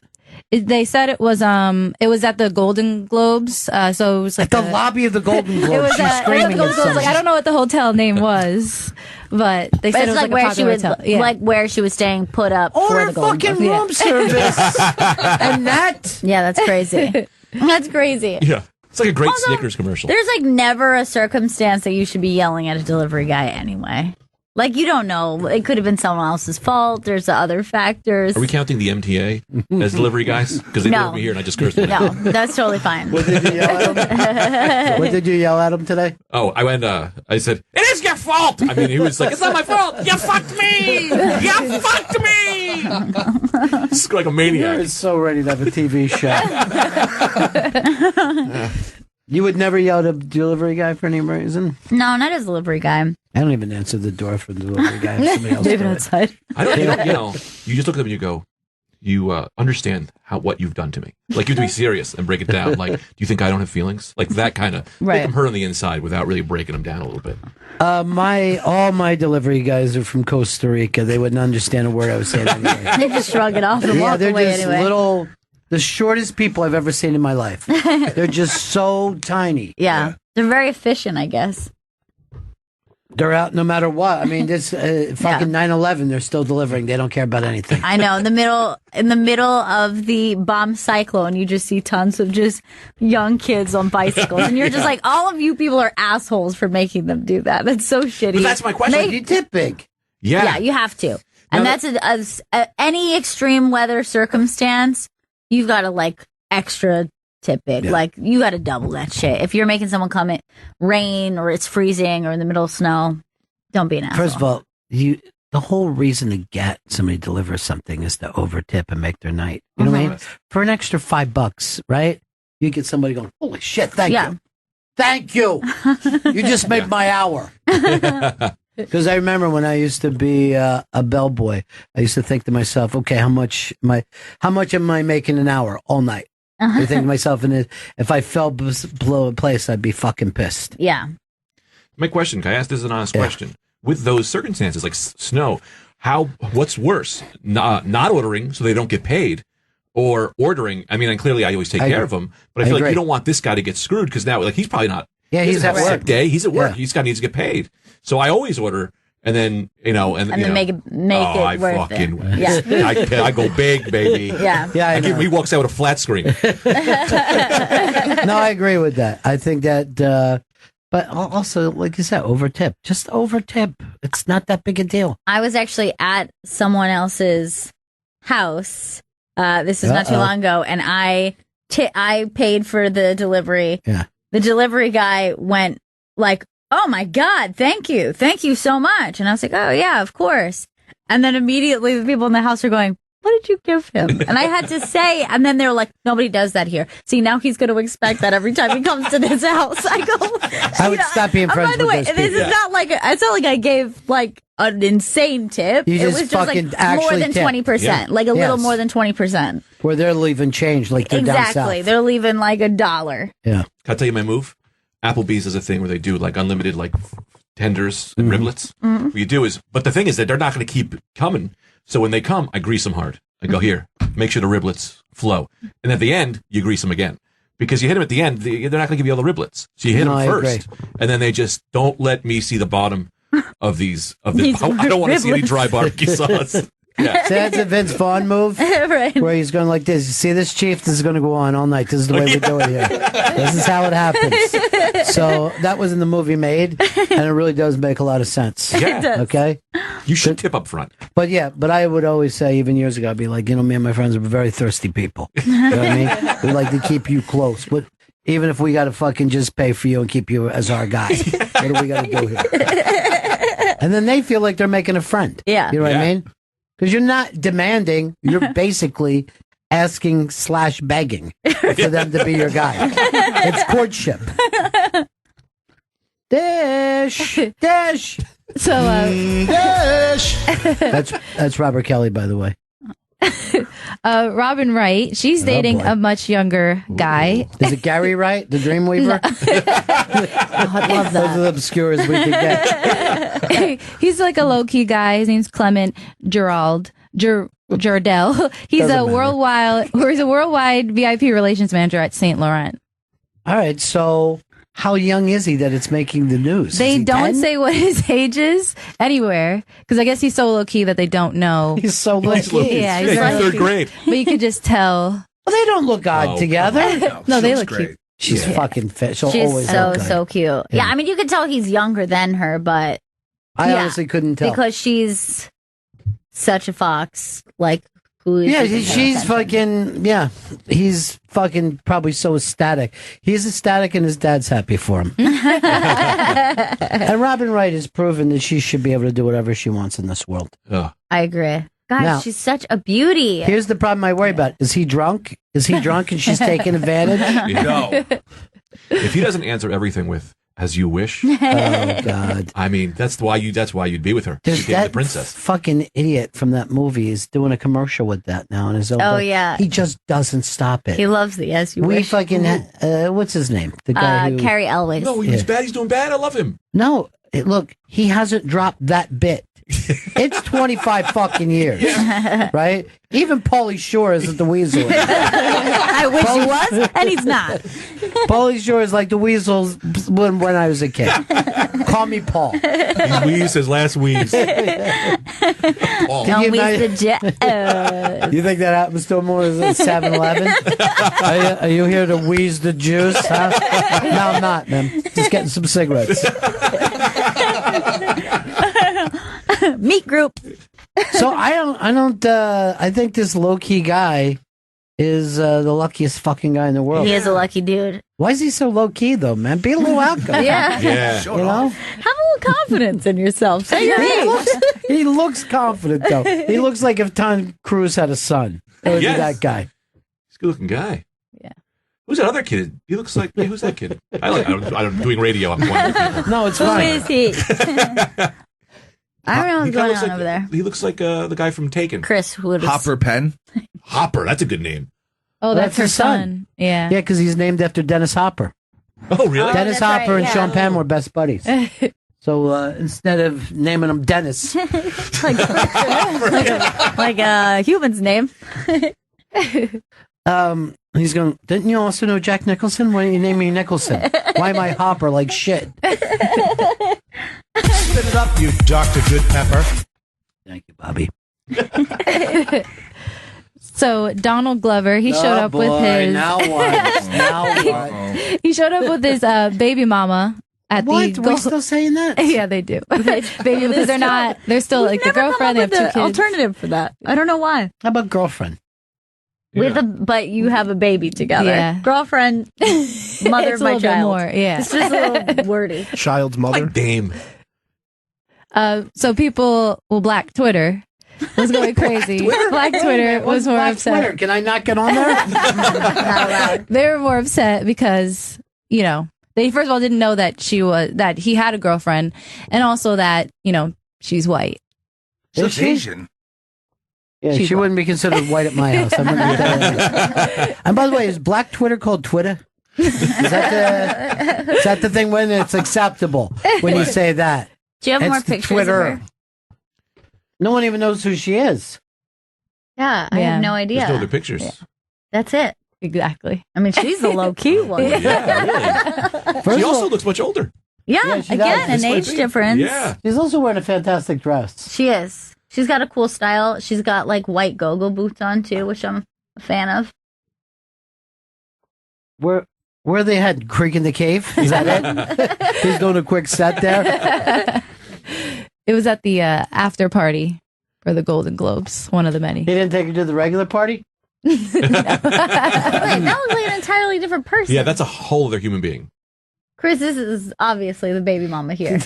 They said it was at the Golden Globes, so it was like the lobby of the Golden Globes. It was She's screaming at someone. like, I don't know what the hotel name was, but they said It's it was like a where she popular was, hotel. Yeah. like where she was staying, put up for Order the Golden fucking Globes. room service. And that. Yeah, that's crazy. That's crazy. Yeah. It's like a great Snickers commercial. There's like never a circumstance that you should be yelling at a delivery guy anyway. Like, you don't know. It could have been someone else's fault. There's the other factors. Are we counting the MTA as delivery guys? Because they delivered me here and I just cursed them. No, that's totally fine. What did you yell at him? What did you yell at him today? Oh, I went, I said, it is your fault! I mean, he was like, it's not my fault! You fucked me! You fucked me! It's like a maniac. You're so ready to have a TV show. You would never yell at a delivery guy for any reason? No, not as a delivery guy. I don't even answer the door for the delivery guy. If somebody else Leave it does outside. I don't, you know, you just look at them and you go, you understand what you've done to me. Like, you have to be serious and break it down. Like, do you think I don't have feelings? Like, that kind of make them hurt on the inside without really breaking them down a little bit. all my delivery guys are from Costa Rica. They wouldn't understand a word I was saying anyway. They just shrug it off and walk they're away just anyway. the shortest people I've ever seen in my life. They're just so tiny. Yeah. They're very efficient, I guess. They're out no matter what. I mean, this fucking 9/11. They're still delivering. They don't care about anything. I know. In the middle of the bomb cyclone, you just see tons of just young kids on bicycles, and you're just like, all of you people are assholes for making them do that. That's so shitty. But that's my question. You tip big. Yeah, you have to. And that's any extreme weather circumstance, you've got to like extra tip big. Yeah. Like you got to double that shit. If you're making someone come in rain or it's freezing or in the middle of snow, don't be an asshole. First of all, the whole reason to get somebody to deliver something is to over tip and make their night. You know what I mean? For an extra $5, right? You get somebody going, holy shit, thank you. Thank you. You just made my hour. Because I remember when I used to be a bellboy, I used to think to myself, okay, how much am I making an hour all night? I think to myself, and if I fell below a place, I'd be fucking pissed. Yeah. My question, can I ask this as an honest question? With those circumstances, like snow, what's worse? Not ordering so they don't get paid, or ordering? I mean, and clearly I always take care of them, but I feel like you don't want this guy to get screwed because now, like, he's probably not. Yeah, he's at work. Sick day. He's at work. He's got needs to get paid. So I always order, and then then make it worth it. Yeah. I go big, baby. Yeah. He walks out with a flat screen. No, I agree with that. I think that, but also, like you said, over tip. Just over tip. It's not that big a deal. I was actually at someone else's house. This is not too long ago, and I paid for the delivery. Yeah. The delivery guy went like, "Oh my God, thank you so much," and I was like, "Oh yeah, of course." And then immediately the people in the house are going, "What did you give him?" And I had to say, and then they're like, "Nobody does that here." See, now he's going to expect that every time he comes to this house. I go, I would stop being friends with those people. By the way, this is not like it's not like I gave like an insane tip. You just it was just like more than 20%, like a little more than 20%. Where they're leaving change, like they're down south. Exactly, they're leaving like $1. Yeah. Can I tell you my move? Applebee's is a thing where they do like unlimited like tenders and riblets. What you do is, but the thing is that they're not going to keep coming. So when they come, I grease them hard. I go, here, make sure the riblets flow. And at the end, you grease them again. Because you hit them at the end, they're not going to give you all the riblets. So you hit them first. And then they just don't let me see the bottom of these. I don't want to see any dry barbecue sauce. Yeah. So that's a Vince Vaughn move, right? Where he's going like this. You see this, Chief? This is going to go on all night. This is the way we do it here. This is how it happens. So that was in the movie Made, and it really does make a lot of sense. Yeah. Okay? You should tip up front. But I would always say, even years ago, I'd be like, me and my friends are very thirsty people. You know what I mean? We like to keep you close. But even if we got to fucking just pay for you and keep you as our guy, what do we got to do here? And then they feel like they're making a friend. Yeah. You know what I mean? Because you're not demanding, you're basically asking/begging for them to be your guy. It's courtship. Dish. So, Dish. That's Robert Kelly, by the way. Robin Wright, she's dating a much younger guy. Is it Gary Wright, the Dreamweaver? I love that. Those are the obscure as we can get. He's like a low-key guy. His name's Clement Jardel. He's a worldwide VIP relations manager at St. Laurent. All right, so how young is he that it's making the news? They don't say what his age is anywhere because I guess he's so low key that they don't know. He's so low key. Yeah, he's like third grade. But you could just tell. Well, they don't look odd together. No, they look cute. She's fucking fit. She's always so cute. Yeah, I mean, you could tell he's younger than her, but I honestly couldn't tell because she's such a fox. Like, who is she's fucking he's fucking probably so ecstatic. He's ecstatic and his dad's happy for him. And Robin Wright has proven that she should be able to do whatever she wants in this world. I agree. God, Now- she's such a beauty. Here's the problem I worry about. Is he drunk? Is he drunk and she's taking advantage? No. If he doesn't answer everything with "as you wish," Oh God! I mean, that's why you'd be with her. She's dating the princess. Fucking idiot from that movie is doing a commercial with that now in his own. Oh, yeah. He just doesn't stop it. He loves the as you we wish. fucking what's his name? The guy who Carrie Elwes. No, he's bad. He's doing bad. I love him. No, look, he hasn't dropped that bit It's 25 fucking years, right? Even Pauly Shore isn't the Weasel. I wish he was, and he's not. Pauly Shore is like the Weasel when I was a kid. Call me Paul. He wheezed his last wheeze. Paul. Don't wheeze the jet. You think that happens to him more than 7-Eleven? Are you here to wheeze the juice? Huh? No, I'm not, man. Just getting some cigarettes. Meat group. So I think this low-key guy is the luckiest fucking guy in the world. He is a lucky dude. Why is he so low-key, though, man? Be a little outgoing. Yeah. You know? Have a little confidence in yourself. Say your name. He looks confident, though. He looks like if Tom Cruise had a son. It would be that guy. He's a good-looking guy. Yeah. Who's that other kid? He looks like, who's that kid? I'm doing radio. I'm pointing at people. No, it's Who fine. is he? I don't know what's going on over there. He looks like the guy from Taken. Chris would Hopper Penn. Hopper, that's a good name. Oh, that's her his son. Yeah. Yeah, because he's named after Dennis Hopper. Oh, really? Dennis that's Hopper right, and yeah. Sean Penn were best buddies. So instead of naming him Dennis, like a human's name. he's going, didn't you also know Jack Nicholson? Why didn't you name me Nicholson? Why am I Hopper like shit? Spit it up, you Dr. Good Pepper. Thank you, Bobby. So Donald Glover, he showed up with his. Now what? Now what? He showed up with his baby mama at What? the. We're still saying that? Yeah, they do. Baby, because they're not. They're still like the girlfriend. They have 2 kids. Alternative for that. I don't know why. How about girlfriend? But you have a baby together. Yeah. Girlfriend, mother It's of a my little bit child. more, yeah. It's just a little wordy. Child's mother. Like Dame. So people, Black Twitter was going crazy. Black Twitter was more Black upset. Twitter. Can I not get on there? Not allowed. They were more upset because, they first of all didn't know that that he had a girlfriend, and also that, she's white. Is she? Asian. Yeah, She's she wouldn't be considered white at my house. I wouldn't be that. And by the way, is Black Twitter called Twitter? Is that the thing when it's acceptable when you say that? Do you have It's more the pictures Twitter. of her? No one even knows who she is. Yeah, I Yeah. have no idea. There's no other pictures. That's it. Exactly. I mean, she's the low-key one. Yeah, really. First She of also all, looks much older. Yeah, she again, does. an This age might be. difference. Yeah. she's also wearing a fantastic dress. She is. She's got a cool style. She's got like white go-go boots on too, which I'm a fan of. Where are they heading? Creek in the Cave? Is that it? He's doing a quick set there. It was at the after party for the Golden Globes, one of the many. He didn't take her to the regular party? Wait, that was like an entirely different person. Yeah, that's a whole other human being. Chris, this is obviously the baby mama here.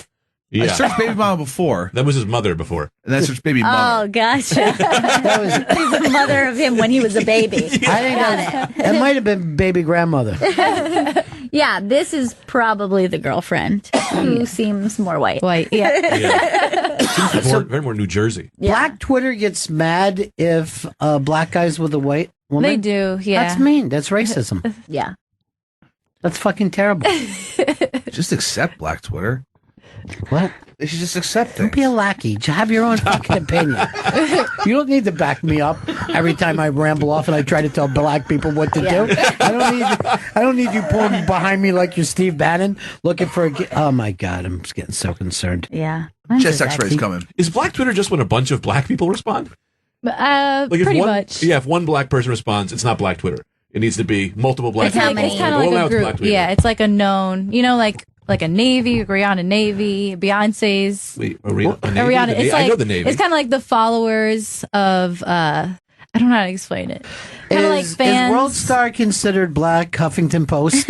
I searched baby mama before. That was his mother before. And then I searched baby mama. Oh, gotcha. That was, She's the mother of him when he was a baby. I think that might have been baby grandmother. Yeah, this is probably the girlfriend who seems more white. White, yeah. Yeah. Very more New Jersey. Black Twitter gets mad if black guys with a white woman. They do, yeah. That's mean. That's racism. Yeah. That's fucking terrible. Just accept Black Twitter. What? They should just accept Don't it. be a lackey. Just have your own fucking opinion. You don't need to back me up every time I ramble off and I try to tell black people what to do. I don't need you pulling behind me like you're Steve Bannon looking for oh my God, I'm just getting so concerned. Yeah. Chest X-rays coming. Is Black Twitter just when a bunch of black people respond? Like if pretty one, much. Yeah, if one black person responds, it's not Black Twitter. It needs to be multiple black It's how people. many- It's kind Well, of now like a it's group. Black Twitter. Yeah, it's like a known, like a Navy, Rihanna Navy, Beyonce's. Wait, Navy? Rihanna, The it's I like, know the Navy. It's kind of like the followers of, I don't know how to explain it. Kind of like Is fans. World Star considered black Huffington Post?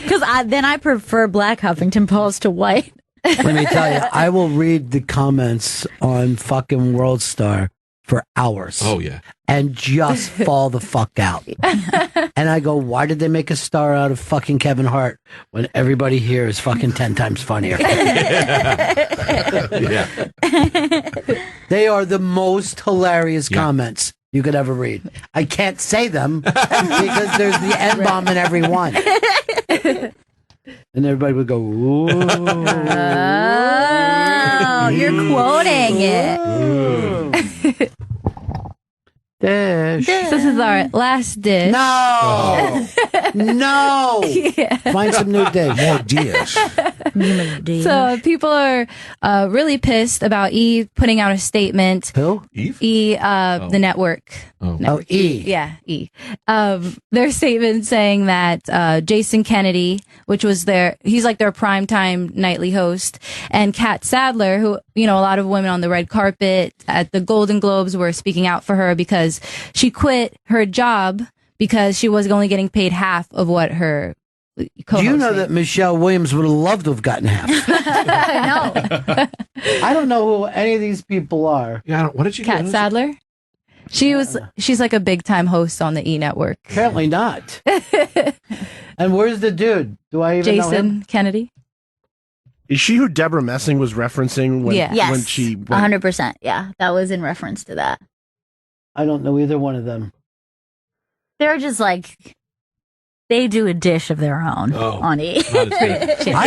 Because then I prefer black Huffington Post to white. Let me tell you, I will read the comments on fucking World Star for hours. Oh, yeah. And just fall the fuck out. And I go, why did they make a star out of fucking Kevin Hart when everybody here is fucking 10 times funnier? Yeah. They are the most hilarious comments you could ever read. I can't say them because there's the N-bomb in every one. And everybody would go, ooh. Oh, you're quoting it. Dish. This is our last dish. No. No. Yeah. Find some new dish. More dish. So people are really pissed about E putting out a statement. Who? Eve? E, the network. Oh, E. Yeah, E. Their statement saying that Jason Kennedy, which was he's like their primetime nightly host, and Kat Sadler, who, you know, a lot of women on the red carpet at the Golden Globes were speaking out for her because she quit her job because she was only getting paid half of what her co-host Do you know made. that Michelle Williams would have loved to have gotten half? I know. I don't know who any of these people are. Yeah, what did you Kat Sadler? She's like a big time host on the E Network. Apparently not. And where's the dude? Do I even know him? Jason Kennedy? Is she who Deborah Messing was referencing when, Yes, when she went? 100%. Yeah, that was in reference to that. I don't know either one of them. They're just like, they do a dish of their own on E. I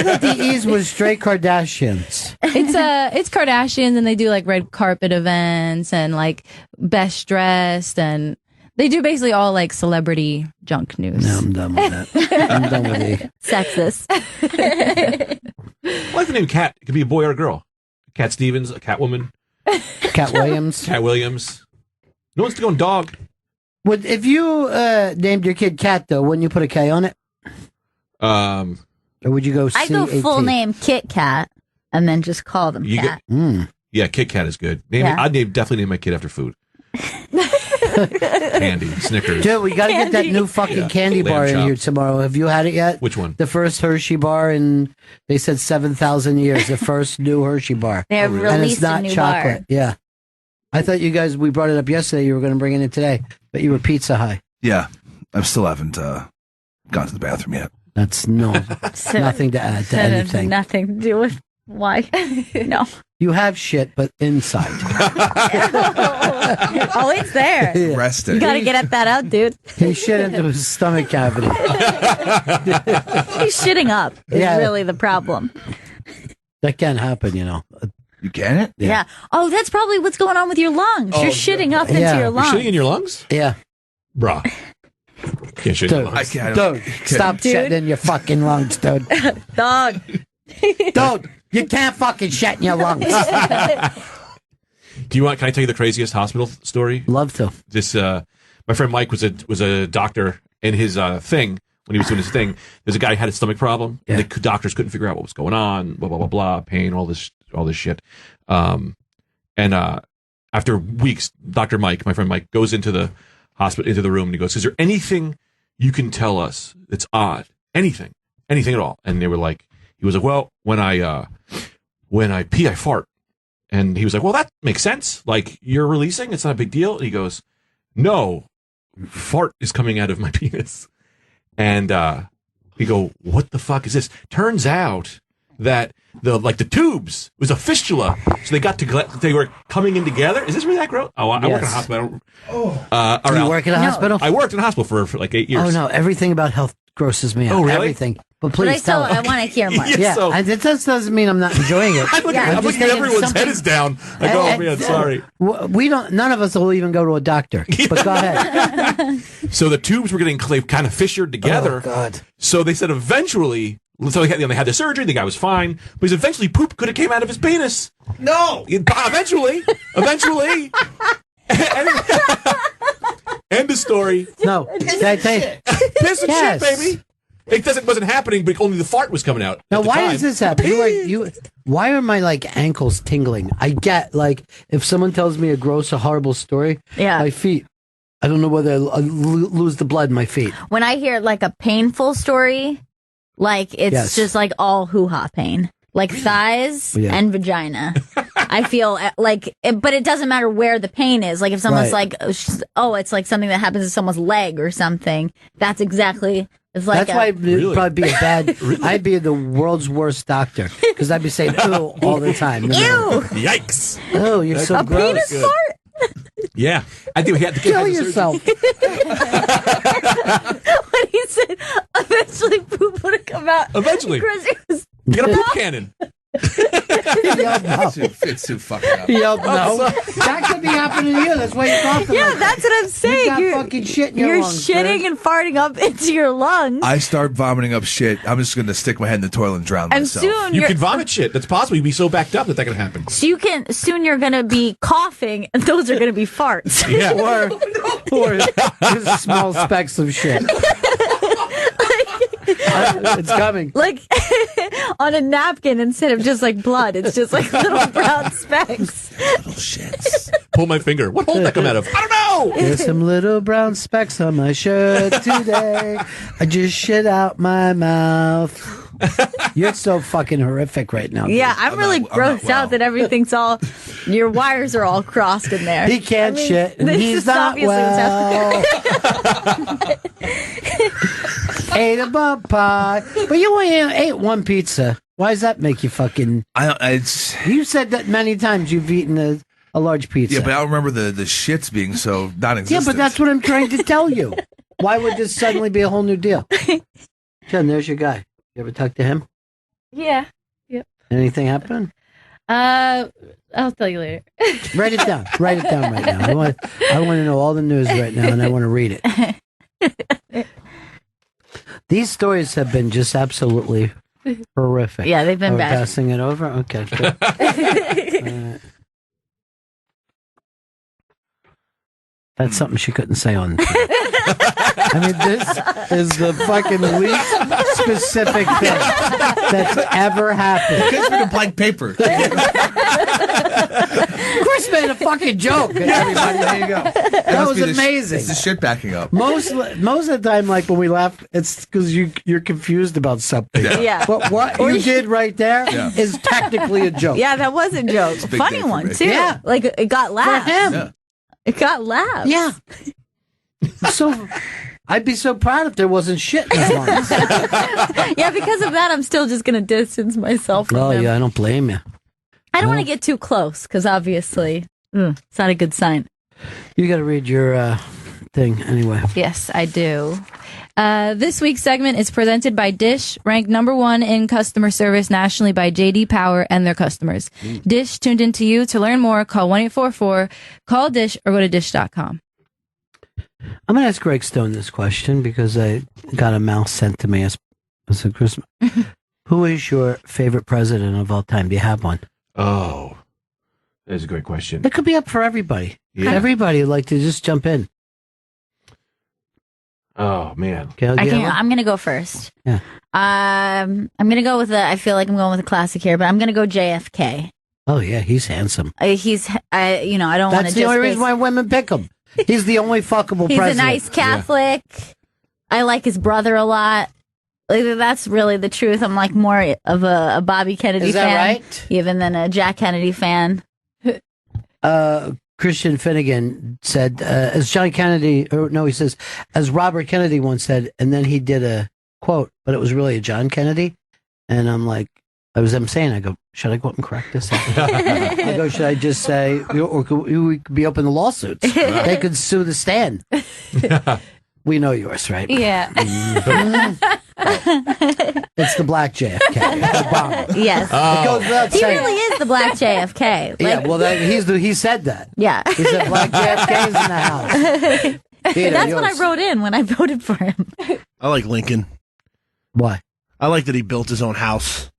thought the E's was straight Kardashians. It's Kardashians, and they do like red carpet events and like best dressed, and they do basically all like celebrity junk news. No, I'm done with that. I'm done with E. Sexist. I like the name Cat. It could be a boy or a girl. Cat Stevens, a Catwoman. Cat Williams. Cat Williams. No one's going dog. Would if you named your kid Cat though, wouldn't you put a K on it? Or would you go I go C-A-T? full name Kit Kat and then just call them You Cat. Yeah, Kit Kat is good. Yeah. I'd definitely name my kid after food. Candy, Snickers. Dude, we got to get that new fucking candy Lamb bar in chops. here tomorrow. Have you had it yet? Which one? The first Hershey bar in, they said 7,000 years. The first new Hershey bar. They have And released it's not a new chocolate. bar. Yeah. I thought you guys, we brought it up yesterday. You were going to bring it in today, but you were pizza high. Yeah, I still haven't gone to the bathroom yet. That's nothing to add to anything. Nothing to do with why. No. You have shit, but inside. Oh, it's there. Yeah. Rested. You got to get that out, dude. He shit into his stomach cavity. He's shitting up is Yeah. really the problem. That can happen, you know. You get it? Yeah. Oh, that's probably what's going on with your lungs. You're shitting up into Yeah. your You're lungs. shitting in your lungs? Yeah. Bruh. Can't shit in your Dude, lungs. dude, stop shitting in your fucking lungs, dude. Dog. Dude, you can't fucking shit in your lungs. Can I tell you the craziest hospital story? Love to. This my friend Mike was a doctor, and his thing when he was doing his thing, there's a guy who had a stomach problem, and the doctors couldn't figure out what was going on, blah blah blah blah, pain, all this shit. After weeks, Dr. Mike, my friend Mike, goes into the hospital, into the room, and he goes, "Is there anything you can tell us that's odd? Anything at all?" And they were like, he was like, "Well, when I pee, I fart." And he was like, "Well, that makes sense. Like, you're releasing, it's not a big deal." And he goes, "No, fart is coming out of my penis." And we go, "What the fuck is this?" Turns out that the tubes was a fistula, so they were coming in together. Is this really that gross? Oh, I work in a hospital. Do you work in a hospital? I worked in a hospital for like 8 years. Oh, no. Everything about health grosses me out. Oh, really? Everything. But please But tell I want to hear more. Yeah, and it doesn't mean I'm not enjoying it. I'm looking I'm just at thinking everyone's something- head is down. I go, "Oh man, sorry." We don't. None of us will even go to a doctor. But go ahead. So the tubes were getting kind of fissured together. Oh, God. So they said eventually, they had the surgery. The guy was fine, but eventually poop could have came out of his penis. No. Eventually. End of story. No. Can I tell you? Piss and Yes. shit, baby. It wasn't happening, but only the fart was coming out. Now, at the why time. does this happen? Why are my ankles tingling? I get if someone tells me a gross or horrible story, my feet. I don't know whether I lose the blood in my feet. When I hear a painful story, it's just all hoo-ha pain. Like thighs and vagina. I feel but it doesn't matter where the pain is. Like if someone's it's like something that happens to someone's leg or something. That's exactly. It's like That's why it'd probably be a bad. I'd be the world's worst doctor because I'd be saying "ew" all the time. Ew! Yikes! Oh, you're so a gross. penis fart? Yeah, I think we had to Kill yourself. When he said eventually poop would have come out. Eventually. Chris, it was, Get a poop cannon. It's too fucking up. No. That could be happening to you. That's why you're talking yeah, like that's what I'm saying. You got fucking shit in your You're lungs. shitting sir. and farting up into your lungs. I start vomiting up shit. I'm just going to stick my head in the toilet and drown And myself. soon You you're- can vomit shit. That's possible. You'd be so backed up that can happen. So soon you're going to be coughing, and those are going to be farts. Yeah. or just small specks of shit. It's coming. Like on a napkin instead of just like blood. It's just like little brown specks. Little shits. Pull my finger. What hole did that come out of? I don't know. There's some little brown specks on my shirt today. I just shit out my mouth. You're so fucking horrific right now. Yeah, dude. I'm really grossed out that everything's all, your wires are all crossed in there. He can't shit, and this he's is not obviously well. Ate a bump pie, but you only ate one pizza. Why does that make you fucking? You said that many times. You've eaten a large pizza. Yeah, but I don't remember the shits being so non-existent. Yeah, but that's what I'm trying to tell you. Why would this suddenly be a whole new deal? Jen, there's your guy. You ever talk to him? Yeah. Yep. Anything happen? I'll tell you later. Write it down. Write it down right now. I want to know all the news right now, and I want to read it. These stories have been just absolutely horrific. Yeah, they've been We're bad. Passing it over. Okay. Good. All right. That's something she couldn't say on. I mean, this is the fucking least specific thing that's ever happened. Because we blank paper. Chris made a fucking joke. Everybody, there you go. That was amazing. It's the shit backing up. Most of the time, like when we laugh, it's because you're confused about something. Yeah. But what you did right there is technically a joke. Yeah, that was a joke. a big Funny day for one me. too. Yeah. Like it got laughs. him. Yeah. It got laughs. Yeah. So I'd be so proud if there wasn't shit in his lungs. Yeah, because of that, I'm still just gonna distance myself from Oh him. yeah, I don't blame you. I don't want to get too close because obviously it's not a good sign. You got to read your thing anyway. Yes, I do. This week's segment is presented by Dish, ranked #1 in customer service nationally by J.D. Power and their customers. Dish tuned into you. To learn more, call 1-844-CALL-DISH or go to dish.com. I'm going to ask Greg Stone this question because I got a mouse sent to me as a Christmas. Who is your favorite president of all time? Do you have one? Oh, that's a great question. It could be up for everybody. Yeah. Everybody would like to just jump in. Oh, man. Gail, do you have one? I'm gonna go first. Yeah. I'm gonna go with I feel like I'm going with a classic here, but I'm gonna go JFK. Oh yeah, he's handsome. He's I don't want That's to the just only reason why women pick him. He's the only fuckable he's president. a nice Catholic. I like his brother a lot. Like, that's really the truth. I'm like more of a Bobby Kennedy Is that fan, right? even than a Jack Kennedy fan. Christian Finnegan said, as John Kennedy, or no, he says, as Robert Kennedy once said, and then he did a quote, but it was really a John Kennedy. And I'm like, I'm saying, I go, should I go up and correct this? I go, should I just say, or could we could be open to lawsuits? They could sue the stand. We know yours, right? Yeah. It's the black JFK. Obama. Yes. It goes without He saying. really is the black JFK. Like, Yeah, well, he said that. yeah. He said black JFK's in the house. Peter, That's what I yours. wrote in when I voted for him. I like Lincoln. Why? I like that he built his own house.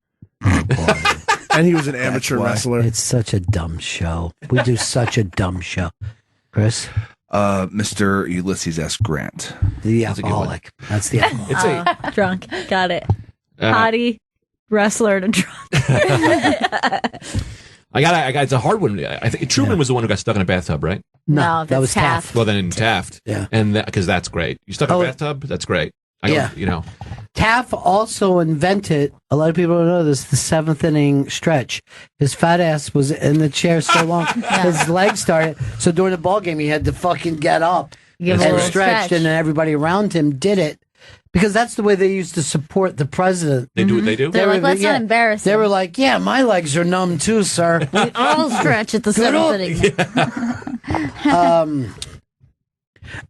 And he was an amateur why. wrestler. It's such a dumb show. We do such a dumb show. Chris? Mr. Ulysses S. Grant. The That's a good one. alcoholic. That's the alcoholic. It's a Drunk. Got it. uh, Hottie, wrestler, and drunk. I got it's a hard one. I think Truman was the one who got stuck in a bathtub, right? No, that was that's Taft. Taft. Well, then in Taft. Yeah. And because that's great. You stuck in Oh. a bathtub? That's great. Yeah. You know. Taft also invented, a lot of people don't know this, the seventh inning stretch. His fat ass was in the chair so long, his legs started. So during the ball game, he had to fucking get up Give and a little stretched, and then everybody around him did it. Because that's the way they used to support the president. They do what they do? They're like, let's not embarrass They him. were like, yeah, my legs are numb too, sir. We all stretch at the Good old- seventh inning.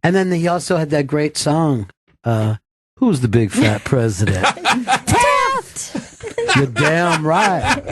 And then he also had that great song, Who's the big fat president? Taft. You're damn right.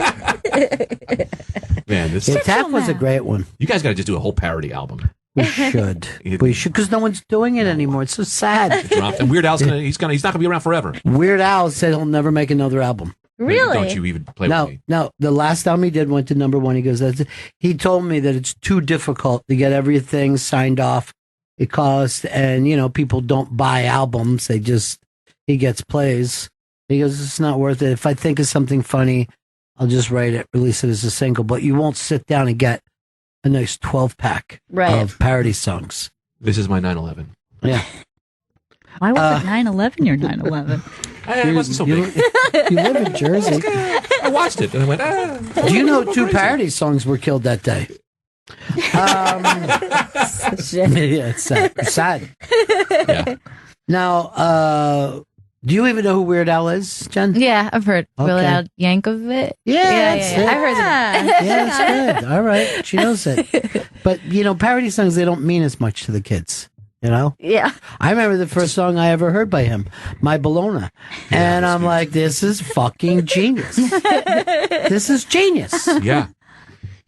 Man, this Yeah, Taft was a great one. You guys got to just do a whole parody album. We should. We should, because no one's doing it anymore. It's so sad. And Weird Al's he's not gonna be around forever. Weird Al said he'll never make another album. Really? Don't you even play with me? No. The last album he did went to #1. He goes, he told me that it's too difficult to get everything signed off. It costs, and people don't buy albums. He gets plays. He goes, it's not worth it. If I think of something funny, I'll just write it, release it as a single. But you won't sit down and get a nice 12-pack of parody songs. This is my 9/11. Yeah. Why wasn't 9/11 your 9/11? It wasn't so big. You live in Jersey. I watched it and I went, Do you know 2 parody songs were killed that day? Yeah, it's sad. It's sad. Yeah. Now, do you even know who Weird Al is, Jen? Yeah, I've heard Okay. Weird Al Yankovic. Yeah, that's it. I've heard that. Yeah, that's good. All right. She knows it. But, parody songs, they don't mean as much to the kids, Yeah. I remember the first song I ever heard by him, My Bologna. And I'm like, this is fucking genius. This is genius. Yeah.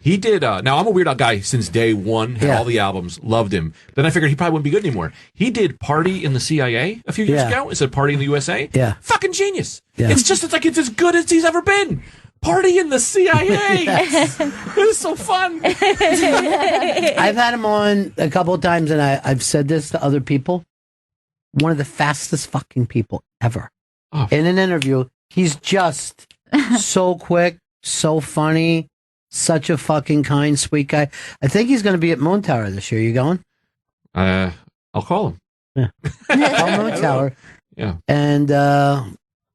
He did. Now, I'm a Weird Al guy since day one. Had all the albums. Loved him. Then I figured he probably wouldn't be good anymore. He did Party in the CIA a few years ago instead of Party in the USA. Yeah. Fucking genius. Yeah. It's like it's as good as he's ever been. Party in the CIA. It was so fun. I've had him on a couple of times, and I've said this to other people. One of the fastest fucking people ever. Oh. In an interview, he's just so quick, so funny, such a fucking kind, sweet guy. I think he's going to be at Moon Tower this year. You going? I'll call him. Yeah. Call Moon Tower. Yeah. And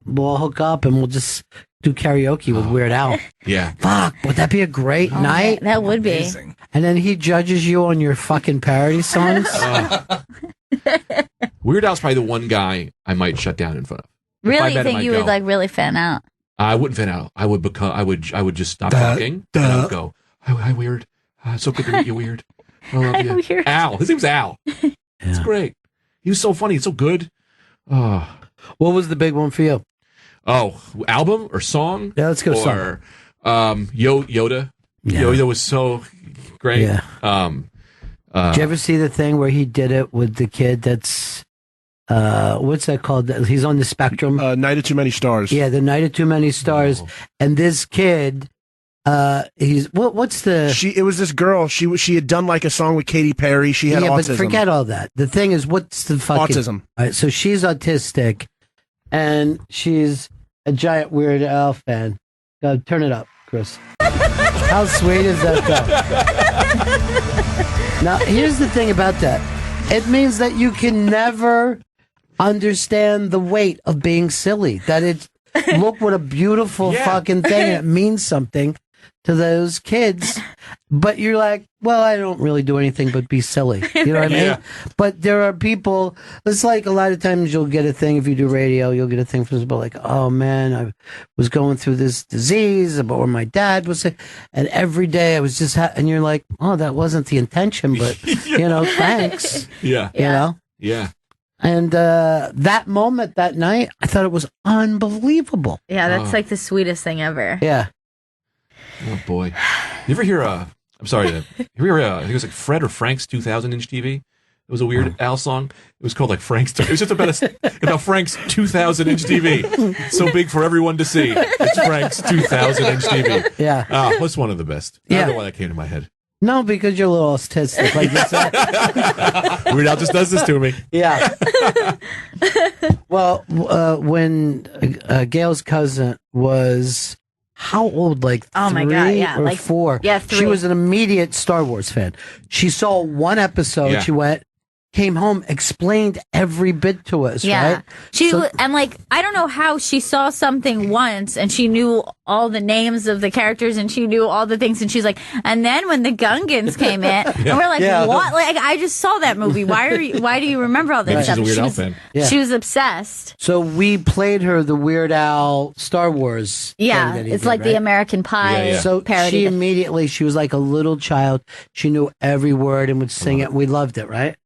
we'll hook up and we'll just do karaoke with Weird Al. Yeah. Fuck, would that be a great night? That would be. And then he judges you on your fucking parody songs? Weird Al's probably the one guy I might shut down in front of. If I Really? met You him, think I'd you go. would like really fan out? I wouldn't fan out. I would just stop talking and I would go, hi, Weird. So good to meet you, Weird. I love you. Weird. Al. His name's Al. It's great. He was so funny. It's so good. Oh. What was the big one for you? Oh, album or song? Yeah, let's go Or Yoda. Yeah. Yoda was so great. Yeah. Did you ever see the thing where he did it with the kid that's what's that called? He's on the spectrum. Night of Too Many Stars. Yeah, the Night of Too Many Stars. And this kid, he's what's the? It was this girl. She had done like a song with Katy Perry. She had autism. But forget all that. The thing is, what's the fucking Autism. All right, so she's autistic, and she's a giant Weird Al fan. Turn it up, Chris. How sweet is that, though? Now, here's the thing about that. It means that you can never understand the weight of being silly. That it's, look what a beautiful fucking thing. And it means something to those kids. But you're like, well, I don't really do anything but be silly. You know what I mean? But there are people, it's like a lot of times you'll get a thing, if you do radio, you'll get a thing from people like, oh man, I was going through this disease, or my dad was sick, and every day I was just, and you're like, oh, that wasn't the intention, but, thanks. Yeah. You know? Yeah. And that moment, that night, I thought it was unbelievable. Yeah, that's like the sweetest thing ever. Yeah. Oh boy. You ever hear I'm sorry, you ever hear I think it was like Fred or Frank's 2000-inch TV? It was a Weird Al song. It was called like Frank's. It was just about Frank's 2000-inch TV. So big for everyone to see. It's Frank's 2000-inch TV. Yeah. What's one of the best? I don't know why that came to my head. No, because you're a little autistic, like you said. Weird Al just does this to me. Yeah. Well, when Gail's cousin was how old? Like Oh my three God, yeah, or like- 4? yeah, She 3. was an immediate Star Wars fan. She saw one episode. Yeah. She went, came home, explained every bit to us. Yeah. Right? She So- and like I don't know how she saw something once and she knew all the names of the characters and she knew all the things and she's like, and then when the Gungans came in and we're like, Yeah. what? Like I just saw that movie. Why do you remember all this Maybe stuff? she's a Weird she Al was, fan. Yeah. She was obsessed. So we played her the Weird Al Star Wars. Yeah, thing that he it's did, like the right? American Pie Yeah. So parody. she immediately, she was like a little child. She knew every word and would sing it. We loved it, right?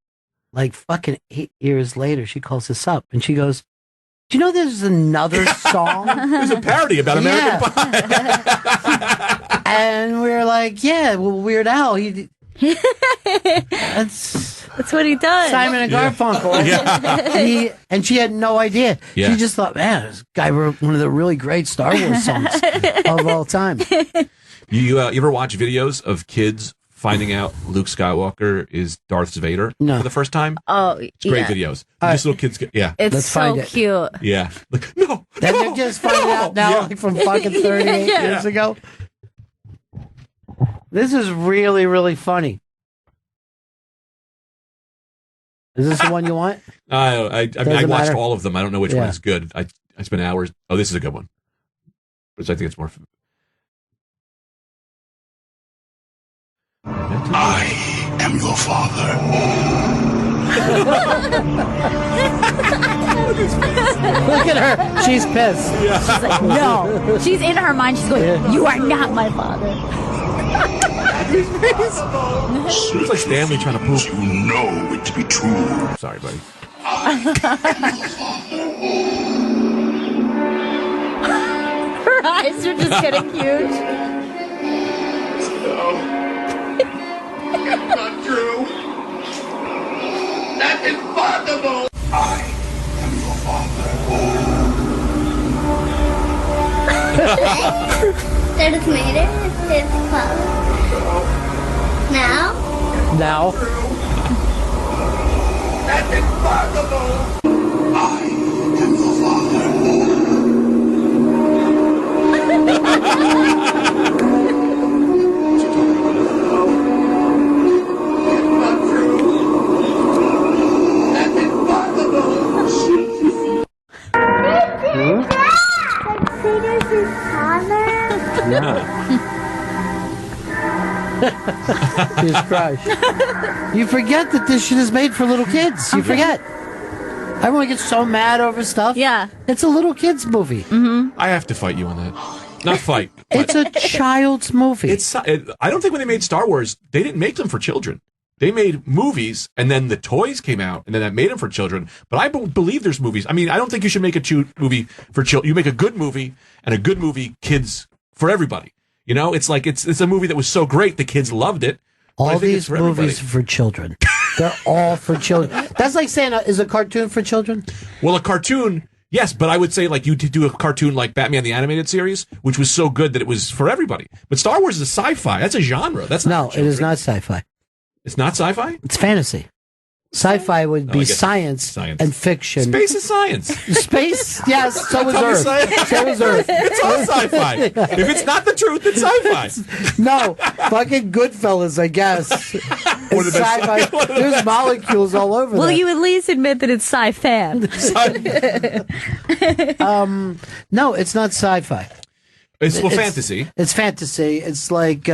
Like fucking 8 years later, she calls us up and she goes, Do you know there's another song? There's a parody about American Pie. And we were like, yeah, well, Weird Al, That's what he does. Simon and Garfunkel. Yeah. And she had no idea. Yeah. She just thought, man, this guy wrote one of the really great Star Wars songs of all time. You ever watch videos of kids finding out Luke Skywalker is Darth Vader for the first time? Oh, it's great videos. Just little kids, It's Let's so find it. cute. Yeah. Like, no. Then they're just finding out now, like from fucking 38 years ago. This is really, really funny. Is this the one you want? I mean, I Doesn't watched matter. all of them. I don't know which one is good. I spent hours. Oh, this is a good one. Which I think it's more. I am your father. Look at her. She's pissed. She's like, no. She's in her mind. She's going, you are not my father. It's like Stanley trying to poop. You know it to be true. Sorry, buddy. Her eyes are just getting huge. It's not true. That's impossible. I am your father. Darth Vader is father. Now? Now? That's impossible. I am your father. Vader's his father? She's crushed. You forget that this shit is made for little kids. You forget. Everyone gets so mad over stuff. Yeah. It's a little kids movie. Mm-hmm. I have to fight you on that. Not fight. It's a child's movie. I don't think when they made Star Wars, they didn't make them for children. They made movies, and then the toys came out, and then that made them for children. But I believe there's movies. I mean, I don't think you should make a movie for children. You make a good movie, and a good movie, kids, for everybody. You know, it's like it's a movie that was so great, the kids loved it. All these movies are for children. They're all for children. That's like saying, is a cartoon for children? Well, a cartoon, yes, but I would say like you do a cartoon like Batman the Animated Series, which was so good that it was for everybody. But Star Wars is a sci-fi. That's a genre. That's not No, it is not sci-fi. It's not sci-fi? It's fantasy. Sci-fi would No, be I guess science and fiction. Space is science. Space, yes, so is That's Earth. all I'm saying. So is Earth. It's all sci-fi. If it's not the truth, it's sci-fi. No, fucking Goodfellas, I guess. One of It's the best- sci-fi. one of the There's best. molecules all over Will there. you at least admit that it's sci-fan? No, it's not sci-fi. It's fantasy. It's fantasy. It's like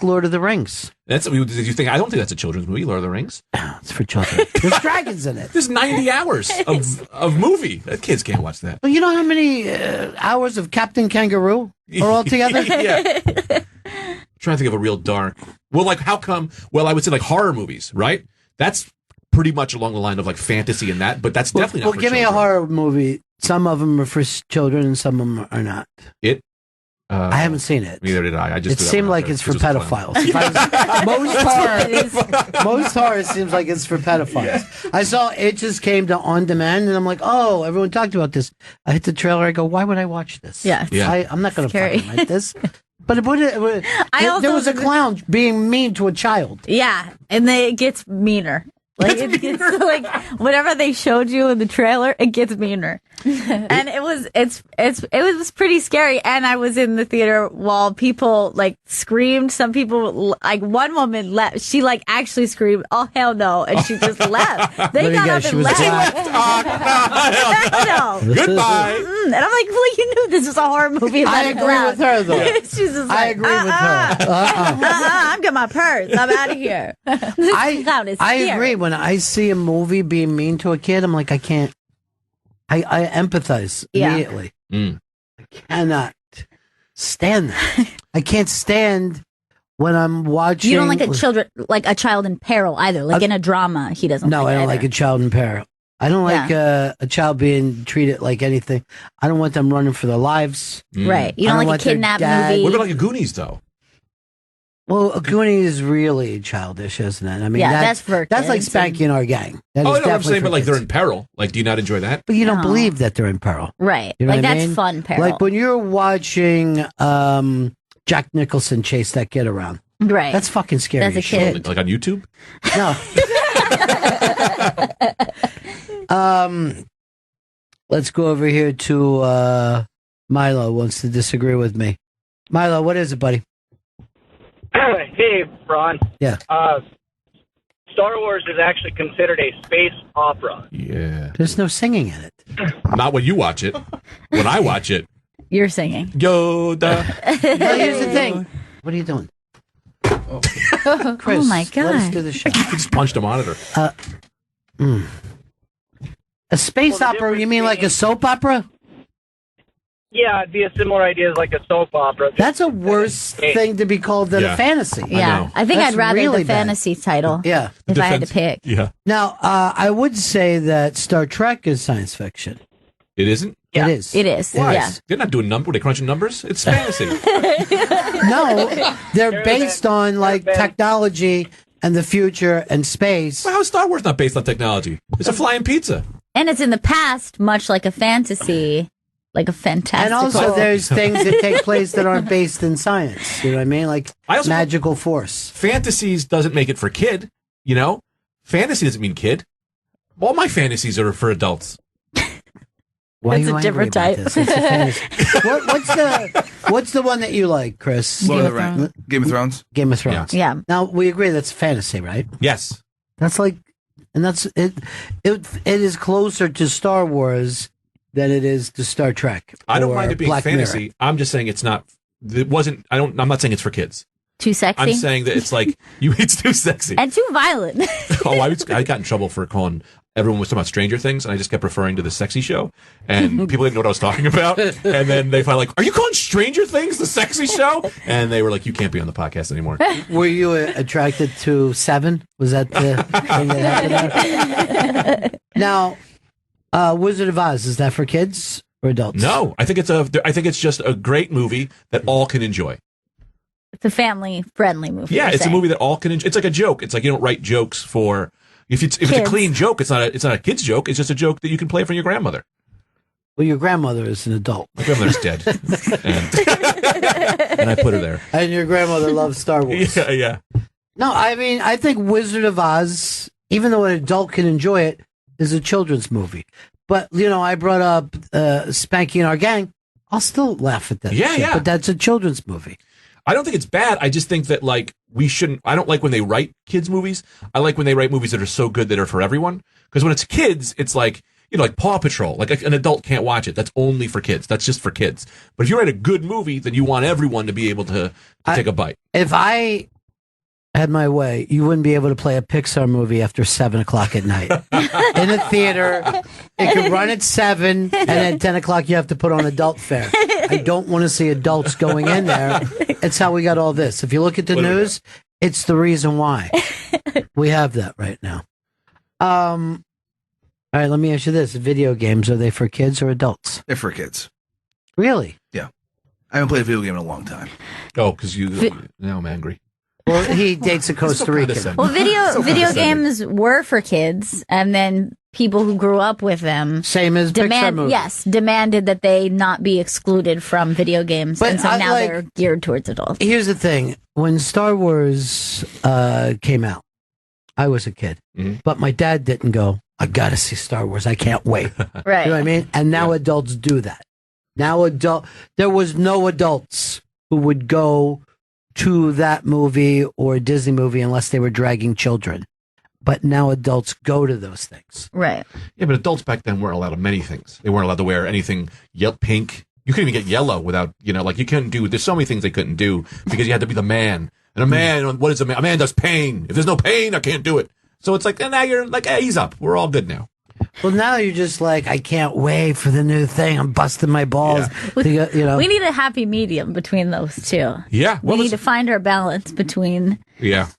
Lord of the Rings. Did you think? I don't think that's a children's movie, Lord of the Rings. It's for children. There's dragons in it. There's 90 hours of movie. That kids can't watch that. Well, you know how many hours of Captain Kangaroo are all together? Yeah. Trying to think of a real dark. Well, like how come? Well, I would say like horror movies, right? That's pretty much along the line of like fantasy and that, but that's definitely not. Well, give me a horror movie. Some of them are for children, and some of them are not. I haven't seen it. Neither did I. It seemed like it's for pedophiles. Most horror seems like it's for pedophiles. Yeah. I saw it just came to on demand, and I'm like, oh, everyone talked about this. I hit the trailer. I go, why would I watch this? Yeah. I'm not going to Scary. fucking like this. But there also- was a clown being mean to a child. Yeah, and it gets meaner. Like it gets like whatever they showed you in the trailer, it gets meaner. And it was pretty scary. And I was in the theater while people like screamed. Some people, like one woman left. She like actually screamed, "Oh hell no!" And she just left. They got up and left. No. Goodbye. And I'm like, well, you knew this was a horror movie. I agree with her though. She's just I like, agree with her. I'm getting my purse. I'm out of here. This clown is I scary. agree. When I see a movie being mean to a kid, I'm like, I can't. I empathize immediately. Mm. I cannot stand that. I can't stand when I'm watching. You don't like a child in peril either. Like in a drama, he doesn't. No, like I don't either. like a child in peril. I don't like a child being treated like anything. I don't want them running for their lives. Right. You don't like a kidnap movie. What about like a Goonies, though? Well, a Goonie is really childish, isn't it? I mean, that's like Spanking Our Gang. That Oh, is no, I'm definitely saying, for but like kids. they're in peril. Like, do you not enjoy that? But you don't believe that they're in peril. Right. You know Like, what I that's mean? fun peril. Like when you're watching Jack Nicholson chase that kid around. Right. That's fucking scary. That's a as shit. kid. Like on YouTube? No. Let's go over here to Milo wants to disagree with me. Milo, what is it, buddy? Hey, Ron. Yeah. Star Wars is actually considered a space opera. Yeah. There's no singing in it. Not when you watch it. When I watch it. You're singing. Yoda. Well, here's the thing. What are you doing? Chris, oh my God. let us do the show. You just punched a monitor. A space opera? You mean like a soap opera? Yeah, it'd be a similar idea as like a soap opera. That's a worse thing to be called than a fantasy. Yeah. I think That's I'd rather really the bad. fantasy title. Yeah. If I had to pick. Yeah. Now, I would say that Star Trek is science fiction. It isn't? It is. It is. Why? Yeah. They're not doing numbers. They're crunching numbers. It's fantasy. No, they're based on like technology and the future and space. Well, how is Star Wars not based on technology? It's a flying pizza. And it's in the past, much like a fantasy, like a fantastical. And also, there's things that take place that aren't based in science. You know what I mean? Like magical force. Fantasies doesn't make it for kid. You know, fantasy doesn't mean kid. All my fantasies are for adults. Why It's are you a different angry about type. this? It's a fantasy. What's the one that you like, Chris? Lord of the Rings. Game of Thrones. Game of Thrones. Yeah. Now we agree that's fantasy, right? Yes. That's like, and that's it. It is closer to Star Wars than it is to Star Trek. I don't or mind it being Black fantasy. Mirror. I'm just saying it's not. It wasn't. I'm not saying it's for kids. Too sexy. I'm saying that it's like it's too sexy. And too violent. Oh, I got in trouble for calling. Everyone was talking about Stranger Things, and I just kept referring to the sexy show, and people didn't know what I was talking about. And then they finally like, "Are you calling Stranger Things the sexy show?" And they were like, "You can't be on the podcast anymore." Were you attracted to Seven? Was that the thing that happened there? Now, Wizard of Oz, is that for kids or adults? No, I think it's just a great movie that all can enjoy. It's a family-friendly movie. Yeah, you're it's saying. a movie that all can enjoy. It's like a joke. It's like you don't write jokes for if it's a Kids. clean joke. It's not a kid's joke. It's just a joke that you can play for your grandmother. Well, your grandmother is an adult. My grandmother's dead, and I put her there. And your grandmother loves Star Wars. Yeah. No, I mean, I think Wizard of Oz, even though an adult can enjoy it, is a children's movie. But, you know, I brought up Spanking Our Gang. I'll still laugh at that. Yeah, shit, yeah. But that's a children's movie. I don't think it's bad. I just think that like we shouldn't. I don't like when they write kids movies. I like when they write movies that are so good that are for everyone. Because when it's kids, it's like like Paw Patrol. Like an adult can't watch it. That's only for kids. That's just for kids. But if you write a good movie, then you want everyone to be able to take a bite. If I had my way, you wouldn't be able to play a Pixar movie after 7 o'clock at night. In a theater, it could run at 7, and at 10 o'clock you have to put on adult fare. I don't want to see adults going in there. It's how we got all this. If you look at the news, it's the reason why. We have that right now. All right, let me ask you this. Video games, are they for kids or adults? They're for kids. Really? Yeah. I haven't played a video game in a long time. Oh, because now I'm angry. Well, he dates a Costa Rican. Well, video games were for kids, and then people who grew up with them, same as Pixar movies. Yes, demanded that they not be excluded from video games, But and so I now like- they're geared towards adults. Here's the thing. When Star Wars came out, I was a kid. But my dad didn't go, I got to see Star Wars. I can't wait. Right. You know what I mean? And now adults do that. Now there was no adults who would go to that movie or a Disney movie unless they were dragging children. But now adults go to those things. Right. Yeah, but adults back then weren't allowed many things. They weren't allowed to wear anything pink. You couldn't even get yellow without, like you couldn't do, there's so many things they couldn't do because you had to be the man. And a man, what is a man? A man does pain. If there's no pain, I can't do it. So it's like, and now you're like, hey, ease up. We're all good now. Well, now you're just like, I can't wait for the new thing. I'm busting my balls. To get, We need a happy medium between those two. Yeah. We need to find our balance between. Yeah.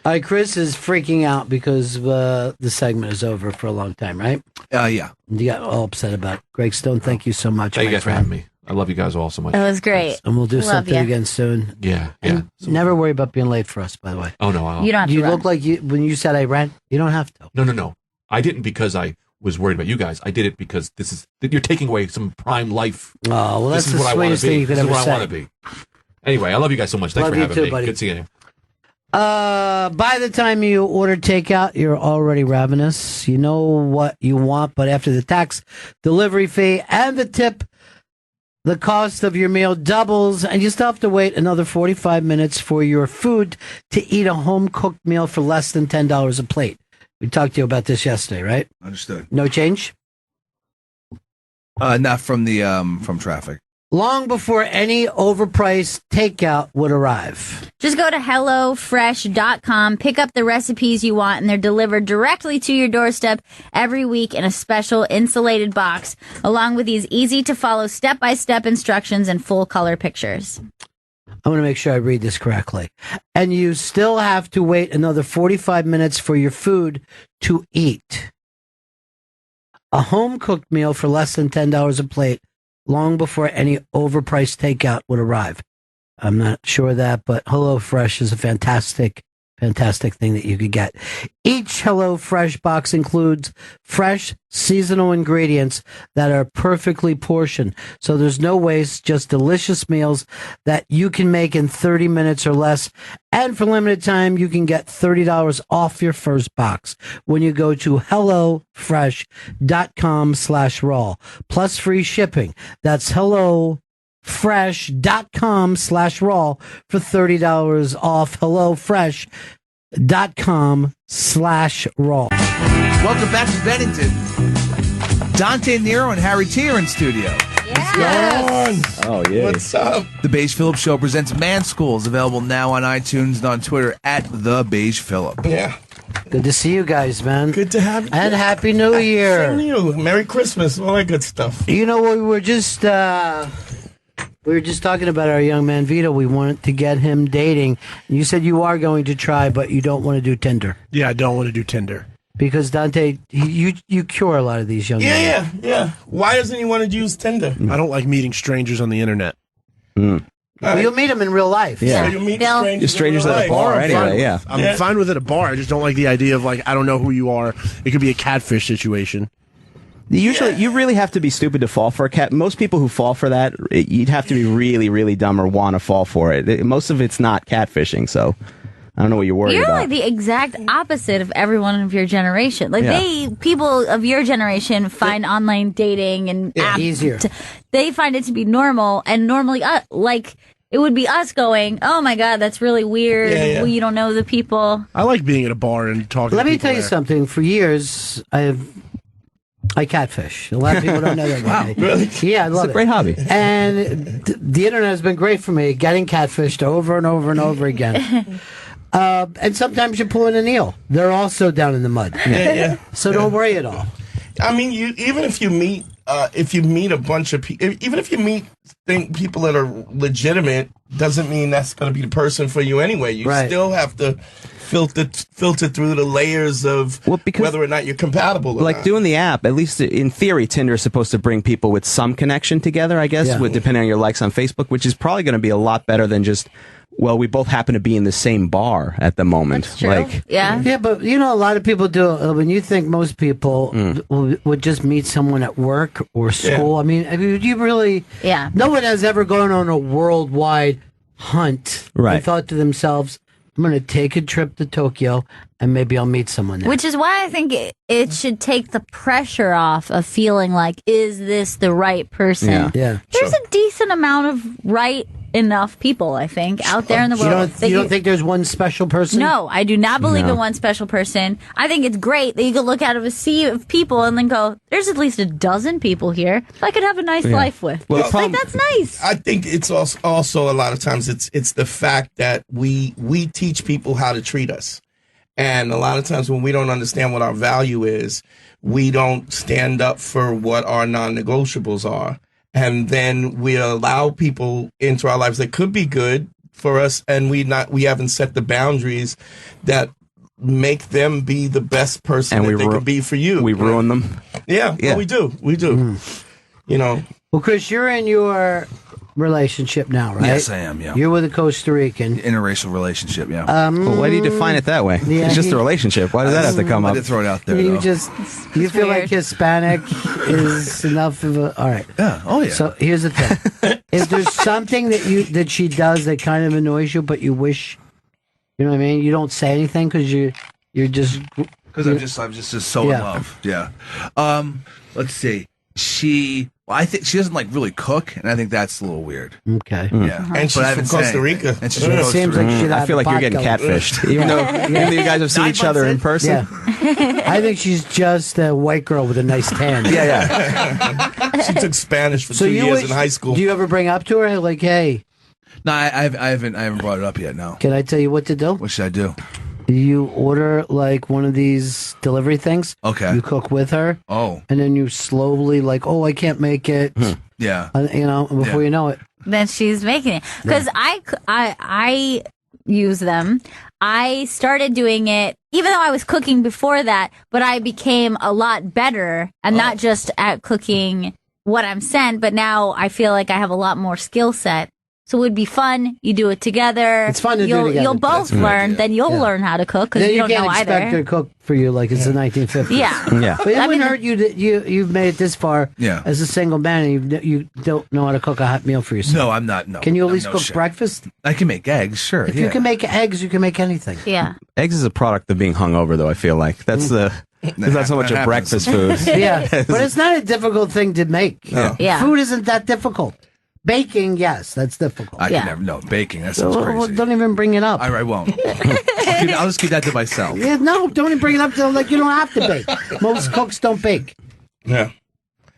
All right, Chris is freaking out because the segment is over for a long time, right? Yeah. You got all upset about it. Greg Stone, thank you so much. Thank you my guys for friend. having me. I love you guys all so much. It was great. And we'll do Love something ya. again soon. Yeah. And never worry about being late for us, by the way. Oh, no. I You don't have to You run. look like when you said I ran. You don't have to. No. I didn't because I was worried about you guys. I did it because you're taking away some prime life. Oh, well, that's this is the what I want sweetest to be. thing you could This is ever what say. I want to be. Anyway, I love you guys so much. Thanks Love for you having too, me. buddy. Good seeing you. By the time you order takeout, you're already ravenous. You know what you want, but after the tax, delivery fee, and the tip, the cost of your meal doubles, and you still have to wait another 45 minutes for your food to eat a home-cooked meal for less than $10 a plate. We talked to you about this yesterday, right? Understood. No change? Not from the from traffic. Long before any overpriced takeout would arrive. Just go to HelloFresh.com, pick up the recipes you want, and they're delivered directly to your doorstep every week in a special insulated box, along with these easy-to-follow step-by-step instructions and full-color pictures. I want to make sure I read this correctly. And you still have to wait another 45 minutes for your food to eat. A home-cooked meal for less than $10 a plate, long before any overpriced takeout would arrive. I'm not sure of that, but HelloFresh is a fantastic thing that you could get. Each HelloFresh box includes fresh, seasonal ingredients that are perfectly portioned. So there's no waste, just delicious meals that you can make in 30 minutes or less. And for limited time, you can get $30 off your first box when you go to HelloFresh.com/raw, plus free shipping. That's HelloFresh.com/raw for $30 off. HelloFresh.com/raw. Welcome back to Bennington. Dante Nero and Harry T are in studio. Yes. Oh, yeah. What's up? The Beige Phillip Show presents Man Schools, available now on iTunes and on Twitter at The Beige Phillip. Yeah. Good to see you guys, man. Good to have you. And Happy New Year. Same to you. Merry Christmas. All that good stuff. You know, we were just talking about our young man Vito. We wanted to get him dating. You said you are going to try, but you don't want to do Tinder. Yeah, I don't want to do Tinder. Because Dante, you cure a lot of these young men. Yeah. Why doesn't he want to use Tinder? I don't like meeting strangers on the internet. Well, you'll meet them in real life. Yeah. So you meet Bill. strangers, You're strangers in real at a life. bar I'm anyway, fine with- yeah. I'm fine with it at a bar. I just don't like the idea of, like, I don't know who you are. It could be a catfish situation. Usually, you really have to be stupid to fall for a cat. Most people who fall for that, you'd have to be really, really dumb or want to fall for it. Most of it's not catfishing, so I don't know what you're worried You're about. like the exact opposite of everyone of your generation. Like Yeah. people of your generation find online dating and apps easier. They find it to be normal, and normally, like it would be us going, "Oh my god, that's really weird. Yeah. Well, you don't know the people." I like being at a bar and talking Let to me people tell you there. something. For years, I catfish. A lot of people don't know that. Wow, really? Yeah, I love It's a great hobby. And the internet has been great for me, getting catfished over and over and over again. And sometimes you're pulling an eel. They're also down in the mud. Yeah. So don't worry at all. I mean, even if you meet a bunch of people, even if you meet people that are legitimate, doesn't mean that's going to be the person for you anyway. You Right. still have to filter through the layers of whether or not you're compatible. Or Like not. doing the app, at least in theory, Tinder is supposed to bring people with some connection together, I guess, Yeah. depending on your likes on Facebook, which is probably going to be a lot better than just, well, we both happen to be in the same bar at the moment. That's true. Like, Yeah. But you know, a lot of people do. When you think most people would just meet someone at work or school. I mean, you really? Yeah. No one has ever gone on a worldwide hunt Right. and thought to themselves, "I'm going to take a trip to Tokyo and maybe I'll meet someone there." Which is why I think it should take the pressure off of feeling like, is this the right person? Yeah. There's a decent amount of right enough people, I think, out there in the world. You don't think there's one special person? No, I do not believe No. in one special person. I think it's great that you can look out of a sea of people and then go, there's at least a dozen people here I could have a nice life with. Well, It's like, that's nice. I think it's also a lot of times it's the fact that we teach people how to treat us. And a lot of times when we don't understand what our value is, we don't stand up for what our non-negotiables are. And then we allow people into our lives that could be good for us, and we haven't set the boundaries that make them be the best person that they can be for you. We ruin them. Yeah, well, we do. You know. Well, Chris, you're in your relationship now, right? Yes, I am, yeah. You're with a Costa Rican. Interracial relationship, yeah. Well, why do you define it that way? Yeah, it's just a relationship. Why does that have to come I up? did throw it out there, You though. you feel like Hispanic is enough of a... All right. Yeah, oh yeah. So here's the thing. If there's something that she does that kind of annoys you, but you wish... You know what I mean? You don't say anything because you're just... Because I'm just so in love. Yeah. Let's see. I think she doesn't like really cook, and I think that's a little weird. Okay. Yeah. And she's from Costa Rica. And she's from Costa Rica. I feel like you're getting catfished, even though you guys have seen each other in person. Yeah. I think she's just a white girl with a nice tan. Yeah. She took Spanish for 2 years in high school. Do you ever bring up to her like, hey? No, I haven't brought it up yet. No. Can I tell you what to do? What should I do? You order like one of these delivery things. Okay. You cook with her. Oh. And then you slowly like, oh, I can't make it. Yeah. You know, before you know it. Then she's making it. Because I use them. I started doing it, even though I was cooking before that, but I became a lot better and not just at cooking what I'm sent, but now I feel like I have a lot more skill set. So it would be fun. You do it together. It's fun to do together. You'll both learn. Then you'll learn how to cook because Then you don't can't know expect either. her to cook for you like it's the 1950s. Yeah. But it wouldn't hurt you that you've made it this far Yeah. as a single man and you don't know how to cook a hot meal for yourself. No, I'm not. No. Can you at I'm least no cook chef. breakfast? I can make eggs, sure. If you can make eggs, you can make anything. Yeah. Eggs is a product of being hungover, though. I feel like that's the. It's not so much That a happens. breakfast food. Yeah, but it's not a difficult thing to make. No. Yeah. Food isn't that difficult. Baking, yes, that's difficult. I can never. No, baking. That sounds Well, crazy. don't even bring it up. I won't. I'll just keep that to myself. Yeah, no, don't even bring it up to like you don't have to bake. Most cooks don't bake. Yeah.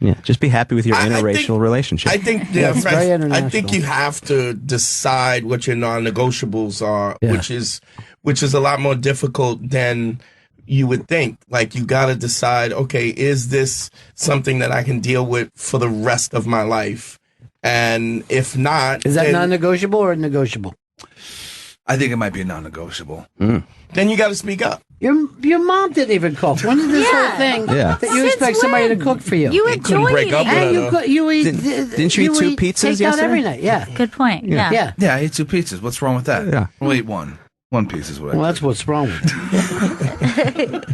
Yeah, just be happy with your interracial relationship. I think it's very I international. think you have to decide what your non-negotiables are, which is a lot more difficult than you would think. Like you got to decide, okay, is this something that I can deal with for the rest of my life? And if not, Is that then, non-negotiable or negotiable? I think it might be a non-negotiable. then you got to speak up. Your mom didn't even cook. When did this whole thing that you expect somebody to cook for you? You enjoy break up eating. with her, You eat. Didn't you eat two pizzas take out yesterday? every night. Yeah. Good point. Yeah. Yeah, I ate 2 pizzas. What's wrong with that? Yeah. We'll eat one. 1 piece is what I Well, that's what's wrong with it.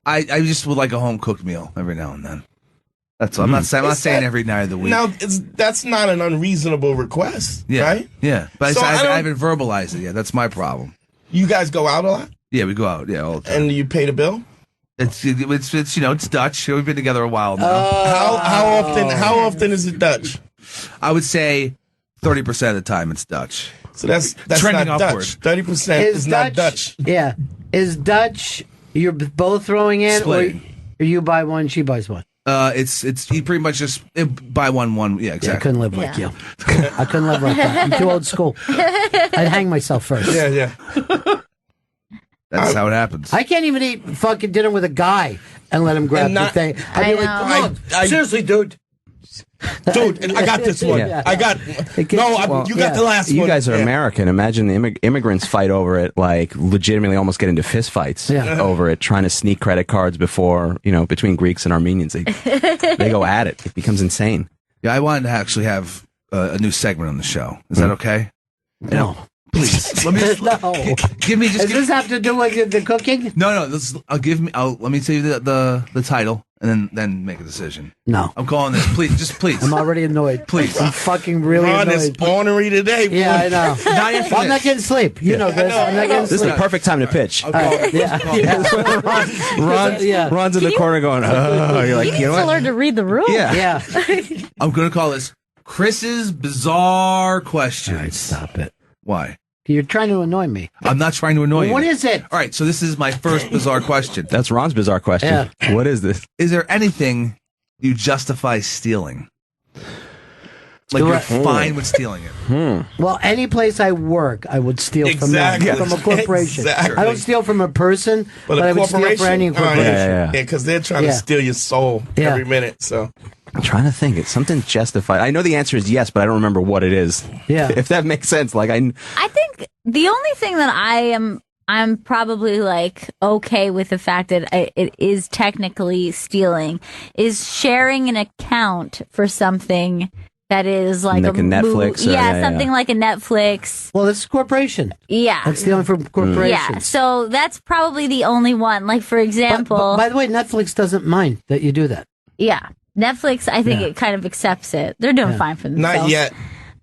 I just would like a home cooked meal every now and then. That's all. I'm not saying every night of the week. Now, that's not an unreasonable request, yeah, right? Yeah, but So I haven't verbalized it yet. That's my problem. You guys go out a lot, Yeah, we go out. Yeah, all the time. and you pay the bill. It's it's Dutch. We've been together a while now. How often is it Dutch? I would say 30% of the time it's Dutch. So that's Trending not upward. Dutch. 30% is not Dutch. Yeah. Is Dutch, you're both throwing in, Splitting. or you buy one, she buys one? It's you pretty much just buy one. Yeah, Yeah, I exactly. couldn't live like you. I couldn't live like that. I'm too old school. I'd hang myself first. Yeah. That's how it happens. I can't even eat fucking dinner with a guy and let him grab And the not- thing. I'd be like, come on, seriously, dude. Dude, I got this one. Yeah. I got. You got the last You one. guys are Yeah. American. Imagine the immigrants fight over it, like legitimately almost get into fist fights over it, trying to sneak credit cards between Greeks and Armenians. They go at it. It becomes insane. Yeah, I wanted to actually have a new segment on the show. Is that okay? No. Please. Let me No. give me. Does this have to do with the cooking? No. Let me tell you the title and then make a decision. No. I'm calling this. Please. I'm already annoyed. Please. I'm fucking really Ron is annoyed. ornery today. Boy. Yeah, I know. Not yet for I'm not this. getting sleep. You know this. I'm not getting This is sleep. the perfect time to pitch. Ron's in the corner going, oh, you're like, You need you know to what? learn to read the room. Yeah. I'm going to call this Chris's Bizarre Question. All right, stop it. Why? You're trying to annoy me. I'm not trying to annoy you. What is it? All right, so this is my first bizarre question. That's Ron's bizarre question. Yeah. What is this? Is there anything you justify stealing? Like you're fine with stealing it. Well, any place I work, I would steal from them, Exactly. from a corporation. Exactly. I don't steal from a person, but a I would steal for any Oh, corporation. yeah, because they're trying to Yeah. steal your soul Yeah. every minute. So I'm trying to think. It's something justified. I know the answer is yes, but I don't remember what it is. Yeah. If that makes sense. Like I think the only thing that I'm probably like okay with the fact that it is technically stealing is sharing an account for something that is like a Netflix. Something like a Netflix. Well, it's a corporation. Yeah. That's stealing from corporations. Yeah. So that's probably the only one. Like, for example. But by the way, Netflix doesn't mind that you do that. Yeah. Netflix, I think it kind of accepts it. They're doing fine for themselves. Not yet.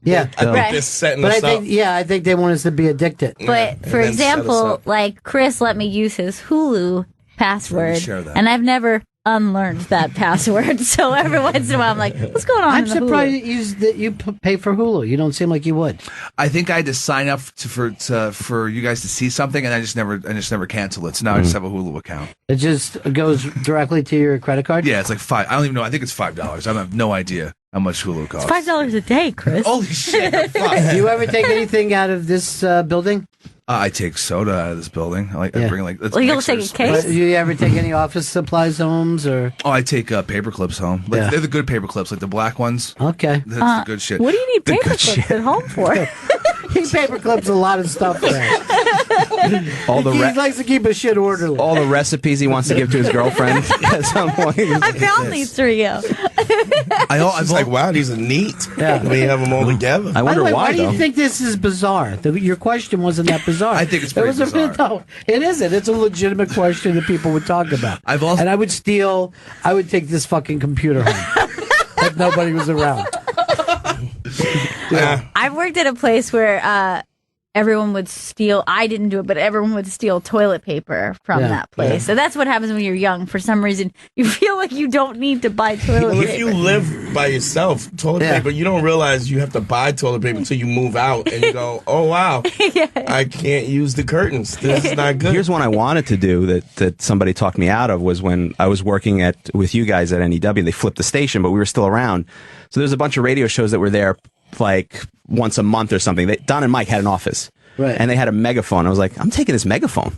Yeah. I think they're setting but us I think, up. yeah, I think they want us to be addicted. But for example, like Chris let me use his Hulu password, share that. and I've never unlearned that password. So every once in a while, I'm like, "What's going on?" I'm in the surprised that you pay for Hulu. You don't seem like you would. I think I had to sign up for you guys to see something, and I just never cancel it. So now I just have a Hulu account. It just goes directly to your credit card. Yeah, it's like $5. I don't even know. I think it's $5. I have no idea how much Hulu costs. It's $5 a day, Chris. Holy shit! Do you ever take anything out of this building? I take soda out of this building. I bring like. Well, you'll take a case? Do you ever take any office supplies homes or? Oh, I take paper clips home. Like, Yeah. They're the good paper clips, like the black ones. Okay, That's the good shit. What do you need The paper good clips shit. at home for? He paper clips a lot of stuff. all the he likes to keep his shit orderly. all the recipes he wants to give to his girlfriend at some point. I found these three. I'm like, wow, these are neat. Yeah. We have them all together. I wonder why do though. you think this is bizarre? Your question wasn't that bizarre. I think it's pretty bizarre. No, it isn't. It's a legitimate question that people would talk about. And I would take this fucking computer home if nobody was around. Yeah. I worked at a place where everyone would steal. I didn't do it, but everyone would steal toilet paper from Yeah, that place. yeah. So that's what happens when you're young. For some reason, you feel like you don't need to buy toilet paper. If you live by yourself, toilet paper, you don't realize you have to buy toilet paper until you move out and you go, oh, wow, I can't use the curtains. This is not good. Here's one I wanted to do that somebody talked me out of was when I was working with you guys at NEW. They flipped the station, but we were still around. So there's a bunch of radio shows that were there like once a month or something. Don and Mike had an office. Right. And they had a megaphone. I was like, I'm taking this megaphone.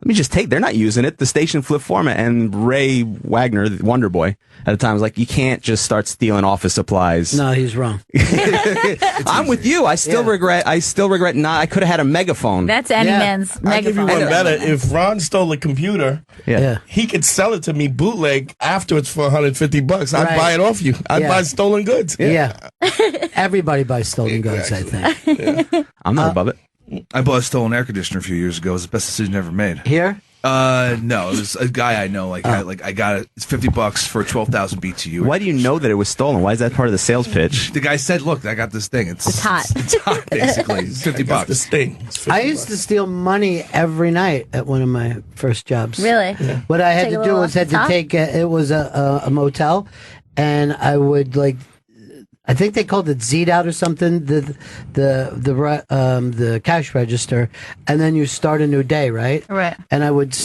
Let me just they're not using it. The station flipped format. And Ray Wagner, the Wonder Boy, at the time was like, you can't just start stealing office supplies. No, he's wrong. I'm with you. I still regret not. I could have had a megaphone. That's any man's I'll give you megaphone. one better. If Ron stole a computer, he could sell it to me bootleg afterwards for $150. I'd Right. buy it off you. I'd Yeah. buy stolen goods. Yeah. Everybody buys stolen goods, I think. I'm not above it. I bought a stolen air conditioner a few years ago. It was the best decision ever made. Here? No, it was a guy I know. I got it. It's $50 for 12,000 BTU. Why do you know that it was stolen? Why is that part of the sales pitch? The guy said, "Look, I got this thing. It's hot. It's hot, basically. It's $50." This thing. I used to steal money every night at one of my first jobs. Really? What I had Take a to do little was off the top? it was a motel, and I would I think they called it Z'd out or something. The cash register, and then you start a new day, right? Right. And I would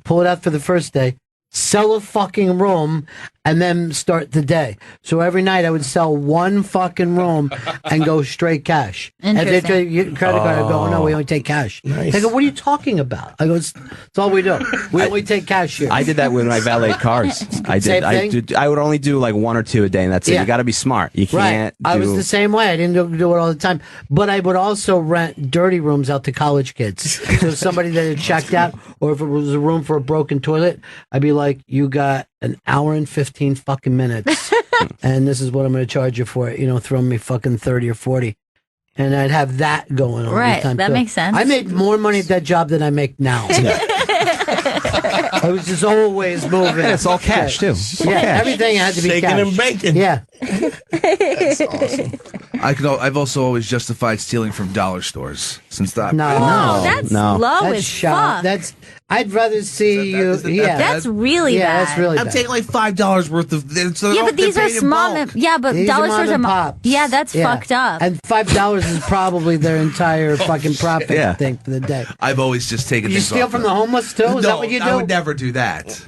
pull it out for the first day, sell a fucking room, and then start the day. So every night I would sell one fucking room and go straight cash. And if they Interesting. take your credit card, I go, oh, no, we only take cash. Nice. They go, what are you talking about? I go, it's all we do. We only take cash here. I did that when I valet cars. I Same did. thing? I would only do like one or two a day, and that's it. Yeah. You got to be smart. You can't. I was the same way. I didn't do it all the time. But I would also rent dirty rooms out to college kids. So somebody that had checked out, or if it was a room for a broken toilet, I'd be like, you got an hour and 15 fucking minutes. And this is what I'm going to charge you for it. Throw me fucking 30 or 40. And I'd have that going on. Right, all the time that too. makes sense. I made more money at that job than I make now. I was just always moving. Yeah, it's all cash, too. It's all Yeah, cash. everything had to be Shaking cash. and baking. Yeah. That's awesome. I've also always justified stealing from dollar stores since that. Whoa, that's low That's as shy. fuck. I'd rather see you. That's really bad. That's really I'm bad. taking like $5 worth of. Yeah, but these are small. But These dollar are stores mom are. and pops. Yeah, that's fucked up. And $5 is probably their entire fucking profit. Yeah. I think for the day. I've always just taken. You things steal off from the- the homeless too? Is No, that what you do? I would never do that.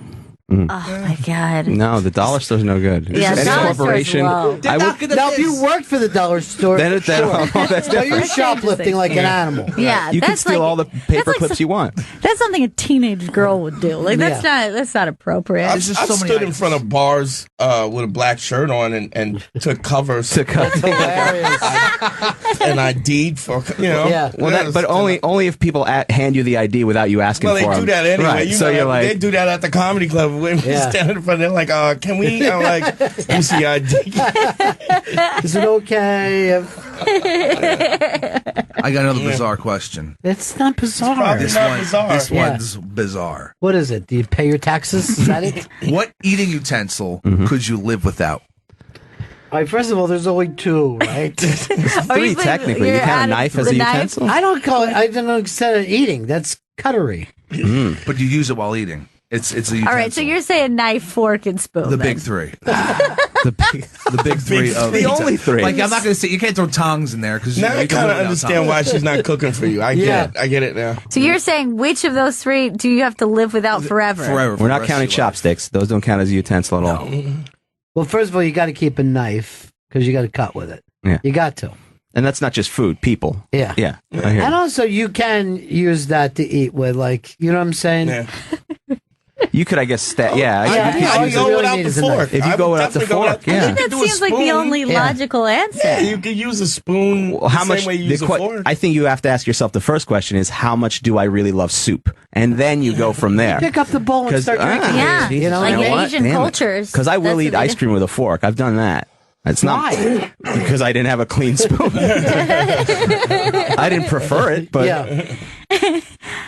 Oh my God. No, the dollar store's no good. Yeah, Any dollar store's corporation. low. I would, Now, if you worked for the dollar store, Then it- then- sure. oh, that's So you're different. shoplifting like an animal. Yeah, you can that's steal like- all the paper clips you want. That's something a teenage girl would do. Like that's not appropriate. I've stood in front of bars with a black shirt on and took covers to cut. and ID'd for Well, but only if people hand you the ID without you asking Well, they for do them. that anyway. Right. You So know you're that- like, they do that at the comedy club. When we stand in front, they're like, "Can we?" I'm like, "Who's the ID?" Is it okay if... I got another bizarre question. It's not bizarre. This one's bizarre. What is it? Do you pay your taxes? Is that it? What eating utensil could you live without? All right, first of all, there's only two, right? Three, technically. You count a knife as a utensil? I don't call it, I don't know, instead of eating. That's cutlery. But you use it while eating. It's a utensil. All right, so you're saying knife, fork, and spoon. The then. big three. the big three of The only three. Like, I'm not going to say you can't throw tongs in there because Now I kind of understand why she's not cooking for you. I get it now. So you're saying which of those three do you have to live without forever? We're not counting chopsticks. Those don't count as a utensil at all. Well, first of all, you got to keep a knife because you got to cut with it. Yeah. You got to. And that's not just food, people. Yeah. Yeah. I hear And you. also, you can use that to eat with, like, you know what I'm saying? Yeah. You could, I guess, Yeah, you all you really need is a knife. If you go without the fork, yeah. That seems like the only logical answer. Yeah, you could use a spoon Well, how the much? same way you use a fork. I think you have to ask yourself the first question is how much do I really love soup, and then you go from there. Pick up the bowl and start drinking. Yeah. it, you know? Like what? Asian Damn it. cultures. Because I will That's eat what we ice do. cream with a fork. I've done that. It's not because I didn't have a clean spoon. I didn't prefer it, but Yeah.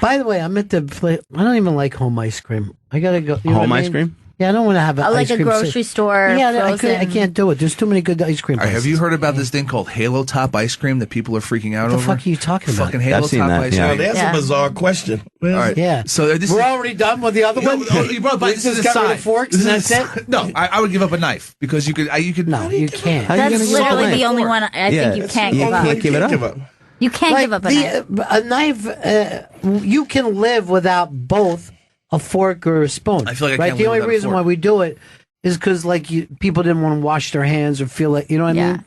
By the way, I meant to play. I don't even like home ice cream. I gotta go. You know Home what I ice mean? cream? Yeah, I don't want to have Like ice a cream grocery store. Yeah, I frozen. can't do it. There's too many good ice cream. All right, have places. you heard about this thing called Halo Top ice cream that people are freaking out What the over? fuck are you talking about? Fucking Halo Top ice Now, cream. that's a bizarre question. All right. Yeah. So this We're is, already done with the other one. you brought We this just is got rid aside. of forks and that's it. No, I would give up a knife because you could. No, you can't. How are you That's gonna give up a literally knife? the only one I think you can't give up. can't give it up. You can't give up a knife. A knife. You can live without both a fork or a spoon. I feel like I right. can't The live only without a reason fork. why we do it is because like people didn't want to wash their hands or feel like you know what I mean.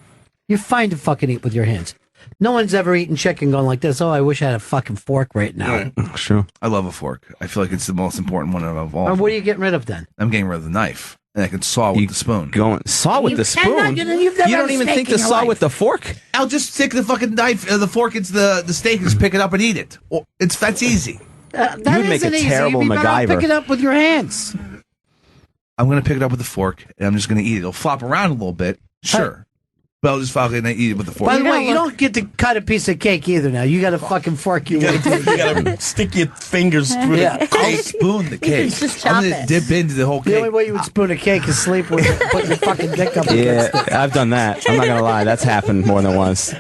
You're fine to fucking eat with your hands. No one's ever eaten chicken going like this. Oh, I wish I had a fucking fork right now. Sure. I love a fork. I feel like it's the most important one of all. Or what are you getting rid of then? I'm getting rid of the knife, and I can saw with the spoon. Saw with You the cannot- spoon. you know, you've never You had don't a even steak think in to your saw life. with the fork. I'll just stick the fucking knife, the fork into the steak, and just pick it up and eat it. Well, that's easy. That You would make a isn't easy. terrible You'd be better off MacGyver. picking it up with your hands. I'm gonna pick it up with a fork, and I'm just gonna eat it. It'll flop around a little bit, sure, but I'll just fucking eat it with the fork. By the way, you don't get to cut a piece of cake either. Now you got to fucking fork your way. You gotta stick your fingers through Yeah. the I'll spoon the cake. just I'm chop gonna it. dip into the whole The only cake. way you would spoon a cake is sleep with it, put your fucking dick up Yeah, against it. I've done that. I'm not gonna lie, that's happened more than once.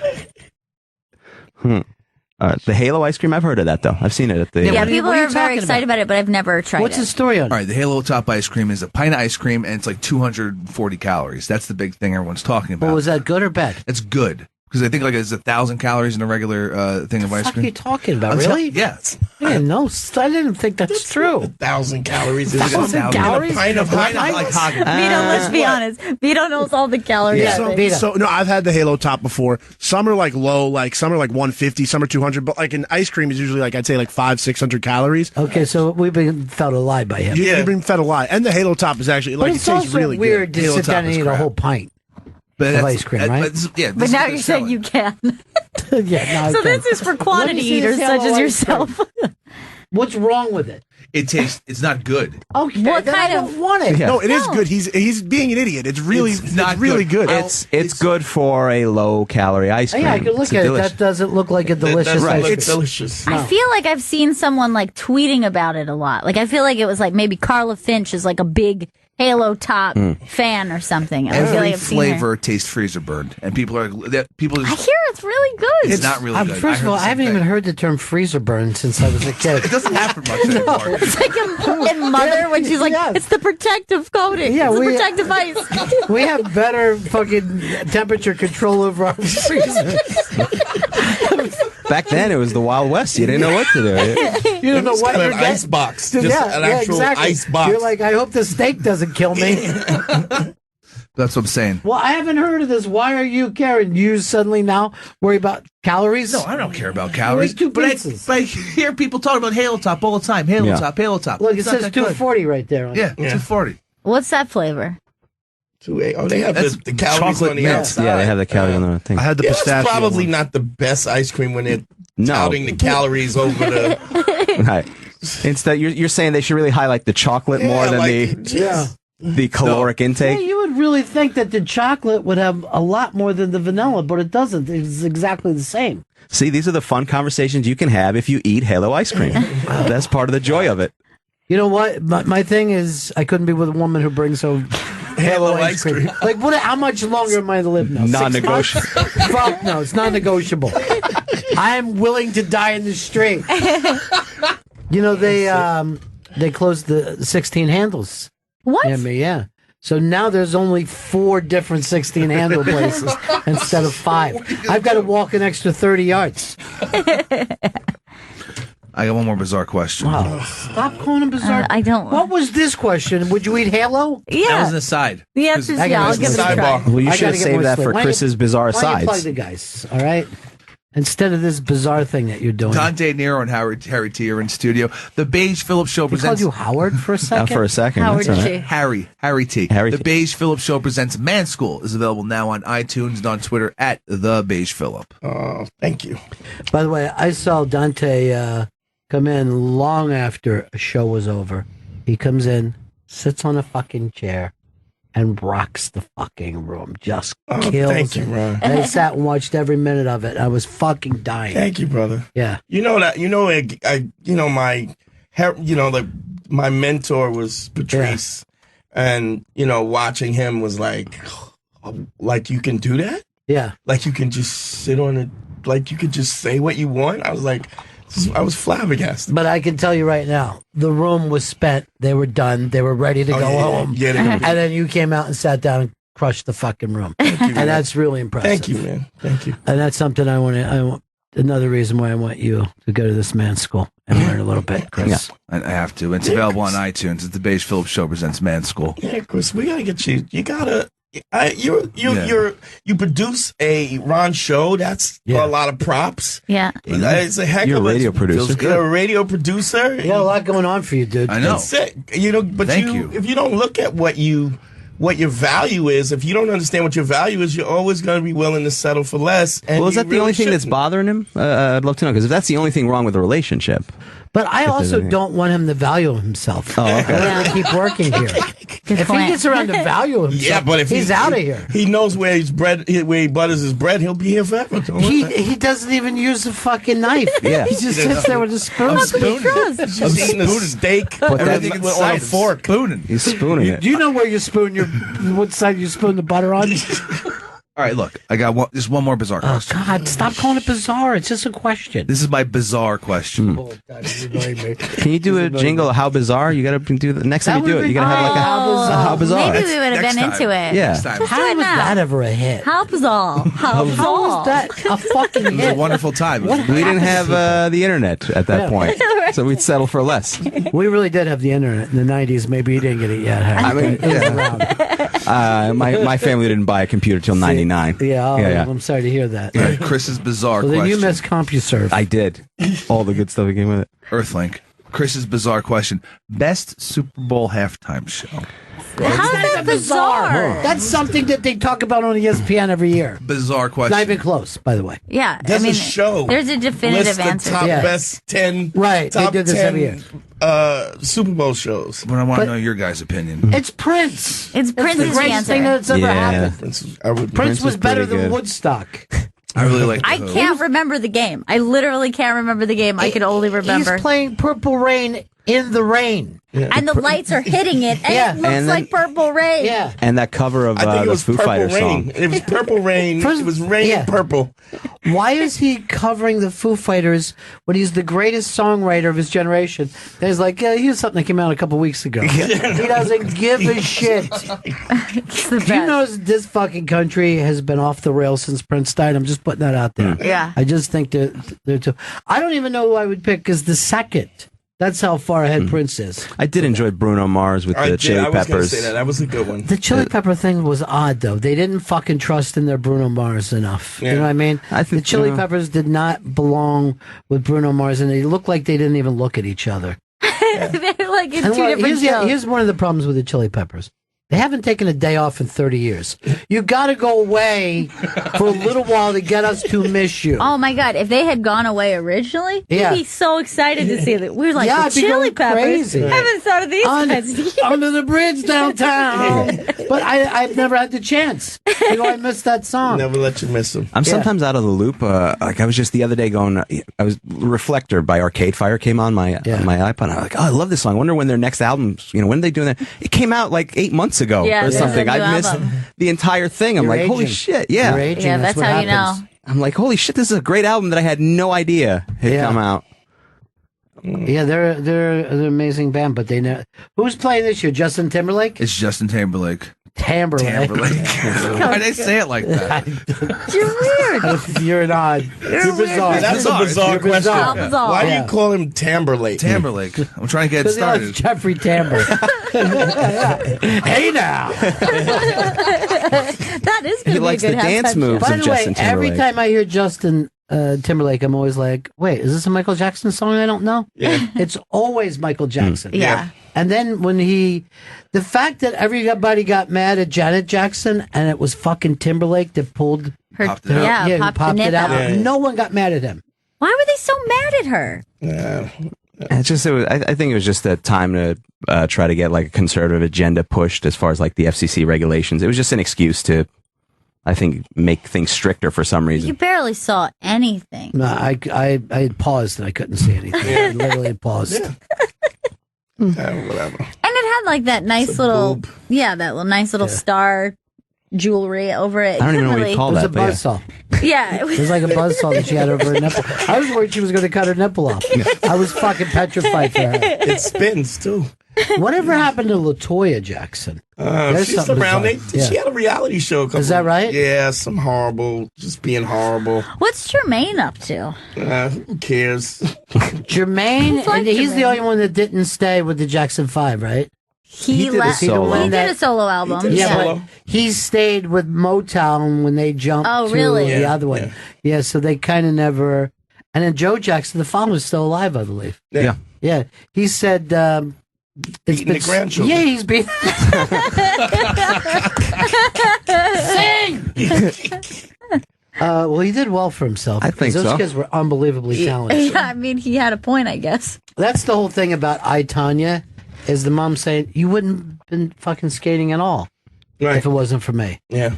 The Halo ice cream, I've heard of that though. I've seen it at the. Yeah, people are very excited about it, but I've never tried What's it. the story on All it? right, the Halo Top ice cream is a pint of ice cream, and it's like 240 calories. That's the big thing everyone's talking about. Well, was that good or bad? It's good because I think like it's 1,000 calories in a regular thing of ice What cream. are you talking about? I'm Really? yeah. I didn't know. I didn't think that's true. 1,000 calories. 1,000 calories? In a pint of hot Like ice. Haagen. Vito, let's be honest. Vito knows all the calories. Yeah. of it. Vito. So no, I've had the Halo Top before. Some are like low, like some are like 150, some are 200. But like an ice cream is usually like I'd say like 500-600 calories. Okay, so we've been fed a lie by him. You've been fed a lot, and the Halo Top is actually But like it it's tastes also really weird good. to Halo sit Top down and is eat a crap. whole pint But of that's- ice cream, right? Yeah, But now you're saying you can. Yeah, no, I So can't. this is for quantity Let me see eaters this such Halo as ice cream. yourself. What's wrong with it? It tastes. It's not good. Okay, What then I kind don't of- want it. Yeah. No, it is No. good. He's being an idiot. It's really It's not really good. good. It's good for a low calorie ice Oh, cream. yeah, I can look It's at it. delicious. That doesn't look like a delicious That ice cream. looks delicious. I feel like I've seen someone like tweeting about it a lot. Like I feel like it was like maybe Carla Finch is like a big Halo Top fan or something. I feel Every like I've seen her. flavor tastes freezer burned, and people are that people I just. hear it's really good. It's not really good. First of all, I haven't even heard the term freezer burn since I was a kid. It doesn't happen much anymore. It's like in Mother when she's like, it's the protective coating. Yeah, it's the we- protective ice. We have better fucking temperature control over our freezers. Back then, it was the Wild West. You didn't know what to do. You don't know It's what got you're an getting. ice box. Just an actual exactly. ice box. You're like, I hope the steak doesn't kill me. That's what I'm saying. Well, I haven't heard of this. Why are you, Karen? You suddenly now worry about calories? No, I don't care about calories. Two But pizzas. I hear people talk about Halo Top all the time. Halo Yeah. Top, Halo Top. Look, it It's not says that good. 240 right there. Yeah, 240. What's that flavor? Oh, they have That's the calories chocolate on the mint. outside. Yeah, they have the calorie on the thing. I had the Yeah, it's pistachio. probably one. not the best ice cream when they're No. touting the calories over the. Right. Instead, you're saying they should really highlight the chocolate more than the caloric intake. Yeah, you would really think that the chocolate would have a lot more than the vanilla, but it doesn't. It's exactly the same. See, these are the fun conversations you can have if you eat Halo ice cream. That's part of the joy of it. You know what? My thing is, I couldn't be with a woman who brings home Halo ice cream. Like, how much longer am I to live now? 6 Non-negotiable. months? Fuck no, it's not negotiable. I'm willing to die in the street. You know, they closed the 16 handles. What? Yeah. So now there's only 4 different 16 handle places instead of 5. I've got to walk an extra 30 yards. I got one more bizarre question. Wow. Stop calling them bizarre. I don't. What was this question? Would you eat Halo? Yeah. That was an aside. Yeah, Because- I'll give it a try. Well, you I should gotta have get saved more that sleep. for Why don't Chris's bizarre Why don't you plug sides. the guys, all right? Instead of this bizarre thing that you're doing. Dante Nero and Harry T are in studio. The Beige Phillips Show He called presents... you Howard for a second? For a second. Howard that's all right. T. Harry T. Harry The T. Beige Phillips Show presents Man School is available now on iTunes and on Twitter at The Beige Phillip. Oh, thank you. By the way, I saw Dante come in long after a show was over. He comes in, sits on a fucking chair, and rocks the fucking room. Just kills thank you, it. Ron. And I sat and watched every minute of it. I was fucking dying. Thank you, brother. Yeah. You know that. You know, my mentor was Patrice, and watching him was like you can do that. Yeah. Like you can just sit on it. Like you could just say what you want. I was like, I was flabbergasted. But I can tell you right now, the room was spent. They were done. They were ready to go home. Yeah, they were. And then you came out and sat down and crushed the fucking room. And that's really impressive. Thank you, man. Thank you. And that's something I want. Another reason why I want you to go to this man's school and learn a little bit, Chris. I have to. It's available on iTunes. It's The Beige Phillips Show presents Man School. Yeah, Chris, we gotta get you. You gotta. You produce a Ron show. That's a lot of props. Yeah. It's a heck You're of a radio producer. You're a radio producer. You got a lot going on for you, dude. I know. That's it. But Thank you. If you don't look at what your value is, if you don't understand what your value is, you're always going to be willing to settle for less. And Well, is you that the really only thing that's shouldn't. bothering him? I'd love to know, because if that's the only thing wrong with the relationship. But I If there's also anything. don't want him to value himself. Oh, okay. I want him to keep working here. If he gets around to value himself, Yeah, but if he's out of here. He knows where where he butters his bread. He'll be here forever. Don't worry. He doesn't even use a fucking knife. Yeah. He just sits there with a spoon. I'm eating a steak But everything Everything on a inside is fork. spooning. He's spooning it. Do you know where you spoon what side you spoon the butter on? All right, look. I got just one more bizarre Oh question. God! Stop calling it bizarre. It's just a question. This is my bizarre question. Oh, God, this is annoying me. Can you do a jingle? How bizarre? You got to do the next time you do it. You got to have like a how bizarre. Maybe we would have Next been time. into it. Yeah. Next time. Just do How it was now. that ever a hit? How bizarre. How bizarre. How was that a fucking It was a hit? wonderful time. What We didn't have the internet at that Yeah. point, so we'd settle for less. We really did have the internet in the '90s. Maybe you didn't get it yet. Harry. I mean, It was yeah. around. My family didn't buy a computer till '99. Yeah, yeah. I'm sorry to hear that. All right, Chris's bizarre Well, then question. you missed CompuServe. I did all the good stuff that came with it. Earthlink. Chris's bizarre question. Best Super Bowl halftime show. How's that bizarre? That's something that they talk about on ESPN every year. Bizarre It's not question. even close, by the way. Yeah. There's I mean, a show. There's a definitive List the answer. top Yeah. best 10. Right, they Top did this 10 every year. Super Bowl shows. But I want But- to know your guys' opinion. It's Prince. It's the Prince's greatest thing answer. that's ever Yeah. happened. Prince was better pretty than good. Woodstock. I really like the I Who. can't remember the game. I literally can't remember the game. I can only remember. He's playing Purple Rain in the rain. And the lights are hitting it, and it looks And then- like purple rain. Yeah. And that cover of I think it the was Foo Purple Fighters Rain. song. It was Purple Rain. First- it was raining yeah. purple. Why is he covering the Foo Fighters when he's the greatest songwriter of his generation? And he's like, here's something that came out a couple weeks ago. He doesn't give a shit. Do you know this fucking country has been off the rails since Prince died? I'm just putting that out there. Yeah. I just think they're too. I don't even know who I would pick as the second. That's how far ahead Prince is. I did enjoy Bruno Mars with the Chili I was going to Peppers. say that. That was a good one. The Chili Pepper thing was odd, though. They didn't fucking trust in their Bruno Mars enough. You know what I mean? I think, the Chili you know- Peppers did not belong with Bruno Mars, and they looked like they didn't even look at each other. They're like in And two look, different shows. here's one of the problems with the Chili Peppers. They haven't taken a day off in 30 years. You got to go away for a little while to get us to miss you. Oh my God! If they had gone away originally, Yeah. we'd be so excited to see that. We were like, Yeah, the I'd be Chili going Peppers. crazy. I haven't thought of these guys in years. Under the bridge downtown. But I've never had the chance. You know, I missed that song. Never let you miss them. I'm sometimes out of the loop. Like I was just the other day going. I was Reflector by Arcade Fire came on my iPod. I was like, oh, I love this song. I wonder when their next album. When are they doing that? It came out like 8 months ago Yeah, or there's something. a new I missed album. the entire thing. I'm You're like, holy aging. shit! Yeah, You're aging. Yeah, that's what how you happens. know. I'm like, holy shit! This is a great album that I had no idea had come out. Yeah, they're an amazing band, but they know who's playing this year. Justin Timberlake. It's Justin Timberlake. Timberlake. Why they say it like that? You're weird. You're an odd. You're bizarre. That's a bizarre You're question. bizarre. Bizarre. Why do Yeah. you call him Timberlake? Timberlake. I'm trying to get it Because he started. likes Jeffrey Tambor. Hey now. That is going to He be likes a good the dance halftime moves show. By of the way, Justin every Timberlake. time I hear Justin Timberlake, I'm always like, wait, is this a Michael Jackson song I don't know? Yeah. It's always Michael Jackson. Yeah. And then when the fact that everybody got mad at Janet Jackson and it was fucking Timberlake that pulled Her, Popped it out. yeah, popped the popped nip it out. out. Yeah. No one got mad at him. Why were they so mad at her? Yeah. It's just, I think it was just a time to try to get like a conservative agenda pushed as far as like the FCC regulations. It was just an excuse to, I think, make things stricter for some You reason. barely saw anything. No, I paused and I couldn't see anything. I literally paused. Whatever. And it had like that nice little, that little nice little star jewelry over it. I don't You even know couldn't what you call It was that. a but buzzsaw. Yeah, it It was. was like a buzzsaw that she had over her nipple. I was worried she was going to cut her nipple off. I was fucking petrified for her. It spins too. Whatever happened to LaToya Jackson? There's She's something around. bizarre. She had a reality show. A couple Is that right? Yeah, some horrible, just being horrible. What's Jermaine up to? Who cares? Jermaine, Who's like and he's the Jermaine? only one that didn't stay with the Jackson 5, right? He did a left. solo. He did That- a solo album. did a Yeah, solo. but he stayed with Motown when they jumped Oh, to really? the Yeah, other one. Yeah, so they kind of never. And then Joe Jackson, the father, was still alive, I believe. Yeah. Yeah, he said it's Beating the grandchildren. Yeah, he's beating. Sing. Well, he did well for himself. I think those so. kids were unbelievably talented. Yeah, I mean, he had a point, I guess. That's the whole thing about I, Tanya, is the mom saying, you wouldn't have been fucking skating at all Right. if it wasn't for me. Yeah.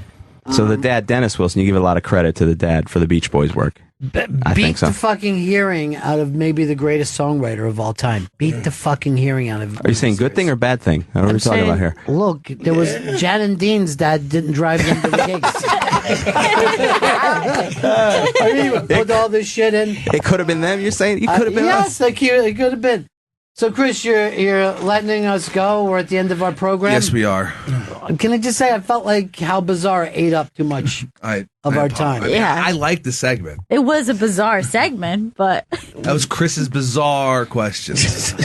So the dad, Dennis Wilson, you give a lot of credit to the dad for the Beach Boys work. I Beat think so. the fucking hearing out of maybe the greatest songwriter of all time. Beat the fucking hearing out of. Are you saying good thing or bad thing? What are we talking about here? Look, there was Jan and Dean's dad didn't drive them to the gigs. I mean, put all this shit in. It could have been them. You're saying it could have been yes, us. it could have been. So, Chris, you're letting us go. We're at the end of our program. Yes, we are. Can I just say, I felt like how Bizarre ate up too much of our time. I mean, I like the segment. It was a bizarre segment, but That was Chris's bizarre questions.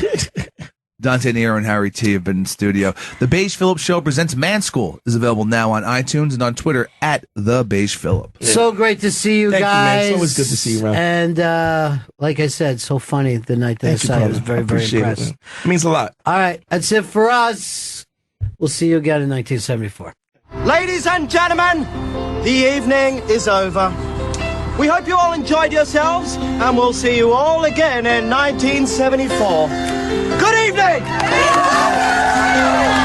Dante Nero and Harry T have been in studio. The Beige Phillip Show presents Man School is available now on iTunes and on Twitter at The Beige Phillip. So great to see you Thank you, man. guys. It's always good to see you, Ron. And like I said, so funny the night that I Thank you, saw you. I brother. was very, I very appreciate it, impressed. man. It means a lot. All right, that's it for us. We'll see you again in 1974. Ladies and gentlemen, the evening is over. We hope you all enjoyed yourselves, and we'll see you all again in 1974. Good evening!